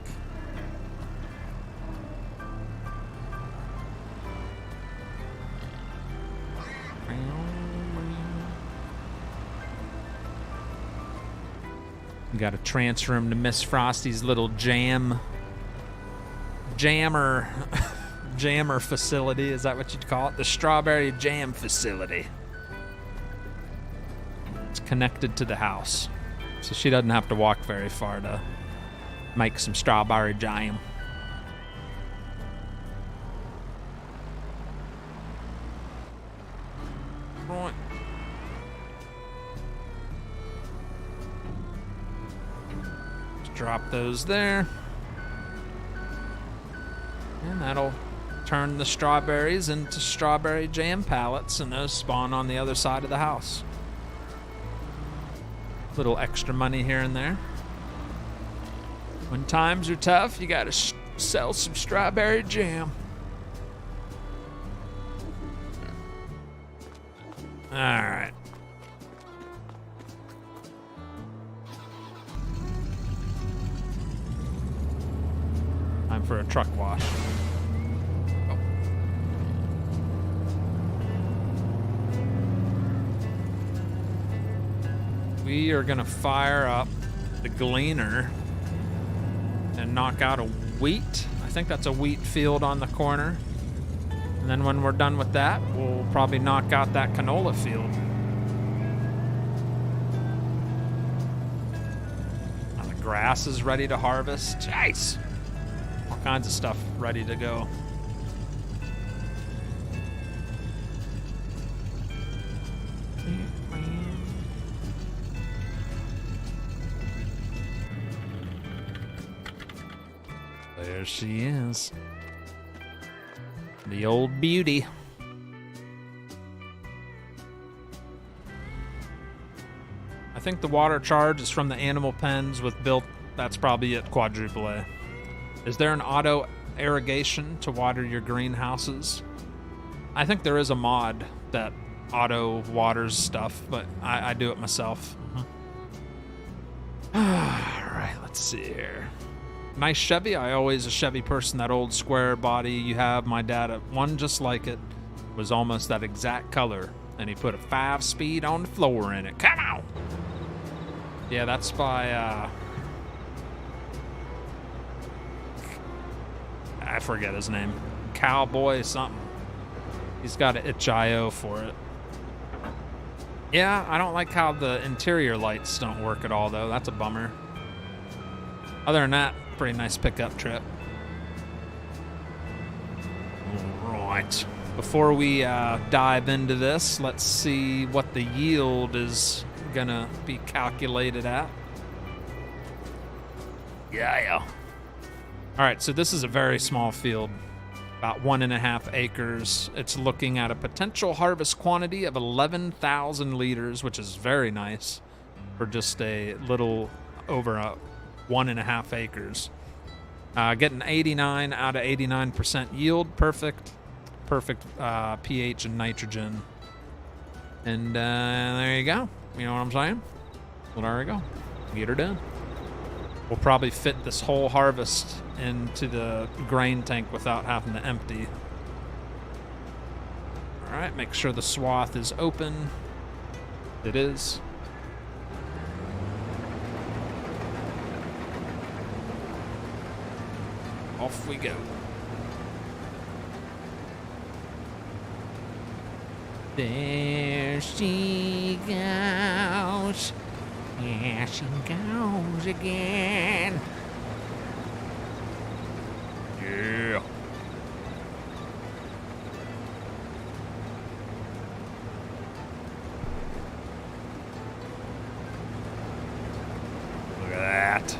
Got to transfer him to Miss Frosty's little jammer facility. Is that what you'd call it? The strawberry jam facility. It's connected to the house, so she doesn't have to walk very far to make some strawberry jam. Right. Drop those there. And that'll turn the strawberries into strawberry jam pallets, and those spawn on the other side of the house. Little extra money here and there. When times are tough, you gotta sell some strawberry jam. All right. Time for a truck wash. Oh. We are gonna fire up the gleaner and knock out a wheat. I think that's a wheat field on the corner. And then when we're done with that, we'll probably knock out that canola field. Now the grass is ready to harvest. Jeez. All kinds of stuff ready to go. There she is. The old beauty. I think the water charge is from the animal pens with built. That's probably it, quadruple A. Is there an auto irrigation to water your greenhouses? I think there is a mod that auto waters stuff, but I do it myself. All right, let's see here. Nice Chevy. I always a Chevy person. That old square body you have. My dad had one just like it. Was almost that exact color, and he put a 5-speed on the floor in it. Come on. Yeah, that's by I forget his name. Cowboy something. He's got an itch.io for it. Yeah, I don't like how the interior lights don't work at all, though. That's a bummer. Other than that, pretty nice pickup trip. All right. Before we dive into this, let's see what the yield is going to be calculated at. Yeah. All right, so this is a very small field, about 1.5 acres. It's looking at a potential harvest quantity of 11,000 liters, which is very nice for just a little over 1.5 acres. Getting 89 out of 89% yield, perfect pH and nitrogen. And there you go. You know what I'm saying? Well, there we go. Get her done. We'll probably fit this whole harvest into the grain tank without having to empty. All right, make sure the swath is open. It is. Off we go. There she goes. Yeah, she goes again. Yeah. Look at that.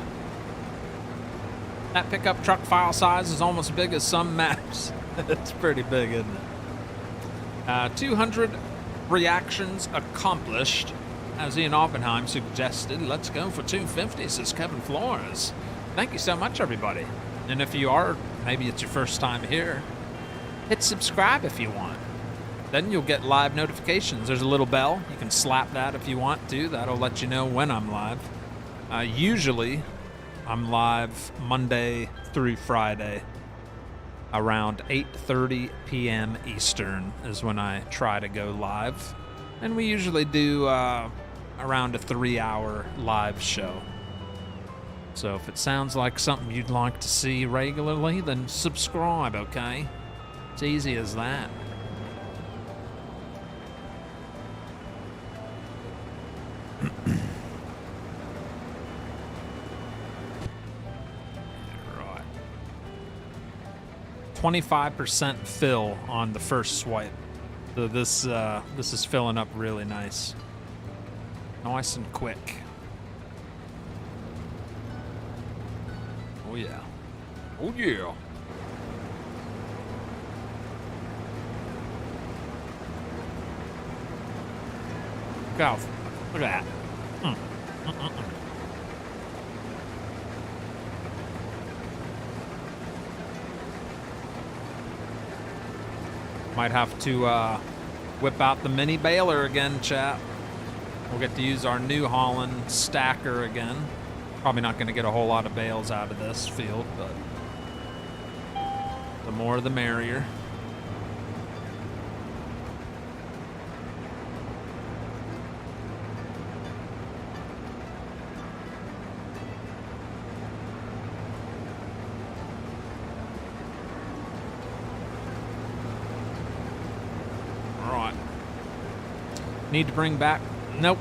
That pickup truck file size is almost big as some maps. It's pretty big, isn't it? 200 reactions accomplished. As Ian Oppenheim suggested, let's go for 250, says Kevin Flores. Thank you so much, everybody. And if you are, maybe it's your first time here, hit subscribe if you want. Then you'll get live notifications. There's a little bell. You can slap that if you want to. That'll let you know when I'm live. Usually, I'm live Monday through Friday around 8:30 p.m. Eastern is when I try to go live. And we usually do around a 3-hour live show. So if it sounds like something you'd like to see regularly, then subscribe, okay? It's easy as that. Right. 25% fill on the first swipe. So this is filling up really nice. Nice and quick. Oh yeah. Oh yeah. Go. Look at that. Might have to whip out the mini baler again, chat. We'll get to use our New Holland stacker again. Probably not going to get a whole lot of bales out of this field, but the more the merrier. Need to bring back? Nope.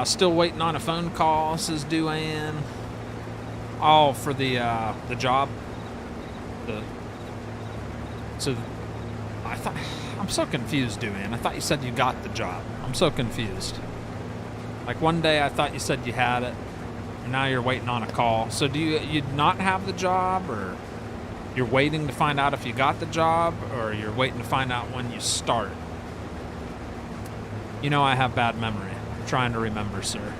Still waiting on a phone call, says Duane. Oh, for the job. I'm so confused, Duane. I thought you said you got the job. I'm so confused. Like one day I thought you said you had it, and now you're waiting on a call. So do you not have the job, or you're waiting to find out if you got the job, or you're waiting to find out when you start? You know I have bad memory. I'm trying to remember, sir.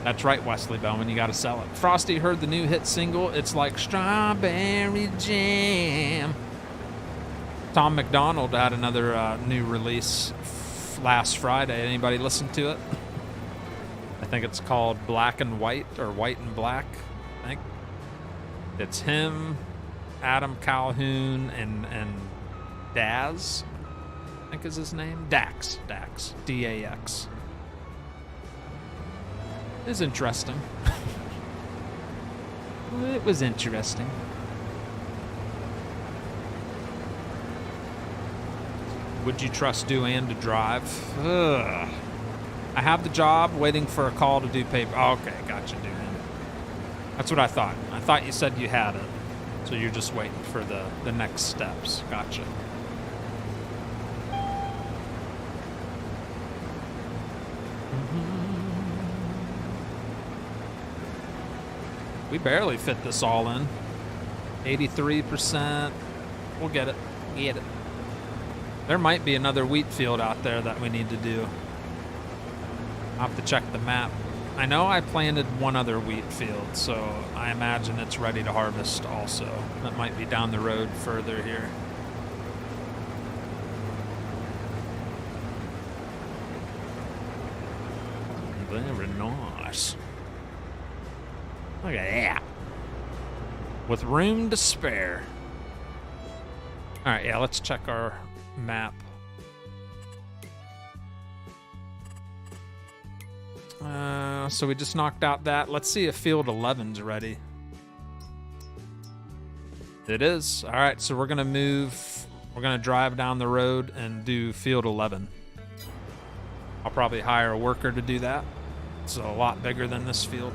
That's right, Wesley Bowman. You got to sell it. Frosty heard the new hit single. It's like strawberry jam. Tom McDonald had another new release last Friday. Anybody listen to it? I think it's called Black and White, or White and Black. I think it's him, Adam Calhoun, and Daz, I think is his name. Dax. D-A-X. It was interesting. It was interesting. Would you trust Duane to drive? Ugh. I have the job, waiting for a call to do paper. Oh, okay, gotcha, Duane. That's what I thought. I thought you said you had it. So you're just waiting for the next steps. Gotcha. We barely fit this all in. 83%. We'll get it. Get it. There might be another wheat field out there that we need to do. I'll have to check the map. I know I planted one other wheat field, so I imagine it's ready to harvest also. That might be down the road further here. Very nice. Look at that. With room to spare. All right, yeah, let's check our map. So we just knocked out that. Let's see if field 11's ready. It is. All right, so we're going to move. We're going to drive down the road and do field 11. I'll probably hire a worker to do that. It's a lot bigger than this field.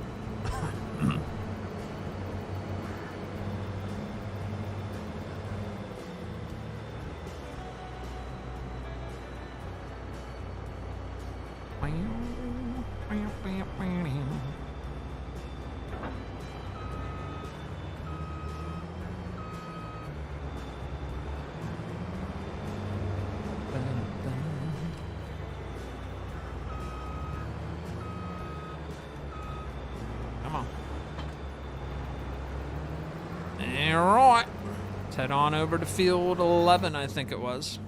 All right. Let's head on over to field 11, I think it was.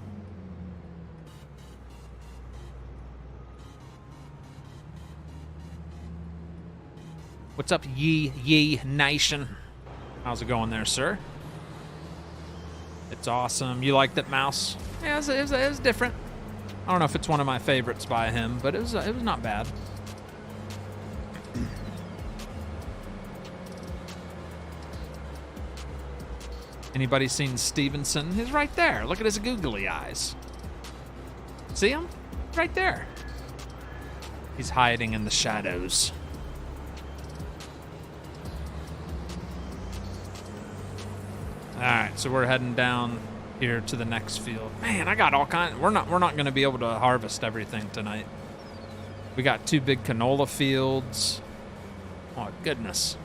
What's up, ye nation? How's it going there, sir? It's awesome. You like that mouse? Yeah, it was different. I don't know if it's one of my favorites by him, but it was not bad. Anybody seen Stevenson? He's right there. Look at his googly eyes. See him? Right there. He's hiding in the shadows. All right, so we're heading down here to the next field. Man, I got all kinds. We're not going to be able to harvest everything tonight. We got 2 big canola fields. Oh goodness.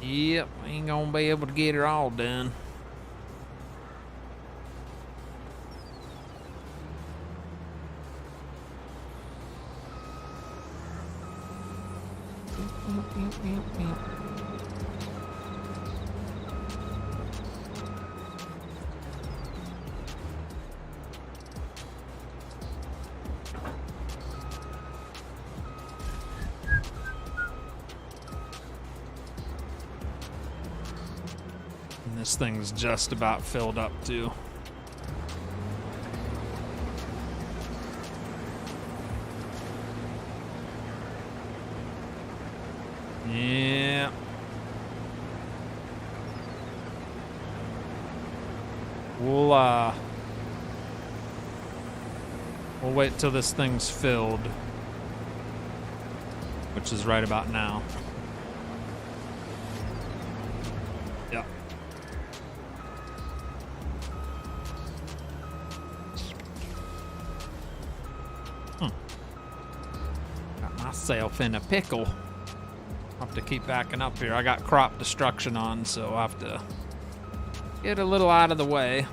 Yep, ain't gonna be able to get it all done. This thing's just about filled up too. Yeah. We'll wait till this thing's filled, which is right about now. Yep. Got myself in a pickle. I'll have to keep backing up here. I got crop destruction on, so I'll have to get a little out of the way.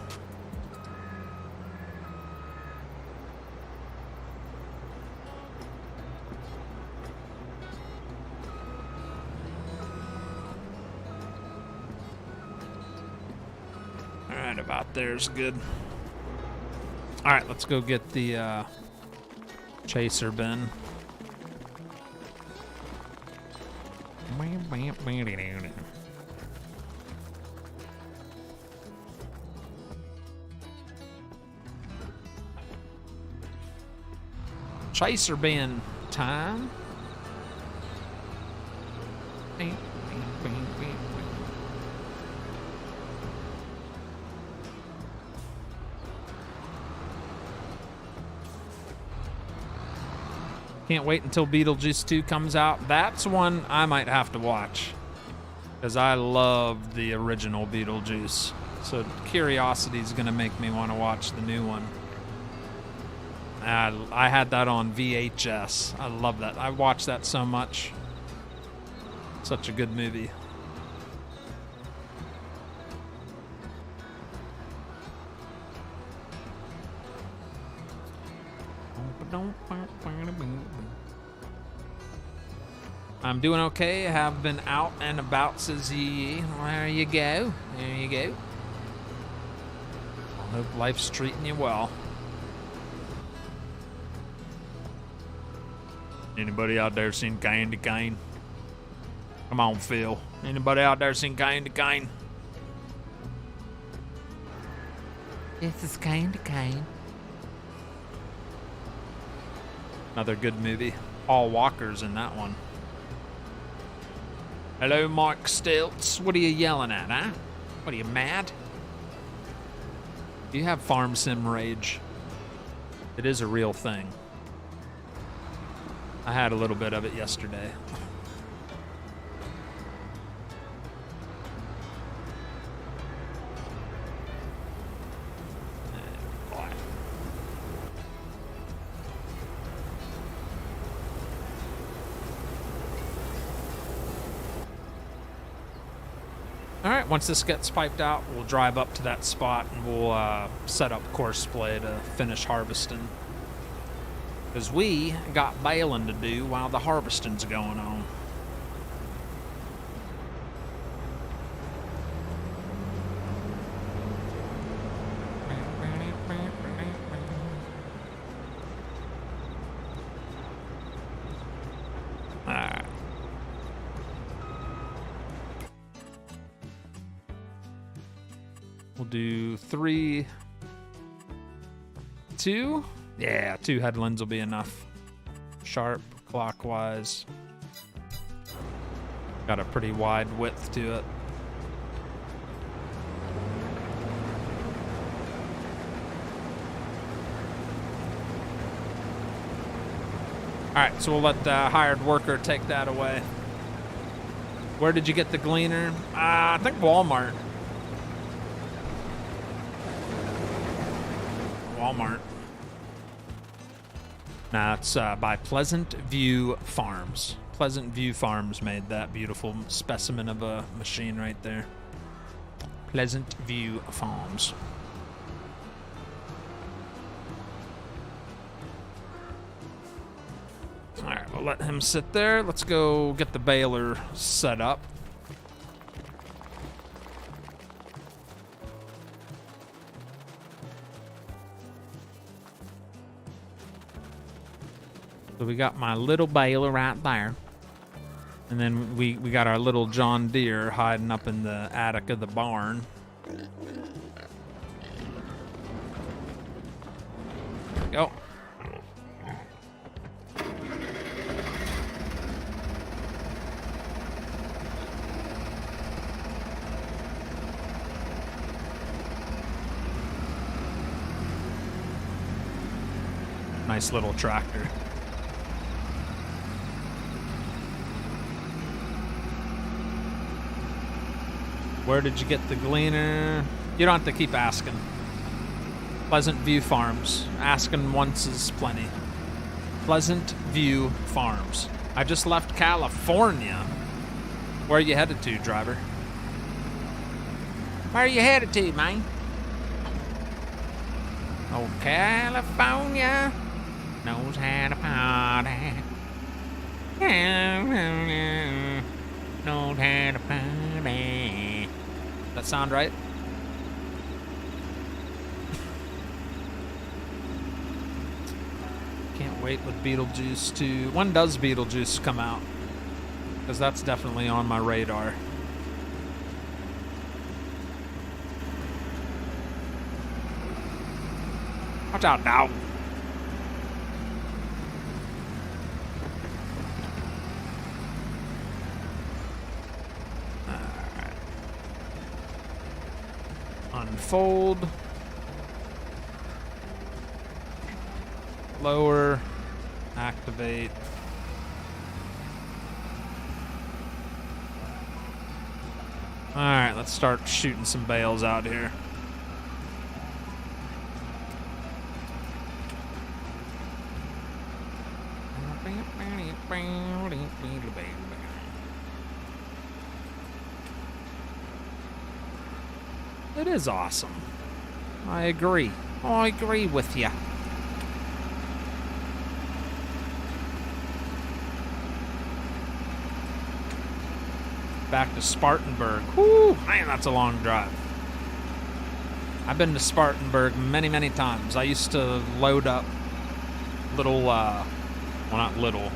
All right, about there's good. All right, let's go get the chaser bin. Chaser bin time. Can't wait until Beetlejuice 2 comes out. That's one I might have to watch, because I love the original Beetlejuice. So curiosity is going to make me want to watch the new one. I had that on VHS. I love that. I watched that so much. Such a good movie. I'm doing okay. Have been out and about, says he. There you go. There you go. I hope life's treating you well. Anybody out there seen Candy Cane? Come on, Phil. Anybody out there seen Candy Cane? This is Candy Cane. Another good movie. Paul Walker's in that one. Hello, Mark Stilts. What are you yelling at, huh? What are you, mad? Do you have farm sim rage? It is a real thing. I had a little bit of it yesterday. Alright, once this gets piped out, we'll drive up to that spot and we'll set up course play to finish harvesting. Because we got baling to do while the harvesting's going on. We'll do 3, 2. Yeah, 2 headlands will be enough. Sharp, clockwise. Got a pretty wide width to it. All right, so we'll let the hired worker take that away. Where did you get the gleaner? I think Walmart. Walmart. Nah, it's by Pleasant View Farms. Pleasant View Farms made that beautiful specimen of a machine right there. Pleasant View Farms. All right, we'll let him sit there. Let's go get the baler set up. So we got my little baler right there. And then we got our little John Deere hiding up in the attic of the barn. There we go. Nice little tractor. Where did you get the gleaner? You don't have to keep asking. Pleasant View Farms. Asking once is plenty. Pleasant View Farms. I just left California. Where are you headed to, driver? Where are you headed to, man? Oh, California knows how to party. California knows how to party. That sound right? Can't wait with Beetlejuice 2. When does Beetlejuice come out? Because that's definitely on my radar. Watch out now. Unfold. Lower. Activate. Alright, let's start shooting some bales out here. It is awesome. I agree. I agree with you. Back to Spartanburg. Whoo, man, that's a long drive. I've been to Spartanburg many, many times. I used to load up little, well, not little.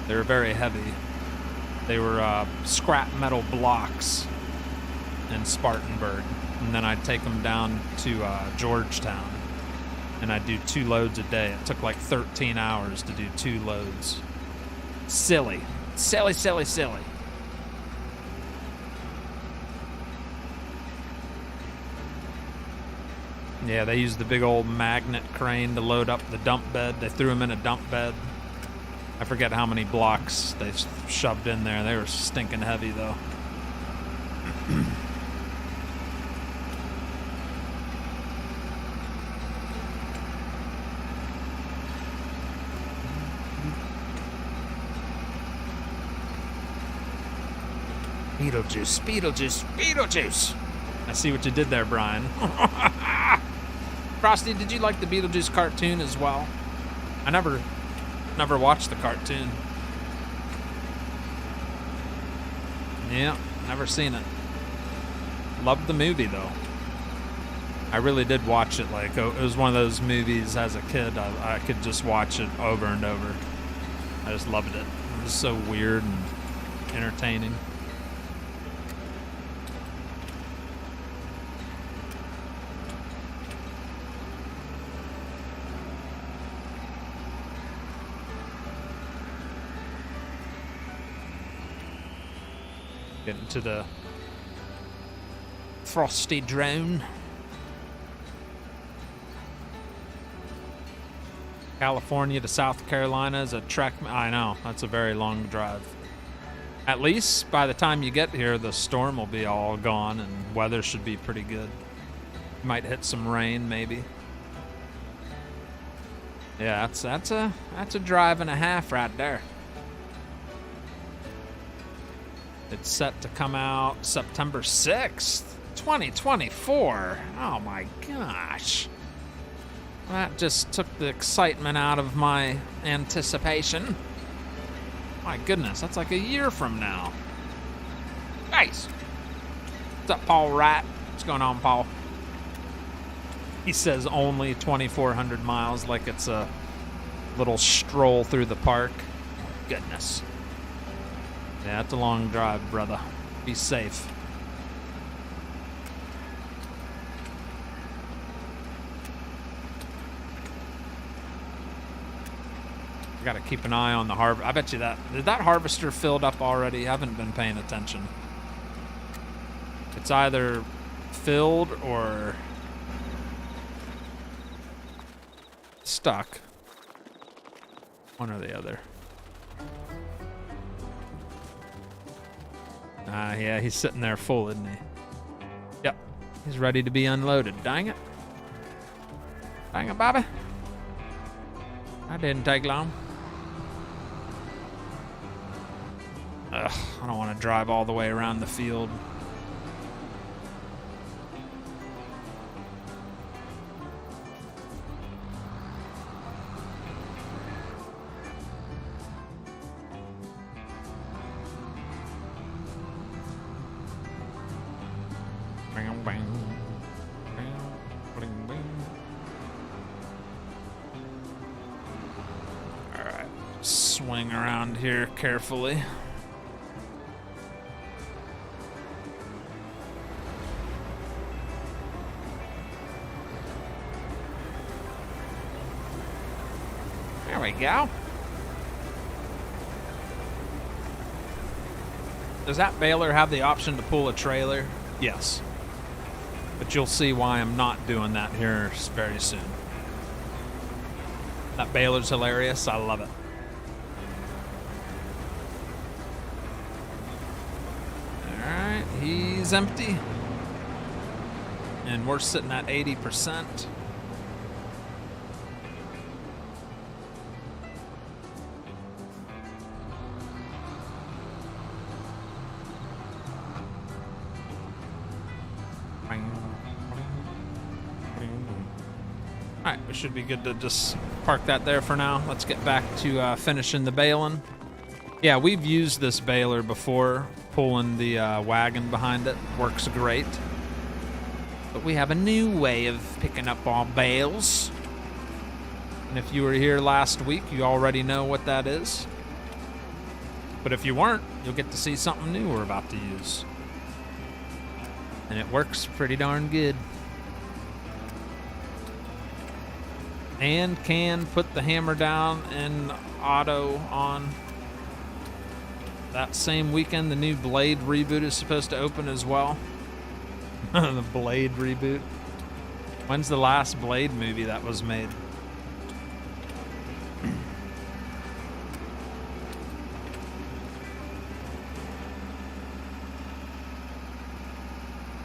They were very heavy. They were scrap metal blocks in Spartanburg. And then I'd take them down to Georgetown. And I'd do 2 loads a day. It took like 13 hours to do 2 loads. Silly. Silly, silly, silly. Yeah, they used the big old magnet crane to load up the dump bed. They threw them in a dump bed. I forget how many blocks they shoved in there. They were stinking heavy, though. Beetlejuice, Beetlejuice, Beetlejuice. I see what you did there, Brian. Frosty, did you like the Beetlejuice cartoon as well? I never watched the cartoon. Yeah, never seen it. Loved the movie, though. I really did watch it. Like, it was one of those movies as a kid. I could just watch it over and over. I just loved it. It was so weird and entertaining. Getting to the Frosty drone. California to South Carolina is a trek. I know, that's a very long drive. At least by the time you get here, the storm will be all gone and weather should be pretty good. Might hit some rain, maybe. Yeah, that's a drive and a half right there. It's set to come out September 6th, 2024. Oh my gosh. That just took the excitement out of my anticipation. My goodness, that's like a year from now. Nice. What's up, Paul Wright? What's going on, Paul? He says only 2,400 miles, like it's a little stroll through the park. Goodness. Yeah, it's a long drive, brother. Be safe. I gotta keep an eye on the harvester. I bet you did that harvester filled up already? I haven't been paying attention. It's either filled or stuck. One or the other. Yeah, he's sitting there full, isn't he? Yep. He's ready to be unloaded. Dang it. Dang it, Bobby. That didn't take long. Ugh, I don't want to drive all the way around the field. Alright, swing around here carefully. There we go. Does that baler have the option to pull a trailer? Yes. But you'll see why I'm not doing that here very soon. That baler's hilarious. I love it. Alright, he's empty. And we're sitting at 80%. Alright, we should be good to just park that there for now. Let's get back to finishing the baling. Yeah, we've used this baler before, pulling the wagon behind it. Works great. But we have a new way of picking up our bales. And if you were here last week, you already know what that is. But if you weren't, you'll get to see something new we're about to use. And it works pretty darn good. And can put the hammer down and auto on. That same weekend, the new Blade reboot is supposed to open as well. The Blade reboot. When's the last Blade movie that was made?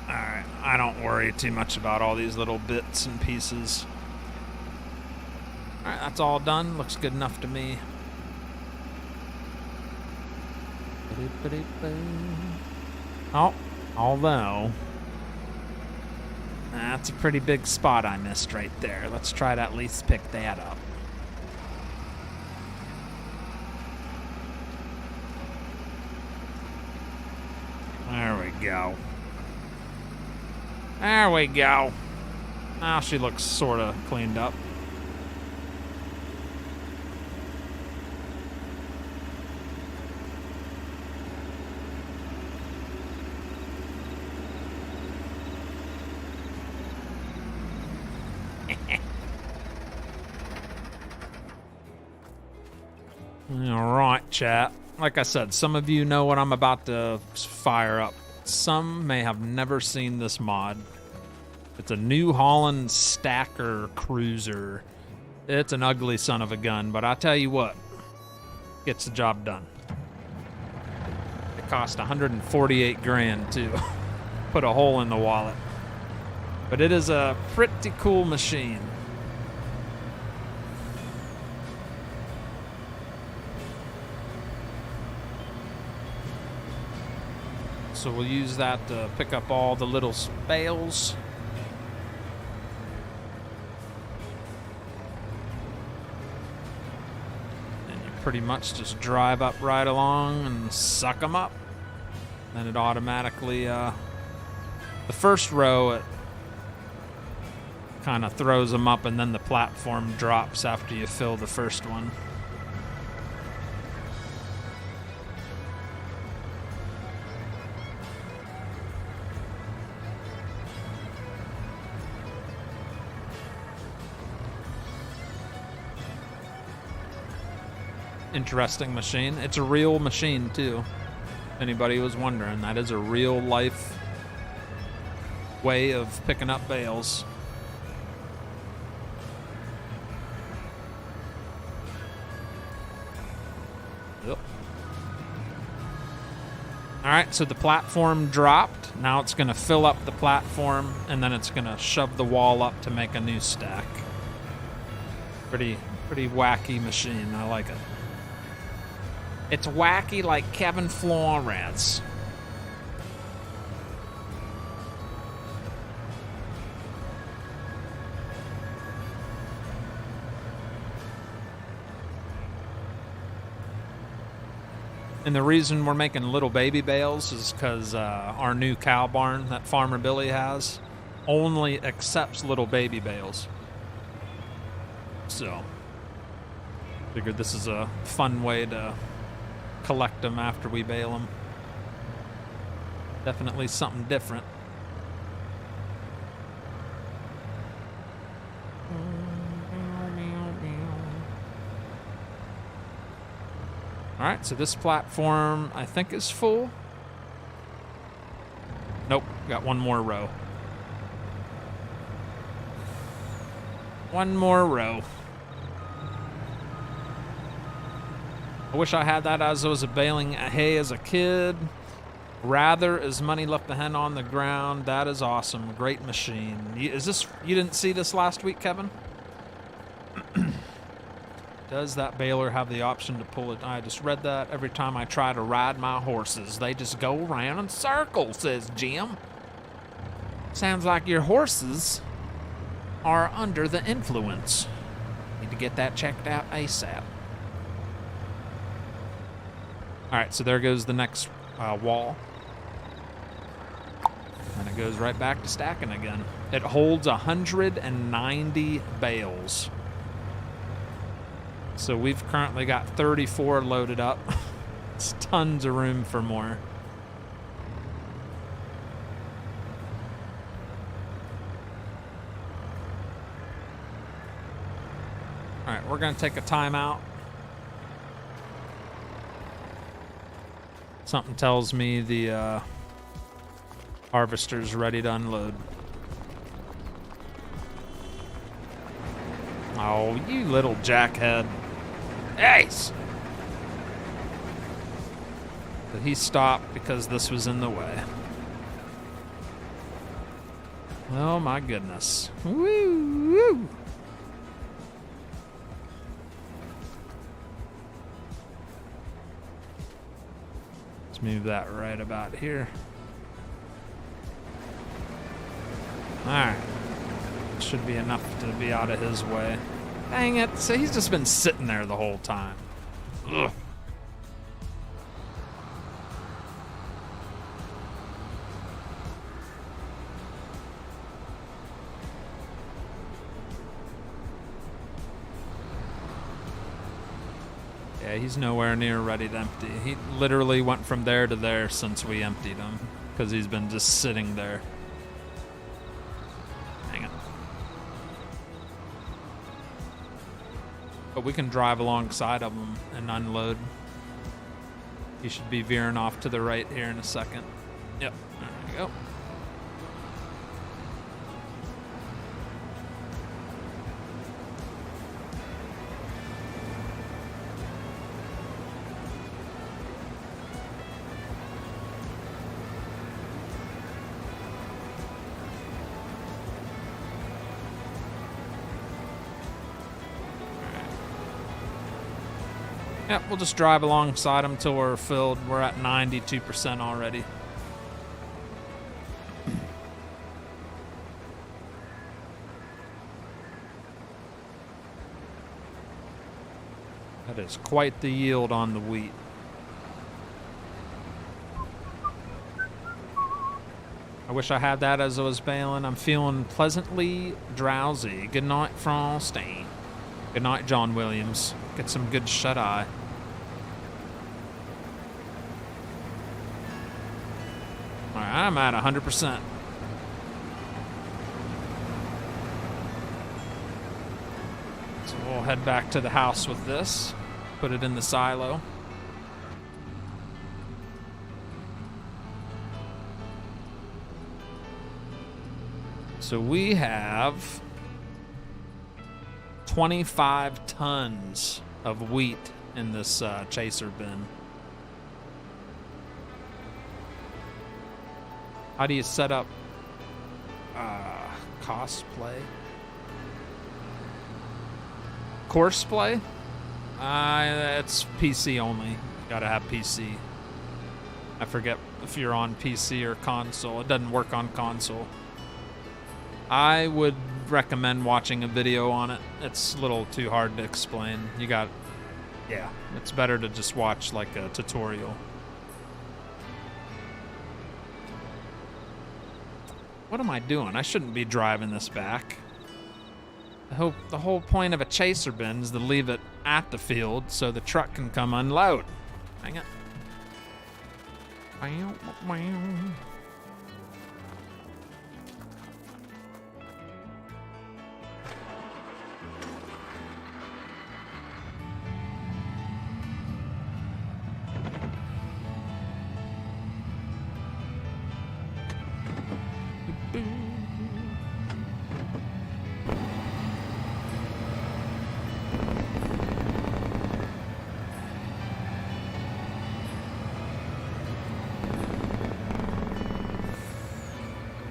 Alright, I don't worry too much about all these little bits and pieces. Alright, that's all done. Looks good enough to me. Oh, although that's a pretty big spot I missed right there. Let's try to at least pick that up. There we go. There we go. Now she looks sort of cleaned up. All right, chat. like I said, some of you know what I'm about to fire up. Some may have never seen this mod. It's a New Holland Stacker Cruiser. It's an ugly son of a gun, but I tell you what, gets the job done. It cost 148 grand to put a hole in the wallet. But it is a pretty cool machine. So we'll use that to pick up all the little bales. And you pretty much just drive up right along and suck them up. Then it automatically, the first row, it kind of throws them up, and then the platform drops after you fill the first one. Interesting machine. It's a real machine too. If anybody was wondering, that is a real life way of picking up bales. Yep. All right, so the platform dropped. Now it's going to fill up the platform, and then it's going to shove the wall up to make a new stack. Pretty wacky machine. I like it. It's wacky like Kevin Flores. And the reason we're making little baby bales is because our new cow barn that Farmer Billy has only accepts little baby bales. So, figured this is a fun way to collect them after we bale them. Definitely something different. All right, so this platform I think is full. Nope, got one more row. One more row. I wish I had that as I was baling hay as a kid. Rather is money left behind on the ground. That is awesome. Great machine. Is this, you didn't see this last week, Kevin? Does that baler have the option to pull it? I just read that. Every time I try to ride my horses, they just go around in circles, says Jim. Sounds like your horses are under the influence. Need to get that checked out ASAP. All right, so there goes the next wall. And it goes right back to stacking again. It holds 190 bales. So we've currently got 34 loaded up. It's tons of room for more. All right, we're gonna take a timeout. Something tells me the harvester's ready to unload. Oh, you little jackhead. Ace! But he stopped because this was in the way. Oh my goodness. Woo! Woo! Let's move that right about here. Alright. Should be enough to be out of his way. Dang it. So he's just been sitting there the whole time. Ugh. Yeah, he's nowhere near ready to empty. He literally went from there to there since we emptied him because he's been just sitting there. Hang on. But we can drive alongside of him and unload. You should be veering off to the right here in a second. Yep, there we go. Yep, we'll just drive alongside them until we're filled. We're at 92% already. That is quite the yield on the wheat. I wish I had that as I was baling. I'm feeling pleasantly drowsy. Good night, Frosty. Good night, John Williams. Get some good shut-eye. All right, I'm at 100%. So we'll head back to the house with this. Put it in the silo. So we have 25 tons of wheat in this chaser bin. How do you set up cosplay? Courseplay? It's PC only. Gotta have PC. I forget if you're on PC or console. It doesn't work on console. I would recommend watching a video on it. It's a little too hard to explain. Yeah, it's better to just watch like a tutorial. What am I doing? I shouldn't be driving this back. The whole point of a chaser bin is to leave it at the field so the truck can come unload. Hang it.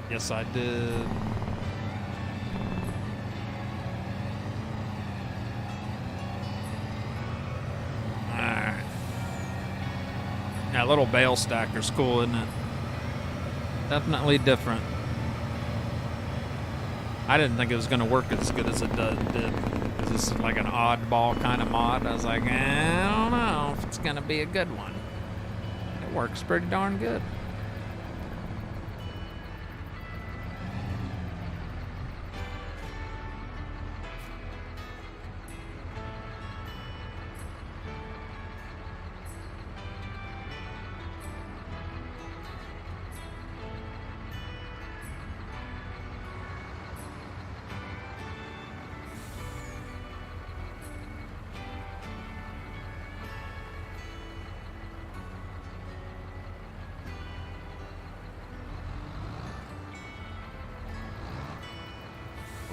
Yes, I did. Alright. That little bale stacker's cool, isn't it? Definitely different. I didn't think it was going to work as good as it did. This is like an oddball kind of mod. I was like, I don't know if it's going to be a good one. It works pretty darn good.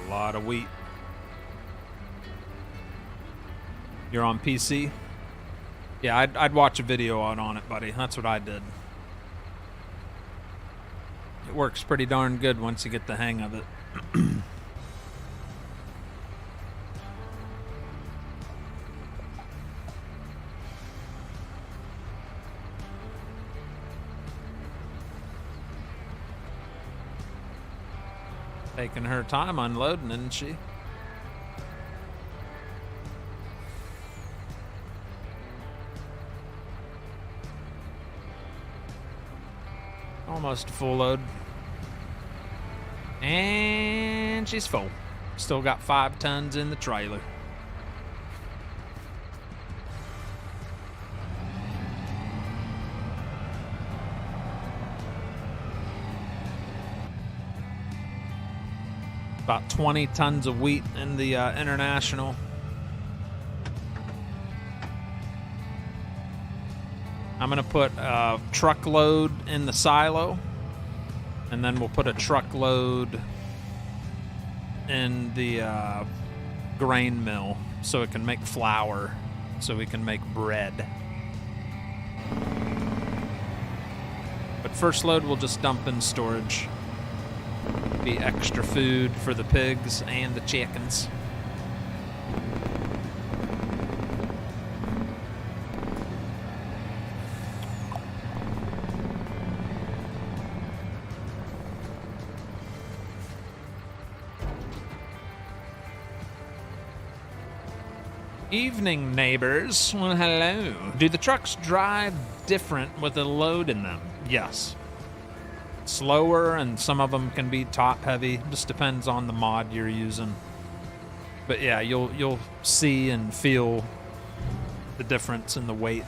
A lot of wheat. You're on PC? Yeah, I'd watch a video on it, buddy. That's what I did. It works pretty darn good once you get the hang of it. Taking her time unloading, isn't she? Almost a full load. And she's full. Still got 5 tons in the trailer. About 20 tons of wheat in the International. I'm going to put a truckload in the silo, and then we'll put a truckload in the grain mill so it can make flour, so we can make bread. But first load we'll just dump in storage. Be extra food for the pigs and the chickens. Evening, neighbors. Well, hello. Do the trucks drive different with a load in them? Yes. Slower, and some of them can be top heavy. Just depends on the mod you're using. But yeah, you'll see and feel the difference in the weight.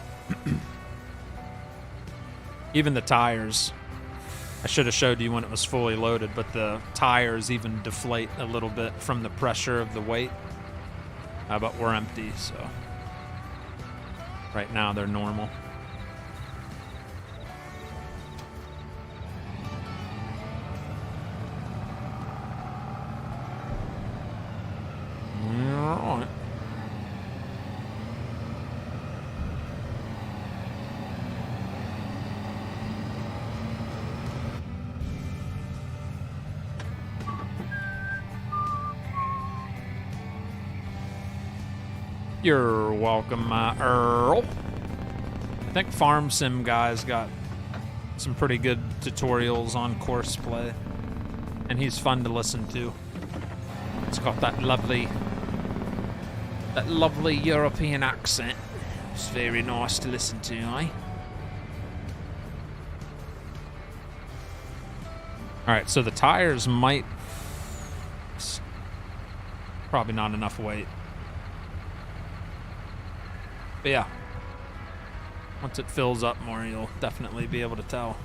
Even the tires. I should have showed you when it was fully loaded, but the tires even deflate a little bit from the pressure of the weight. But we're empty, so right now they're normal. All right. You're welcome, my Earl. I think Farm Sim Guy's got some pretty good tutorials on course play, and he's fun to listen to. It's got that lovely European accent. It's very nice to listen to, eh? All right, so the tires might... Probably not enough weight. But yeah, once it fills up more, you'll definitely be able to tell.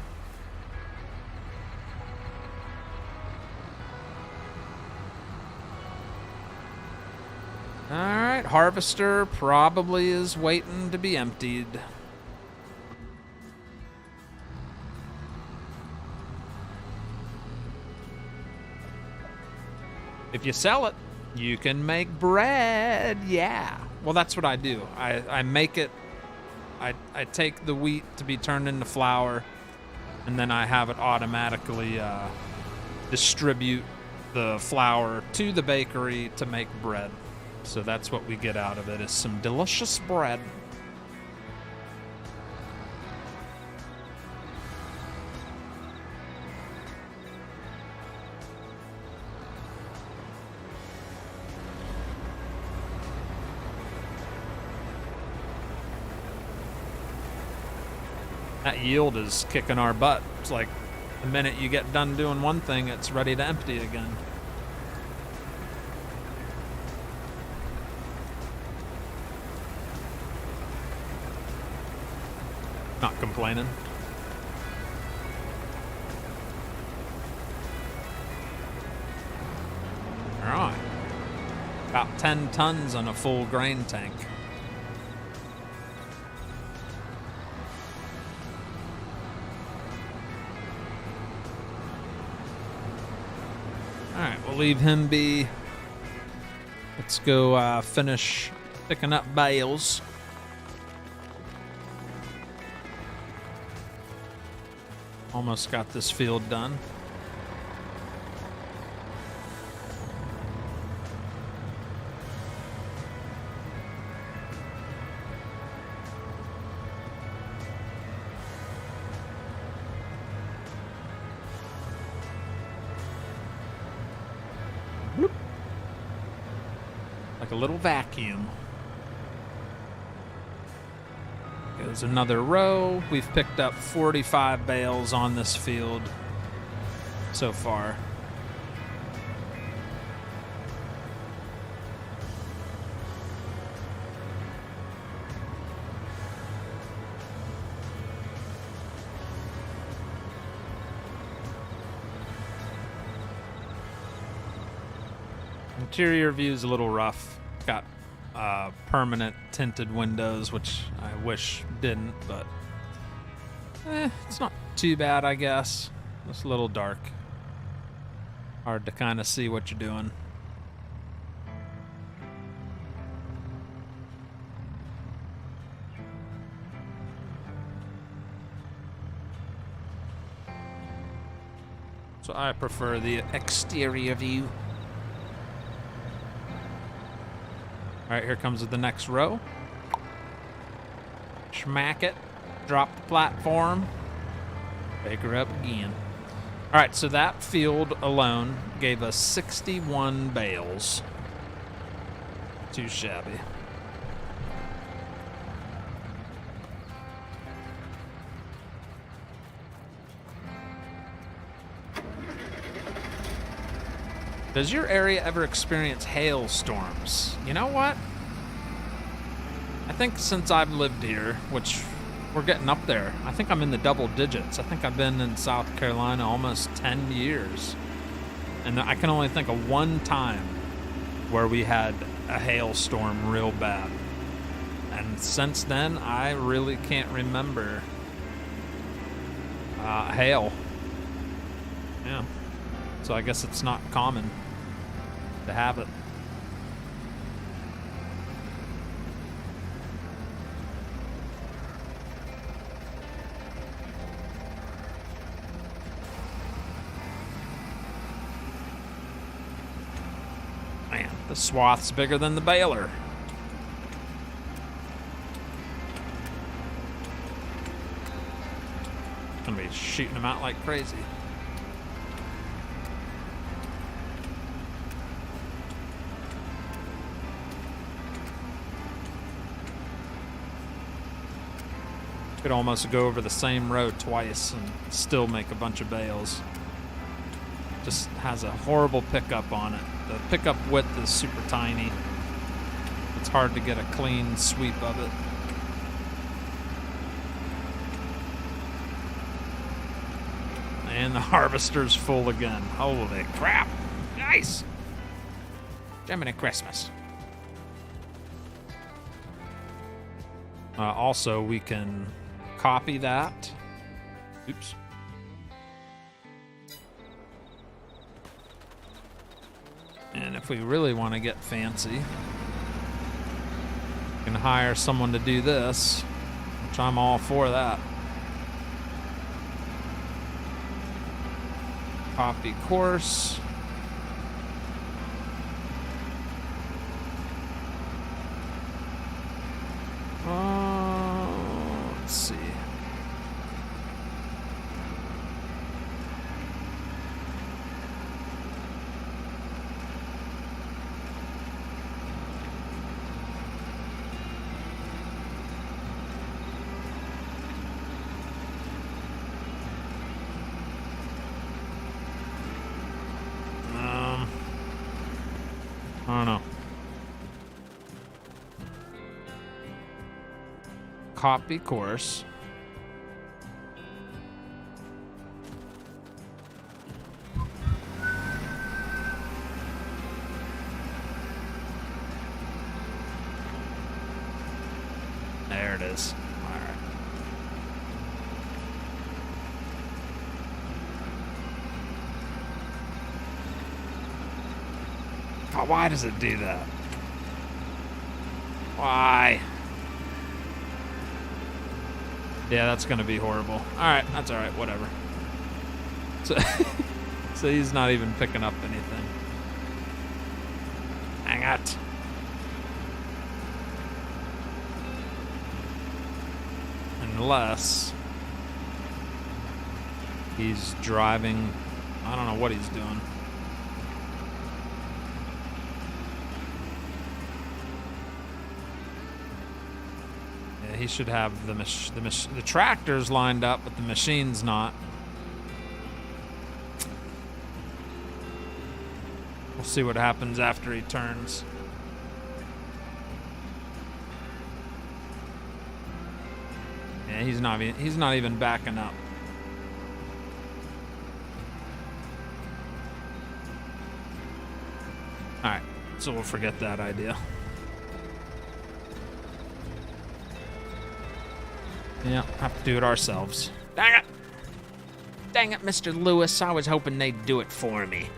All right, harvester probably is waiting to be emptied. If you sell it, you can make bread. Yeah. Well, that's what I do. I make it. I take the wheat to be turned into flour, and then I have it automatically distribute the flour to the bakery to make bread. So that's what we get out of it, is some delicious bread. That yield is kicking our butt. It's like the minute you get done doing one thing, it's ready to empty again. Not complaining. All right. About 10 tons on a full grain tank. All right, we'll leave him be. Let's go finish picking up bales. Almost got this field done. Bloop. Like a little vacuum. Goes another row. We've picked up 45 bales on this field so far. Interior view is a little rough. Got permanent tinted windows, which I wish didn't, but It's not too bad, I guess. It's a little dark. Hard to kind of see what you're doing. So I prefer the exterior view. All right, here comes the next row. Schmack it. Drop the platform. Pick her up again. All right, so that field alone gave us 61 bales. Too shabby. Does your area ever experience hailstorms? You know what? I think since I've lived here, which we're getting up there, I think I'm in the double digits. I think I've been in South Carolina almost 10 years. And I can only think of one time where we had a hailstorm real bad. And since then, I really can't remember hail. Yeah. So I guess it's not common to have it. Man, the swath's bigger than the baler. Gonna be shooting them out like crazy. Could almost go over the same road twice and still make a bunch of bales. Just has a horrible pickup on it. The pickup width is super tiny. It's hard to get a clean sweep of it. And the harvester's full again. Holy crap. Nice. Jiminy Christmas. Also, we can copy that. Oops. And if we really want to get fancy, we can hire someone to do this, which I'm all for that. Copy course. Let's see. I don't know. Copy course. There it is. All right. Oh, why does it do that? Why? Yeah, that's going to be horrible. All right, that's all right, whatever. So he's not even picking up anything. Hang it. Unless he's driving, I don't know what he's doing. He should have the tractors lined up, but the machine's not. We'll see what happens after he turns. Yeah, he's not even backing up. All right, so we'll forget that idea. Yeah, have to do it ourselves. Dang it! Dang it, Mr. Lewis. I was hoping they'd do it for me.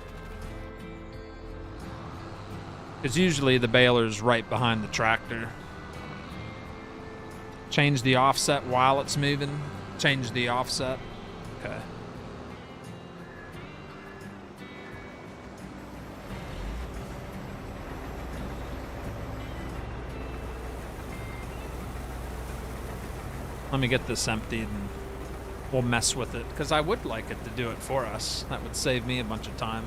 Because usually the baler's right behind the tractor. Change the offset while it's moving. Change the offset. Okay. Let me get this emptied and we'll mess with it. Because I would like it to do it for us. That would save me a bunch of time.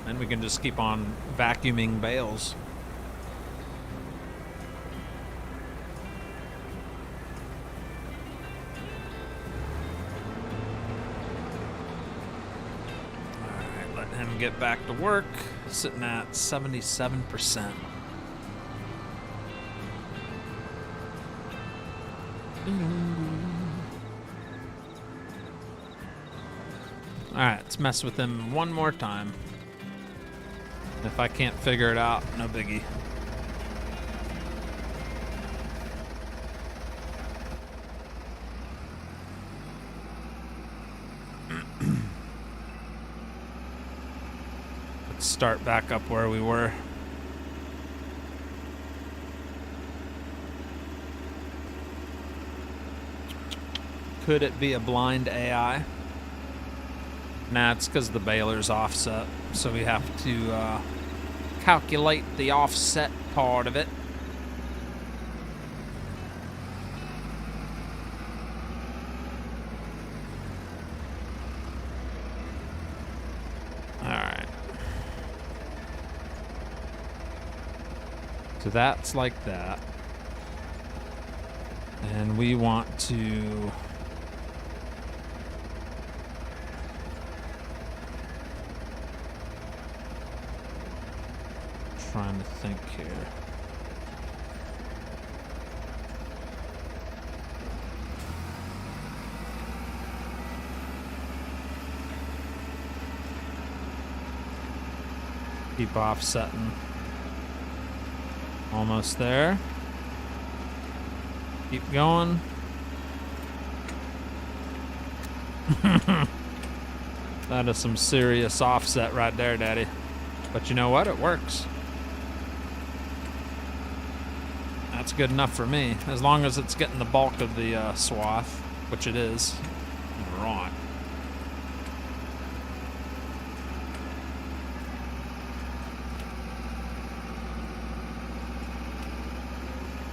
And we can just keep on vacuuming bales. Alright, let him get back to work. Sitting at 77%. Alright, let's mess with him one more time. If I can't figure it out, no biggie. Let's start back up where we were. Could it be a blind AI? Nah, it's because the baler's offset, so we have to calculate the offset part of it. Alright. So that's like that. And we want to... trying to think here. Keep offsetting. Almost there. Keep going. That is some serious offset right there, Daddy. But you know what? It works. That's good enough for me, as long as it's getting the bulk of the swath, which it is. Right.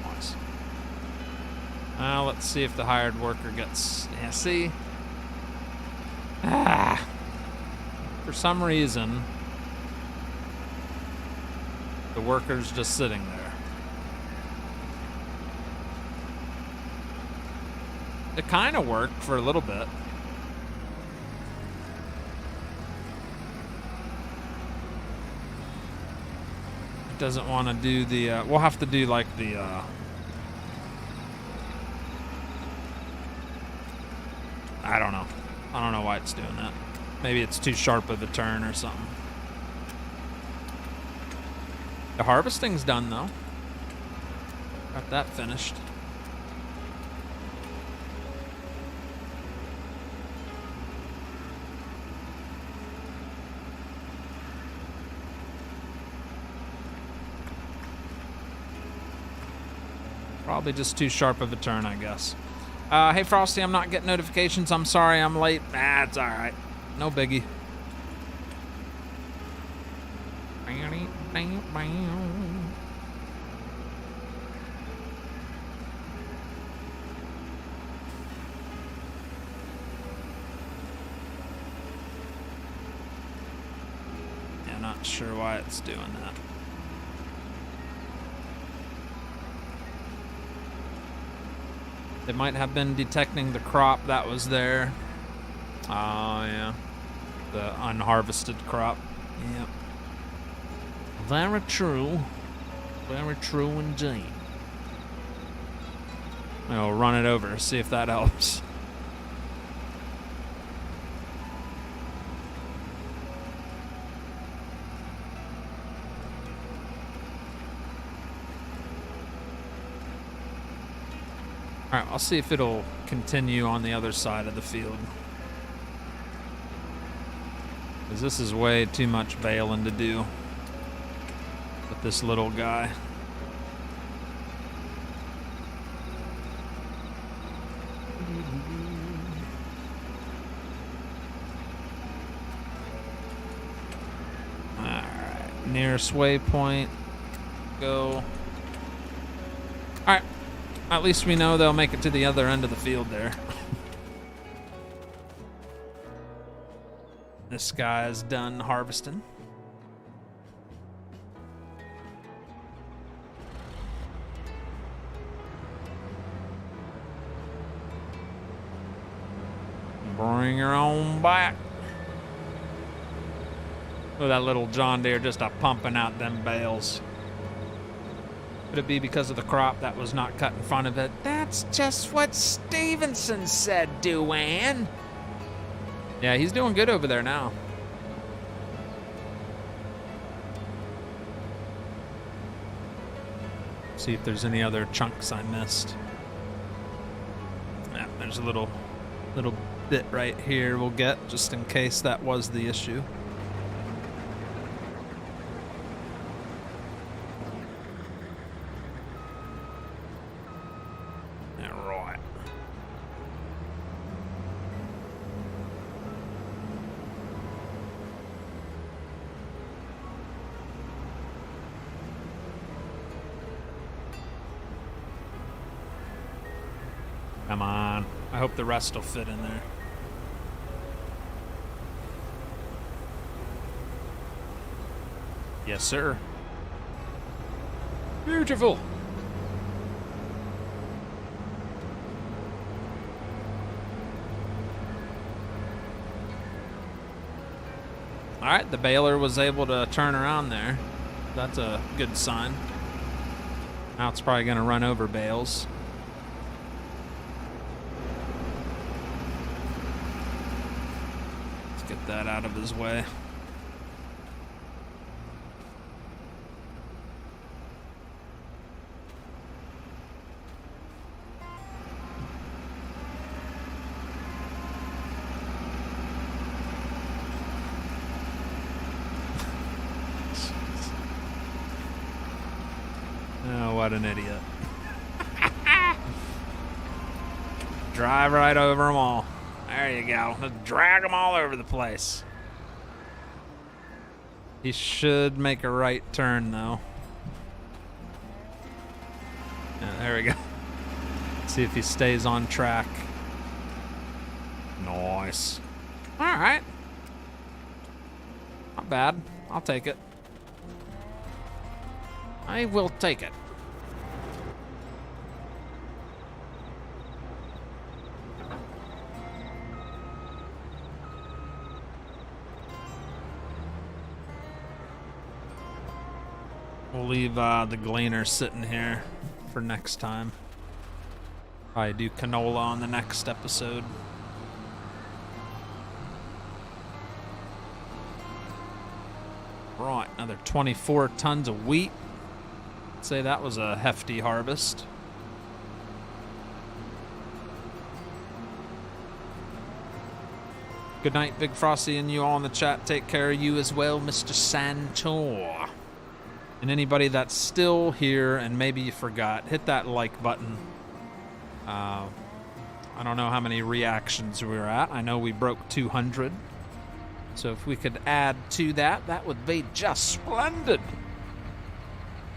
Nice. Now let's see if the hired worker gets... Yeah, see? Ah! For some reason, the worker's just sitting there. It kind of worked for a little bit. It doesn't want to do the... we'll have to do like the... I don't know. I don't know why it's doing that. Maybe it's too sharp of a turn or something. The harvesting's done though. Got that finished. Probably just too sharp of a turn, I guess. Hey, Frosty, I'm not getting notifications. I'm sorry I'm late. Ah, it's all right. No biggie. Yeah, not sure why it's doing that. They might have been detecting the crop that was there. Oh, yeah. The unharvested crop. Yep. Very true. Very true indeed. I'll run it over, see if that helps. All right, I'll see if it'll continue on the other side of the field. Because this is way too much baling to do with this little guy. All right, nearest waypoint, go. All right. At least we know they'll make it to the other end of the field there. This guy's done harvesting. Bring her on back. Look at that little John Deere just pumping out them bales. Could it be because of the crop that was not cut in front of it? That's just what Stevenson said, Duane. Yeah, he's doing good over there now. See if there's any other chunks I missed. Yeah, there's a little bit right here we'll get, just in case that was the issue. Come on. I hope the rest will fit in there. Yes, sir. Beautiful. All right, the baler was able to turn around there. That's a good sign. Now it's probably going to run over bales. Get that out of his way. Oh, what an idiot. Drive right over them all. There you go. Let's drag them all over the place. He should make a right turn, though. Yeah, there we go. See if he stays on track. Nice. All right. Not bad. I'll take it. I will take it. We'll leave the gleaner sitting here for next time. Probably do canola on the next episode. Right, another 24 tons of wheat. I'd say that was a hefty harvest. Good night, Big Frosty, and you all in the chat. Take care of you as well, Mr. Santor. And anybody that's still here and maybe you forgot, hit that like button. I don't know how many reactions we're at. I know we broke 200. So if we could add to that, that would be just splendid.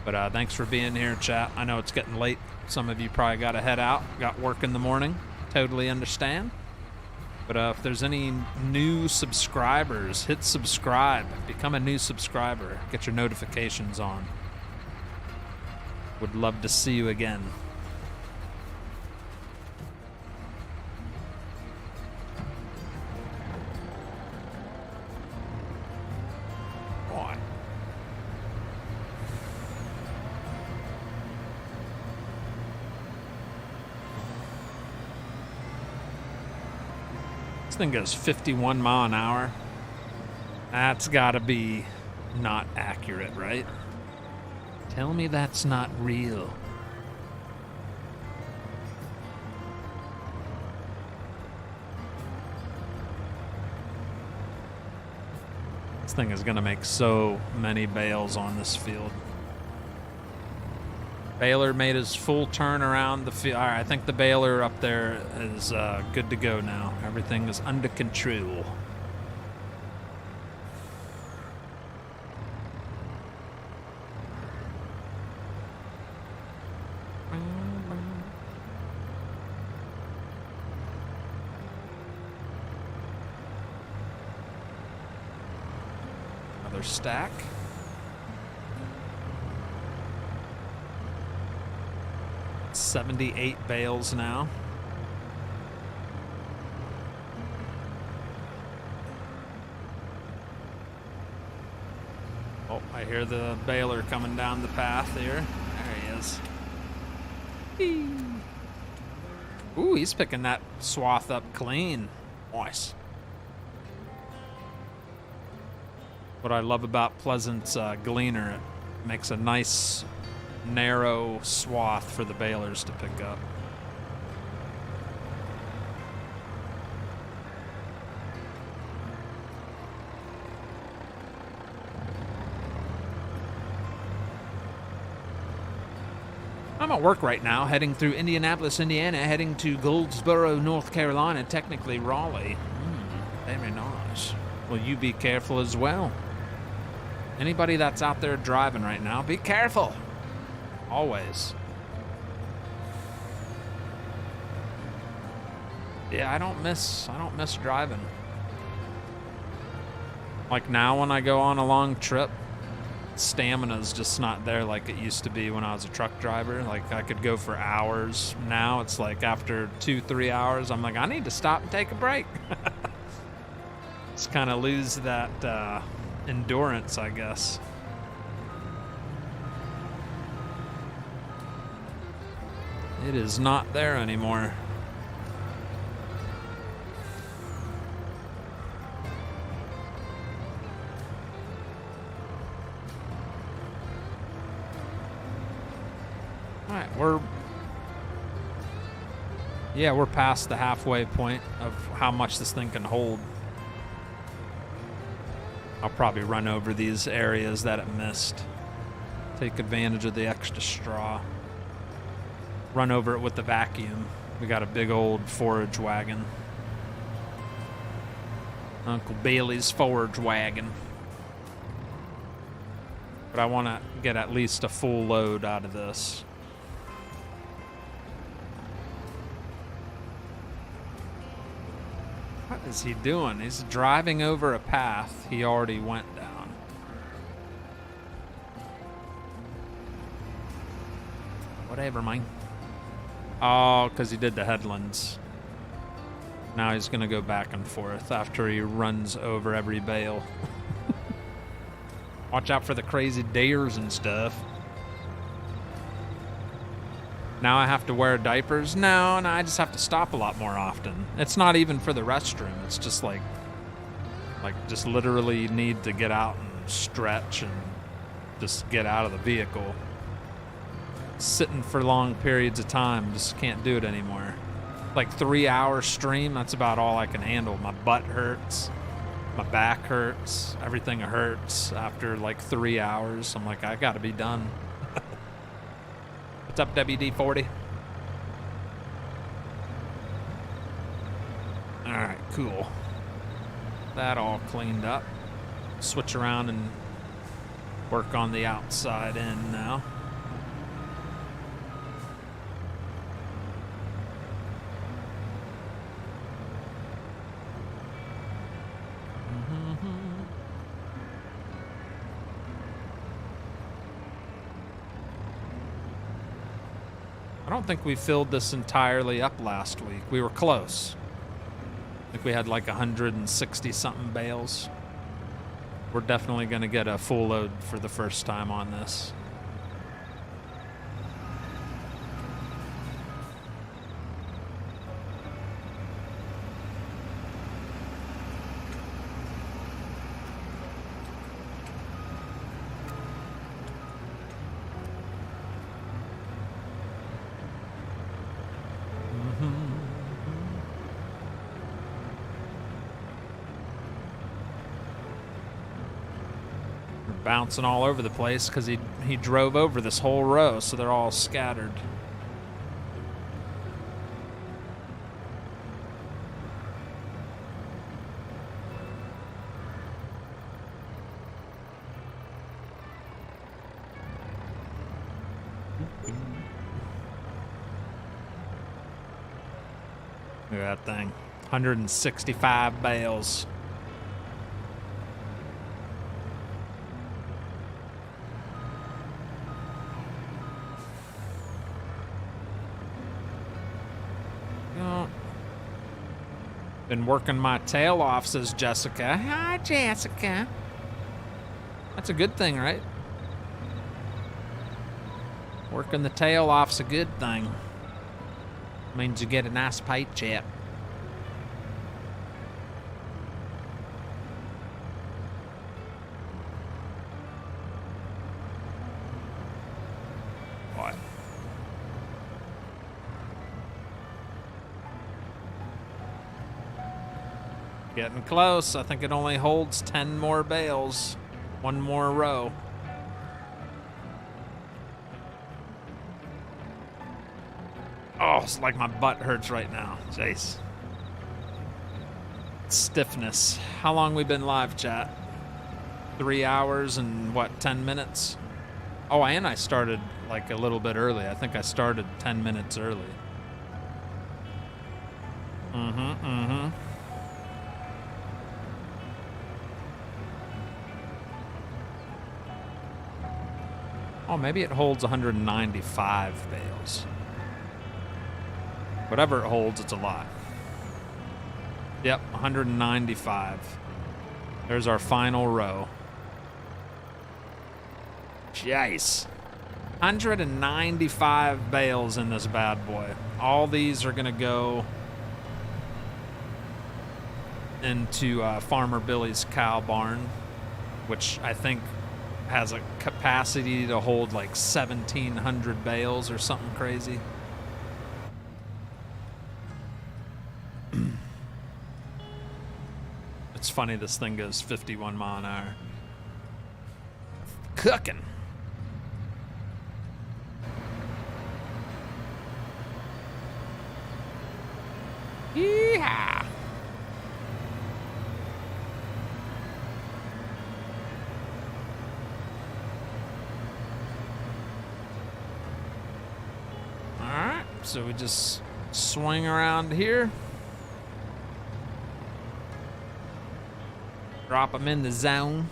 But thanks for being here, chat. I know it's getting late. Some of you probably got to head out, got work in the morning. Totally understand. But if there's any new subscribers, hit subscribe. Become a new subscriber. Get your notifications on. Would love to see you again. Right. This thing goes 51 mile an hour. That's gotta be not accurate, right? Tell me that's not real. thing is going to make so many bales on this field. Baler made his full turn around the field. All right, I think the baler up there is good to go now. Everything is under control. Another stack. $78 bales now. Oh, I hear the baler coming down the path here. There he is. Whee. Ooh, he's picking that swath up clean. Nice. What I love about Pleasant's Gleaner, it makes a nice narrow swath for the balers to pick up. I'm at work right now, heading through Indianapolis, Indiana, heading to Goldsboro, North Carolina, technically Raleigh. Very nice. Will you be careful as well? Anybody that's out there driving right now, be careful. Always. Yeah, I don't miss driving. Like now when I go on a long trip, stamina's just not there like it used to be when I was a truck driver. Like I could go for hours. Now it's like after 2-3 hours, I'm like, I need to stop and take a break. Just kind of lose that endurance, I guess. It is not there anymore. All right, we're past the halfway point of how much this thing can hold. I'll probably run over these areas that it missed. Take advantage of the extra straw. Run over it with the vacuum. We got a big old forage wagon. Uncle Bailey's forage wagon. But I want to get at least a full load out of this. What is he doing? He's driving over a path he already went down. Whatever, man. Oh, because he did the headlands. Now he's going to go back and forth after he runs over every bale. Watch out for the crazy deers and stuff. Now I have to wear diapers? No, I just have to stop a lot more often. It's not even for the restroom. It's just like just literally need to get out and stretch and just get out of the vehicle. Sitting for long periods of time, just can't do it anymore. Like 3-hour stream, that's about all I can handle. My butt hurts, my back hurts, everything hurts after like 3 hours. I'm like, I gotta be done. What's up, WD-40? All right, cool. That all cleaned up. Switch around and work on the outside end now. I don't think we filled this entirely up last week. We were close. I think we had like 160 something bales. We're definitely going to get a full load for the first time on this. bouncing all over the place because he drove over this whole row, so they're all scattered. Look at that thing. 165 bales. Been working my tail off, says Jessica. Hi, Jessica. That's a good thing, right? Working the tail off's a good thing. Means you get a nice paycheck. What? Getting close. I think it only holds 10 more bales. One more row. Oh, it's like my butt hurts right now. Jeez. Stiffness. How long we been live, chat? 3 hours and what, 10 minutes? Oh, and I started like a little bit early. I think I started 10 minutes early. Oh, maybe it holds 195 bales. Whatever it holds, it's a lot. Yep, 195. There's our final row. Jeez. 195 bales in this bad boy. All these are going to go into Farmer Billy's cow barn, which I think has a capacity to hold like 1,700 bales or something crazy. It's funny this thing goes 51 mile an hour. Cooking. Yeehaw. Alright, so we just swing around here. Drop them in the zone.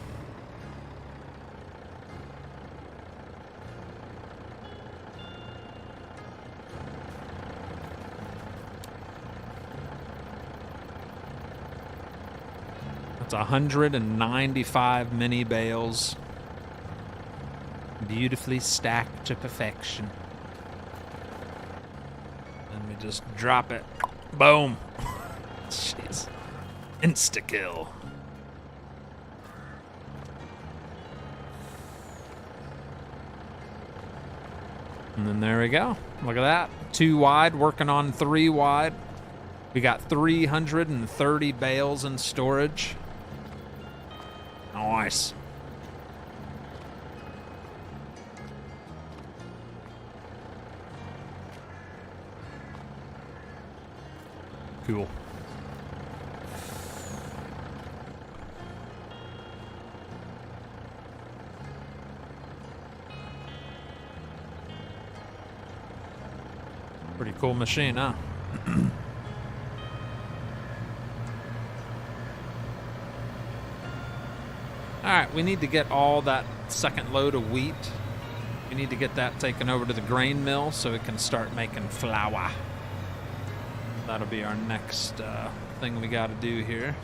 That's 195 mini bales. Beautifully stacked to perfection. And we just drop it. Boom. Jeez. Insta-kill. And then there we go. Look at that. 2 wide, working on 3 wide. We got 330 bales in storage. Nice. Cool. Pretty cool machine, huh? Alright, we need to get all that second load of wheat. We need to get that taken over to the grain mill so it can start making flour. That'll be our next thing we gotta do here.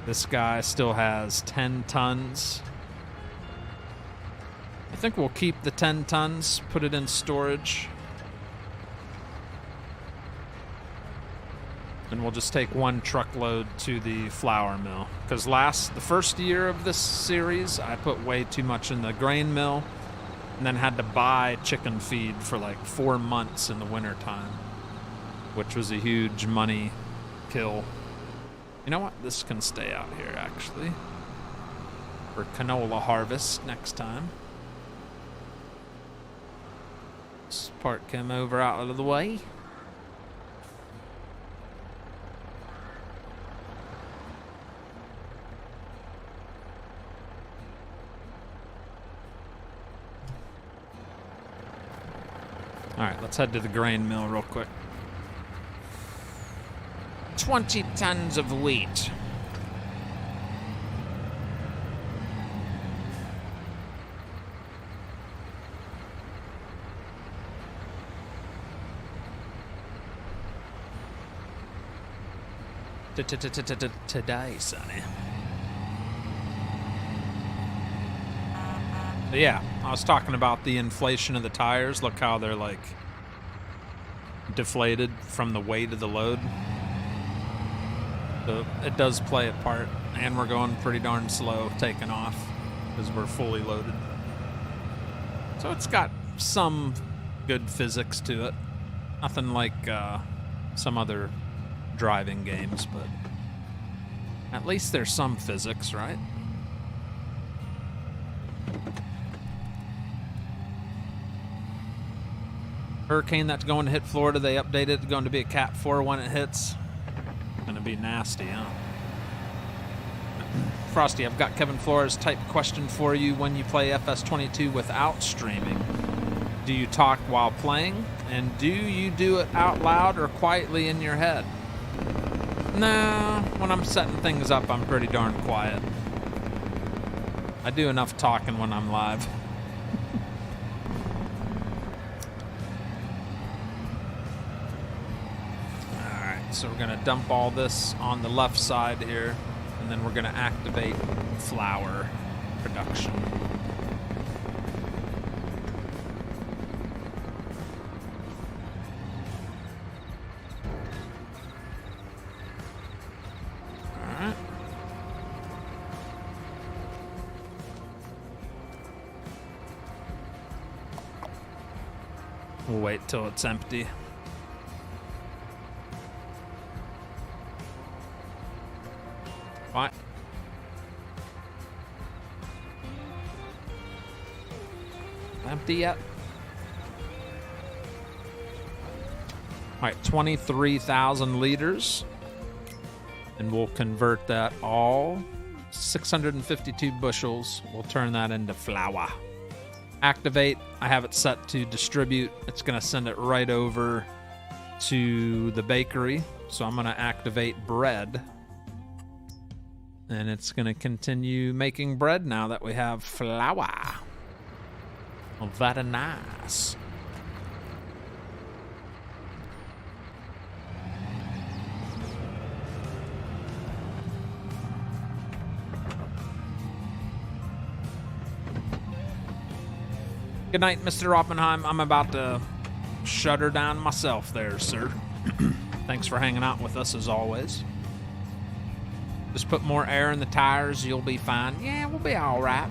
This guy still has 10 tons. I think we'll keep the 10 tons, put it in storage. And we'll just take 1 truckload to the flour mill. Because the first year of this series, I put way too much in the grain mill and then had to buy chicken feed for like 4 months in the winter time, which was a huge money kill. You know what? This can stay out here, actually. For canola harvest next time. This part come over out of the way. All right, let's head to the grain mill real quick. 20 tons of wheat. Today, Sonny. But yeah, I was talking about the inflation of the tires. Look how they're like deflated from the weight of the load. So it does play a part, and we're going pretty darn slow taking off because we're fully loaded. So it's got some good physics to it. Nothing like some other driving games, but at least there's some physics, right? Hurricane that's going to hit Florida, they updated it's going to be a Cat 4 when it hits. Going to be nasty, huh? Frosty, I've got Kevin Flores type question for you. When you play FS22 without streaming, do you talk while playing? And do you do it out loud or quietly in your head? No, when I'm setting things up, I'm pretty darn quiet. I do enough talking when I'm live. Alright, so we're going to dump all this on the left side here, and then we're going to activate flour production. We'll wait till it's empty. What? Empty yet? All right, 23,000 liters. And we'll convert that all. 652 bushels. We'll turn that into flour. Activate. I have it set to distribute. It's going to send it right over to the bakery. So I'm going to activate bread. And it's going to continue making bread now that we have flour. Oh, very nice. Good night, Mr. Oppenheim. I'm about to shut her down myself there, sir. Thanks for hanging out with us as always. Just put more air in the tires, you'll be fine. Yeah, we'll be all right.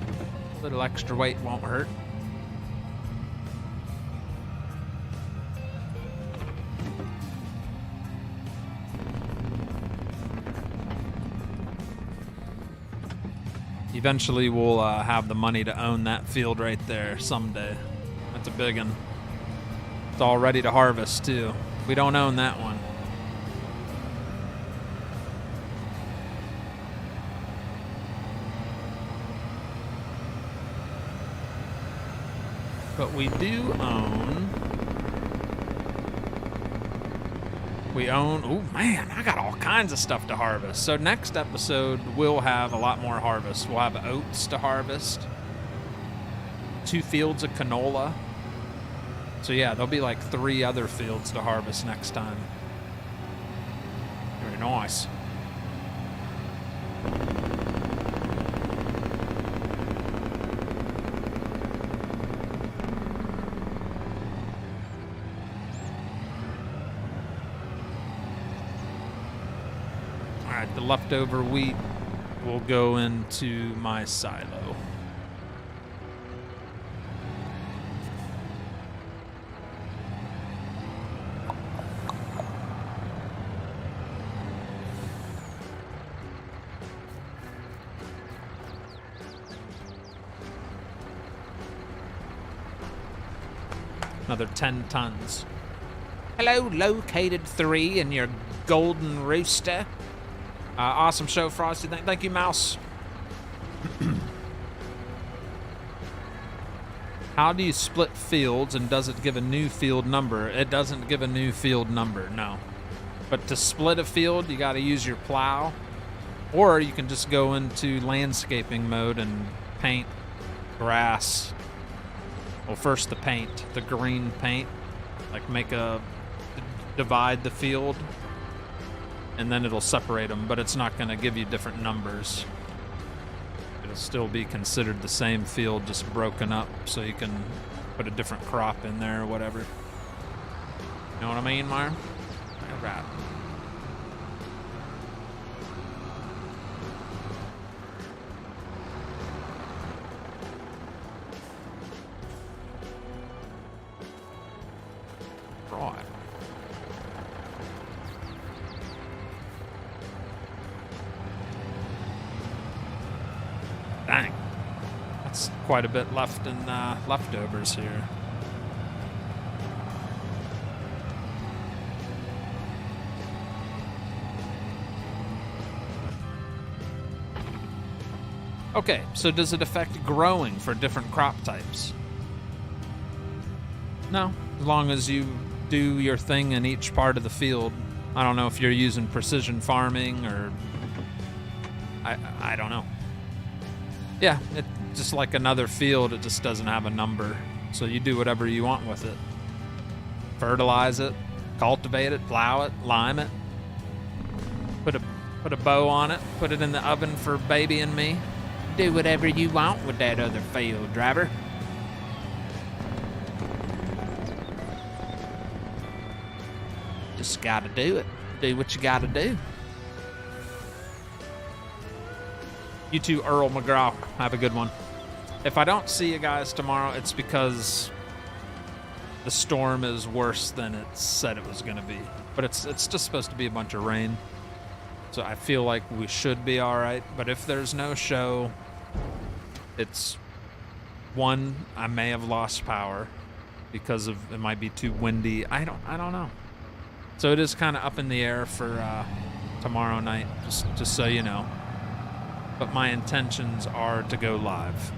A little extra weight won't hurt. Eventually, we'll have the money to own that field right there someday. That's a big one. It's all ready to harvest, too. We don't own that one. But we do own... oh man, I got all kinds of stuff to harvest. So next episode, we'll have a lot more harvest. We'll have oats to harvest. 2 fields of canola. So yeah, there'll be like 3 other fields to harvest next time. Very nice. The leftover wheat will go into my silo. Another 10 tons. Hello, Located 3 and your golden rooster. Awesome show, Frosty. Thank you, Mouse. How do you split fields, and does it give a new field number? It doesn't give a new field number, no. But to split a field, you got to use your plow. Or you can just go into landscaping mode and paint grass. Well, first the paint, the green paint. Like divide the field. And then it'll separate them, but it's not going to give you different numbers. It'll still be considered the same field, just broken up, so you can put a different crop in there or whatever. You know what I mean, Meyer? All right. Right. Dang. That's quite a bit left in leftovers here. Okay, so does it affect growing for different crop types? No, as long as you do your thing in each part of the field. I don't know if you're using precision farming or I don't know. Yeah, it's just like another field, it just doesn't have a number. So you do whatever you want with it. Fertilize it, cultivate it, plow it, lime it. Put a bow on it, put it in the oven for baby and me. Do whatever you want with that other field, driver. Just gotta do it. Do what you gotta do. You too, Earl McGraw. Have a good one. If I don't see you guys tomorrow, it's because the storm is worse than it said it was gonna be. But it's just supposed to be a bunch of rain. So I feel like we should be all right. But if there's no show, it's one, I may have lost power because of it might be too windy. I don't know. So it is kind of up in the air for tomorrow night, just so you know. But my intentions are to go live.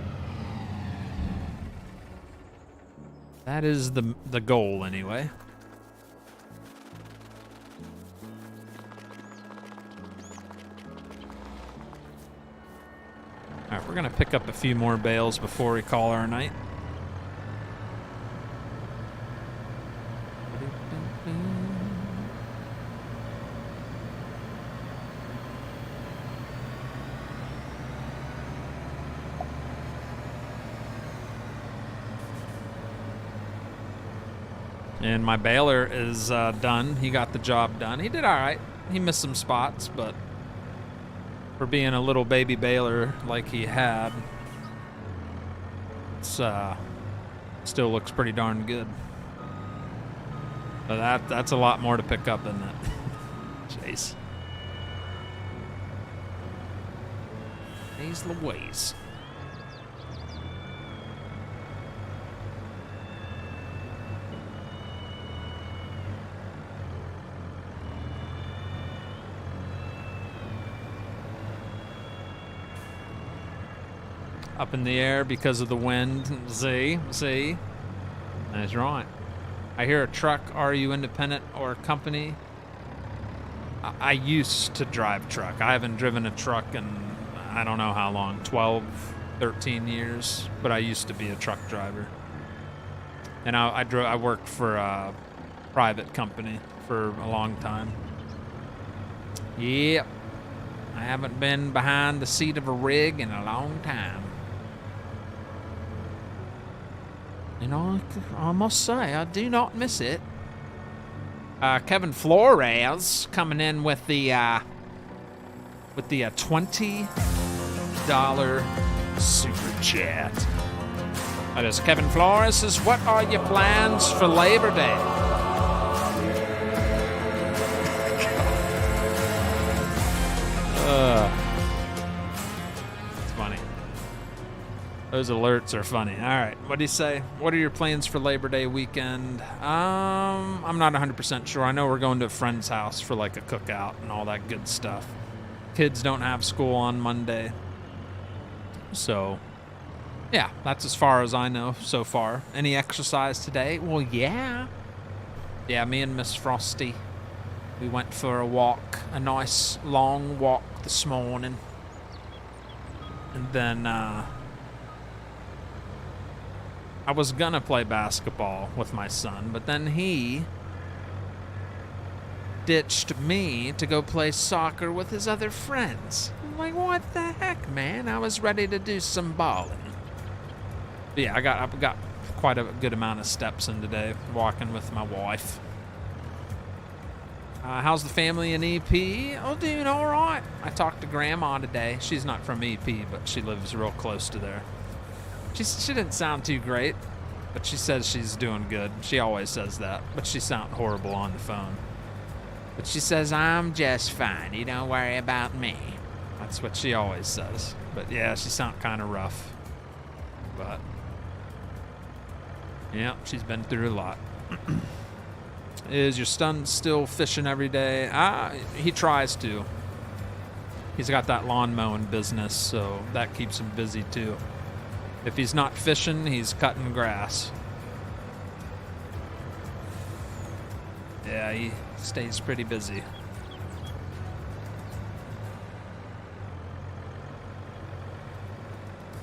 That is the goal anyway. All right, we're gonna pick up a few more bales before we call our night. And my baler is done. He got the job done. He did all right. He missed some spots, but for being a little baby baler like he had, it's still looks pretty darn good. But that's a lot more to pick up, isn't it? Jeez. Jeez Louise. Up in the air because of the wind. See? That's right. I hear a truck. Are you independent or a company? I used to drive truck. I haven't driven a truck in I don't know how long, 12, 13 years, but I used to be a truck driver. And I worked for a private company for a long time. Yep. I haven't been behind the seat of a rig in a long time. You know, I must say, I do not miss it. Kevin Flores coming in with the $20 super chat. That is Kevin Flores says, what are your plans for Labor Day? It's funny. Those alerts are funny. All right, what do you say? What are your plans for Labor Day weekend? I'm not 100% sure. I know we're going to a friend's house for like a cookout and all that good stuff. Kids don't have school on Monday. So, yeah, that's as far as I know so far. Any exercise today? Well, yeah. Yeah, me and Miss Frosty, we went for a walk, a nice long walk this morning. And then, I was gonna play basketball with my son, but then he ditched me to go play soccer with his other friends. I'm like, what the heck, man? I was ready to do some balling. But yeah, I got quite a good amount of steps in today, walking with my wife. How's the family in EP? Oh, doing all right. I talked to Grandma today. She's not from EP, but she lives real close to there. She didn't sound too great, but she says she's doing good. She always says that, but she sounds horrible on the phone. But she says, I'm just fine. You don't worry about me. That's what she always says. But yeah, she sounds kind of rough. But yeah, she's been through a lot. Is your son still fishing every day? He tries to. He's got that lawn mowing business, so that keeps him busy too. If he's not fishing, he's cutting grass. Yeah, he stays pretty busy.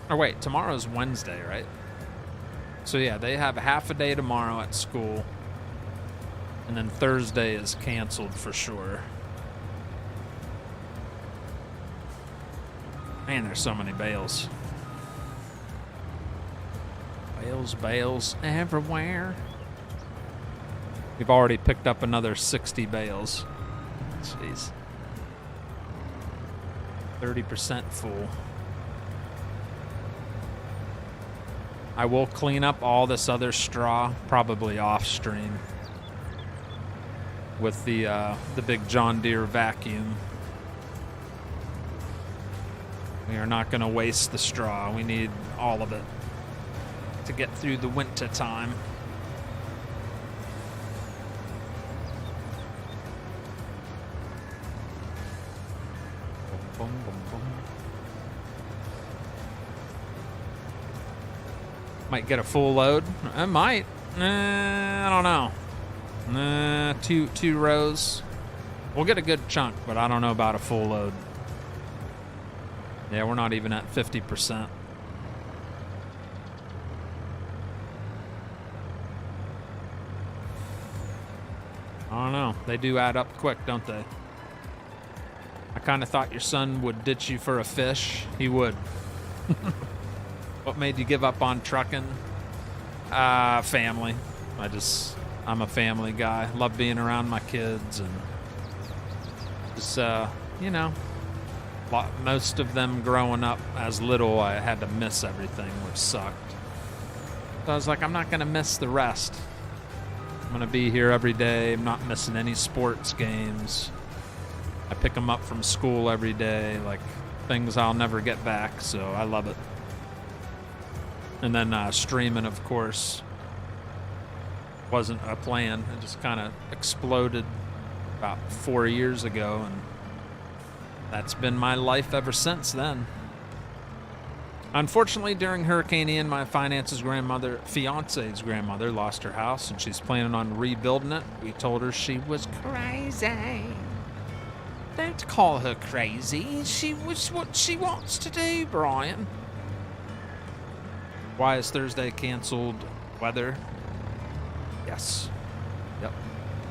Oh wait, tomorrow's Wednesday, right? So yeah, they have half a day tomorrow at school. And then Thursday is canceled for sure. Man, there's so many bales. Bales everywhere. We've already picked up another 60 bales. Jeez. 30% full. I will clean up all this other straw, probably off stream, with the big John Deere vacuum. We are not going to waste the straw. We need all of it to get through the winter time. Boom, boom, boom. Might get a full load. I might. I don't know. Two rows. We'll get a good chunk, but I don't know about a full load. Yeah, we're not even at 50%. I don't know. They do add up quick, don't they? I kind of thought your son would ditch you for a fish. He would. What made you give up on trucking? Family. I'm a family guy. Love being around my kids and just, you know, most of them growing up as little, I had to miss everything, which sucked. So I was like, I'm not going to miss the rest. I'm going to be here every day. I'm not missing any sports games. I pick them up from school every day, like things I'll never get back, so I love it. And then streaming, of course, wasn't a plan. It just kind of exploded about 4 years ago, and that's been my life ever since then. Unfortunately, during Hurricane Ian, my fiance's grandmother lost her house, and she's planning on rebuilding it. We told her she was crazy. Don't call her crazy. She was what she wants to do, Brian. Why is Thursday canceled? Weather? Yes. Yep.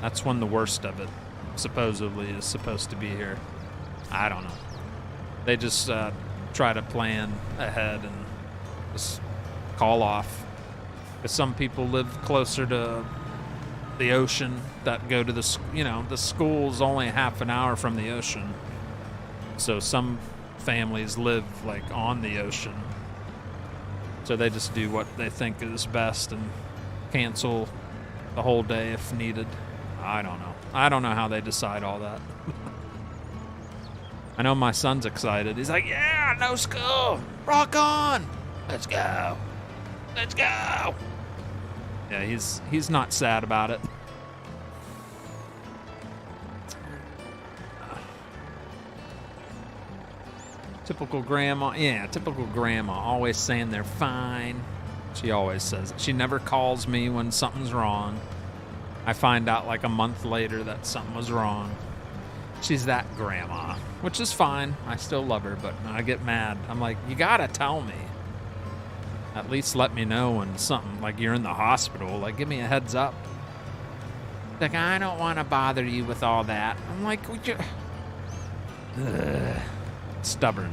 That's when the worst of it supposedly is supposed to be here. I don't know. They just try to plan ahead and just call off. Because some people live closer to the ocean that go to the school's only half an hour from the ocean. So some families live like on the ocean. So they just do what they think is best and cancel the whole day if needed. I don't know. I don't know how they decide all that. I know my son's excited. He's like, yeah, no school. Rock on. Let's go. Let's go. Yeah, he's not sad about it. Typical grandma. Yeah, typical grandma. Always saying they're fine. She always says it. She never calls me when something's wrong. I find out like a month later that something was wrong. She's that grandma, which is fine. I still love her, but I get mad. I'm like, you gotta tell me. At least let me know when something, like you're in the hospital. Like, give me a heads up. Like, I don't want to bother you with all that. I'm like, would you... Ugh. Stubborn.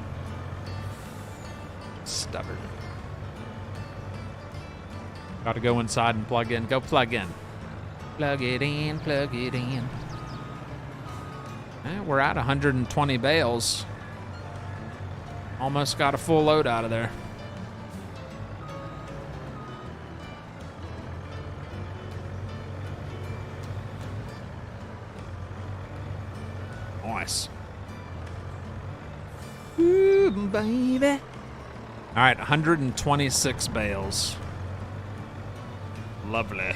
Stubborn. Gotta go inside and plug in. Go plug in. Plug it in, plug it in. We're at 120 bales. Almost got a full load out of there. Nice. Ooh, baby. All right, 126 bales. Lovely.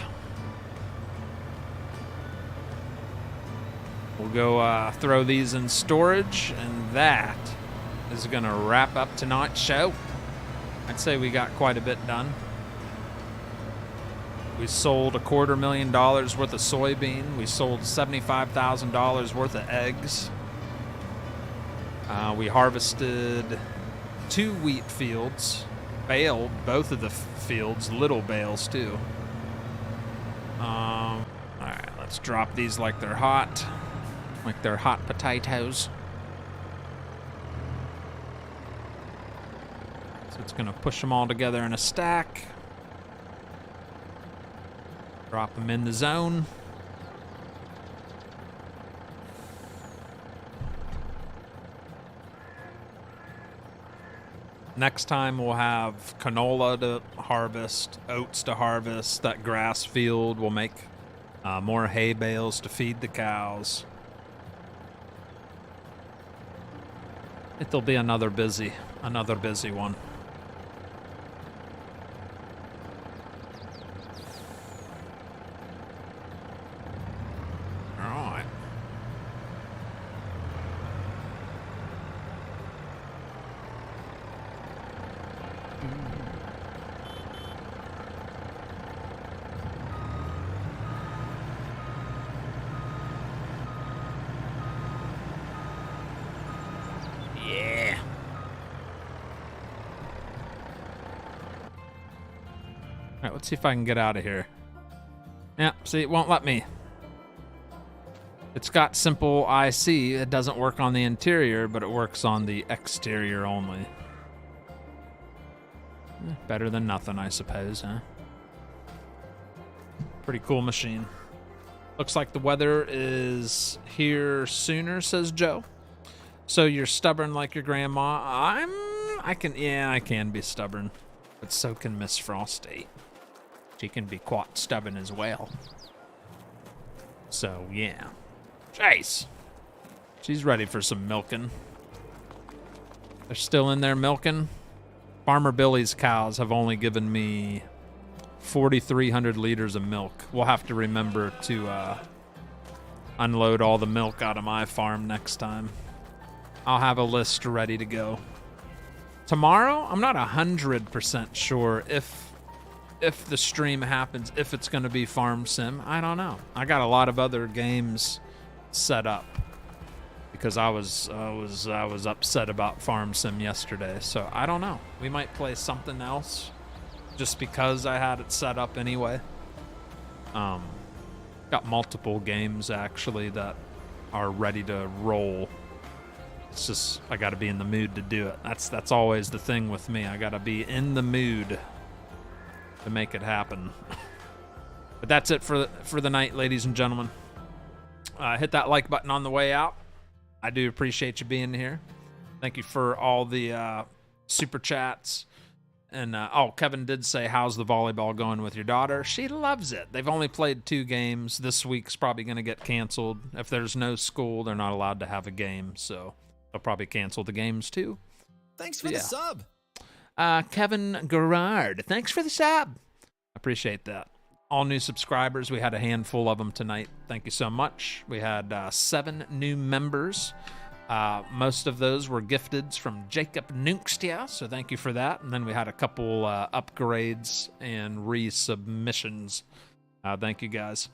We'll go throw these in storage, and that is going to wrap up tonight's show. I'd say we got quite a bit done. We sold $250,000 worth of soybean. We sold $75,000 worth of eggs. We harvested 2 wheat fields, baled both of the fields, little bales too. All right, let's drop these like they're hot. Like they're hot potatoes. So it's gonna push them all together in a stack. Drop them in the zone. Next time we'll have canola to harvest, oats to harvest, that grass field. We'll make more hay bales to feed the cows. It'll be another busy one. All right. Alright, let's see if I can get out of here. Yeah, see, it won't let me. It's got simple IC. It doesn't work on the interior, but it works on the exterior only. Better than nothing, I suppose, huh? Pretty cool machine. Looks like the weather is here sooner, says Joe. So you're stubborn like your grandma. I can be stubborn. But so can Miss Frosty. She can be quite stubborn as well. So, yeah. Jace! She's ready for some milking. They're still in there milking. Farmer Billy's cows have only given me 4,300 liters of milk. We'll have to remember to unload all the milk out of my farm next time. I'll have a list ready to go. Tomorrow, I'm not 100% sure if the stream happens, if it's going to be Farm Sim. I don't know. I got a lot of other games set up because I was upset about Farm Sim yesterday. So I don't know. We might play something else just because I had it set up anyway. Got multiple games actually that are ready to roll. It's just I got to be in the mood to do it. That's always the thing with me. I got to be in the mood to make it happen. But that's it for the night, ladies and gentlemen. Hit that like button on the way out. I do appreciate you being here. Thank you for all the super chats. And Kevin did say, how's the volleyball going with your daughter? She loves it. They've only played 2 games. This week's probably going to get canceled. If there's no school, they're not allowed to have a game. So they'll probably cancel the games too. Thanks for the sub. Kevin Gerard, thanks for the sub. Appreciate that. All new subscribers. We had a handful of them tonight. Thank you so much. We had 7 new members. Most of those were gifteds from Jacob Nunkstia, so thank you for that. And then we had a couple upgrades and resubmissions. Thank you, guys.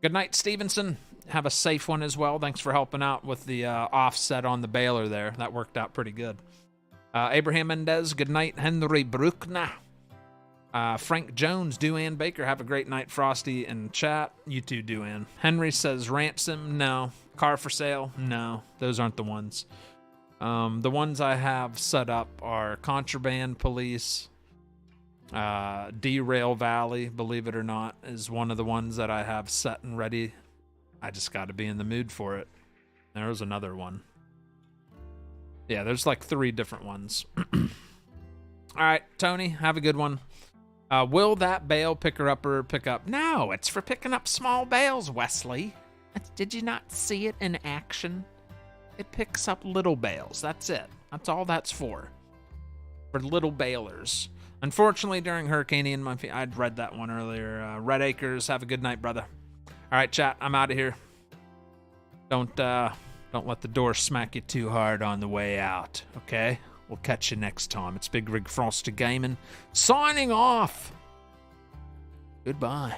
Good night, Stevenson. Have a safe one as well. Thanks for helping out with the offset on the baler there. That worked out pretty good. Abraham Mendez, good night. Henry Bruckner. Frank Jones, Duane Baker, have a great night, Frosty, in chat. You too, Duane. Henry says ransom, no. Car for sale, no. Those aren't the ones. The ones I have set up are Contraband Police, Derail Valley, believe it or not, is one of the ones that I have set and ready. I just got to be in the mood for it. There's another one. Yeah, there's like 3 different ones. All right, Tony, have a good one. Will that bale picker-upper pick up? No, it's for picking up small bales, Wesley. Did you not see it in action? It picks up little bales. That's it. That's all that's for. For little balers. Unfortunately, during Hurricane Ian, I'd read that one earlier. Red Acres, have a good night, brother. All right, chat, I'm out of here. Don't let the door smack you too hard on the way out, okay? We'll catch you next time. It's Bigrigfrosty Gaming, signing off. Goodbye.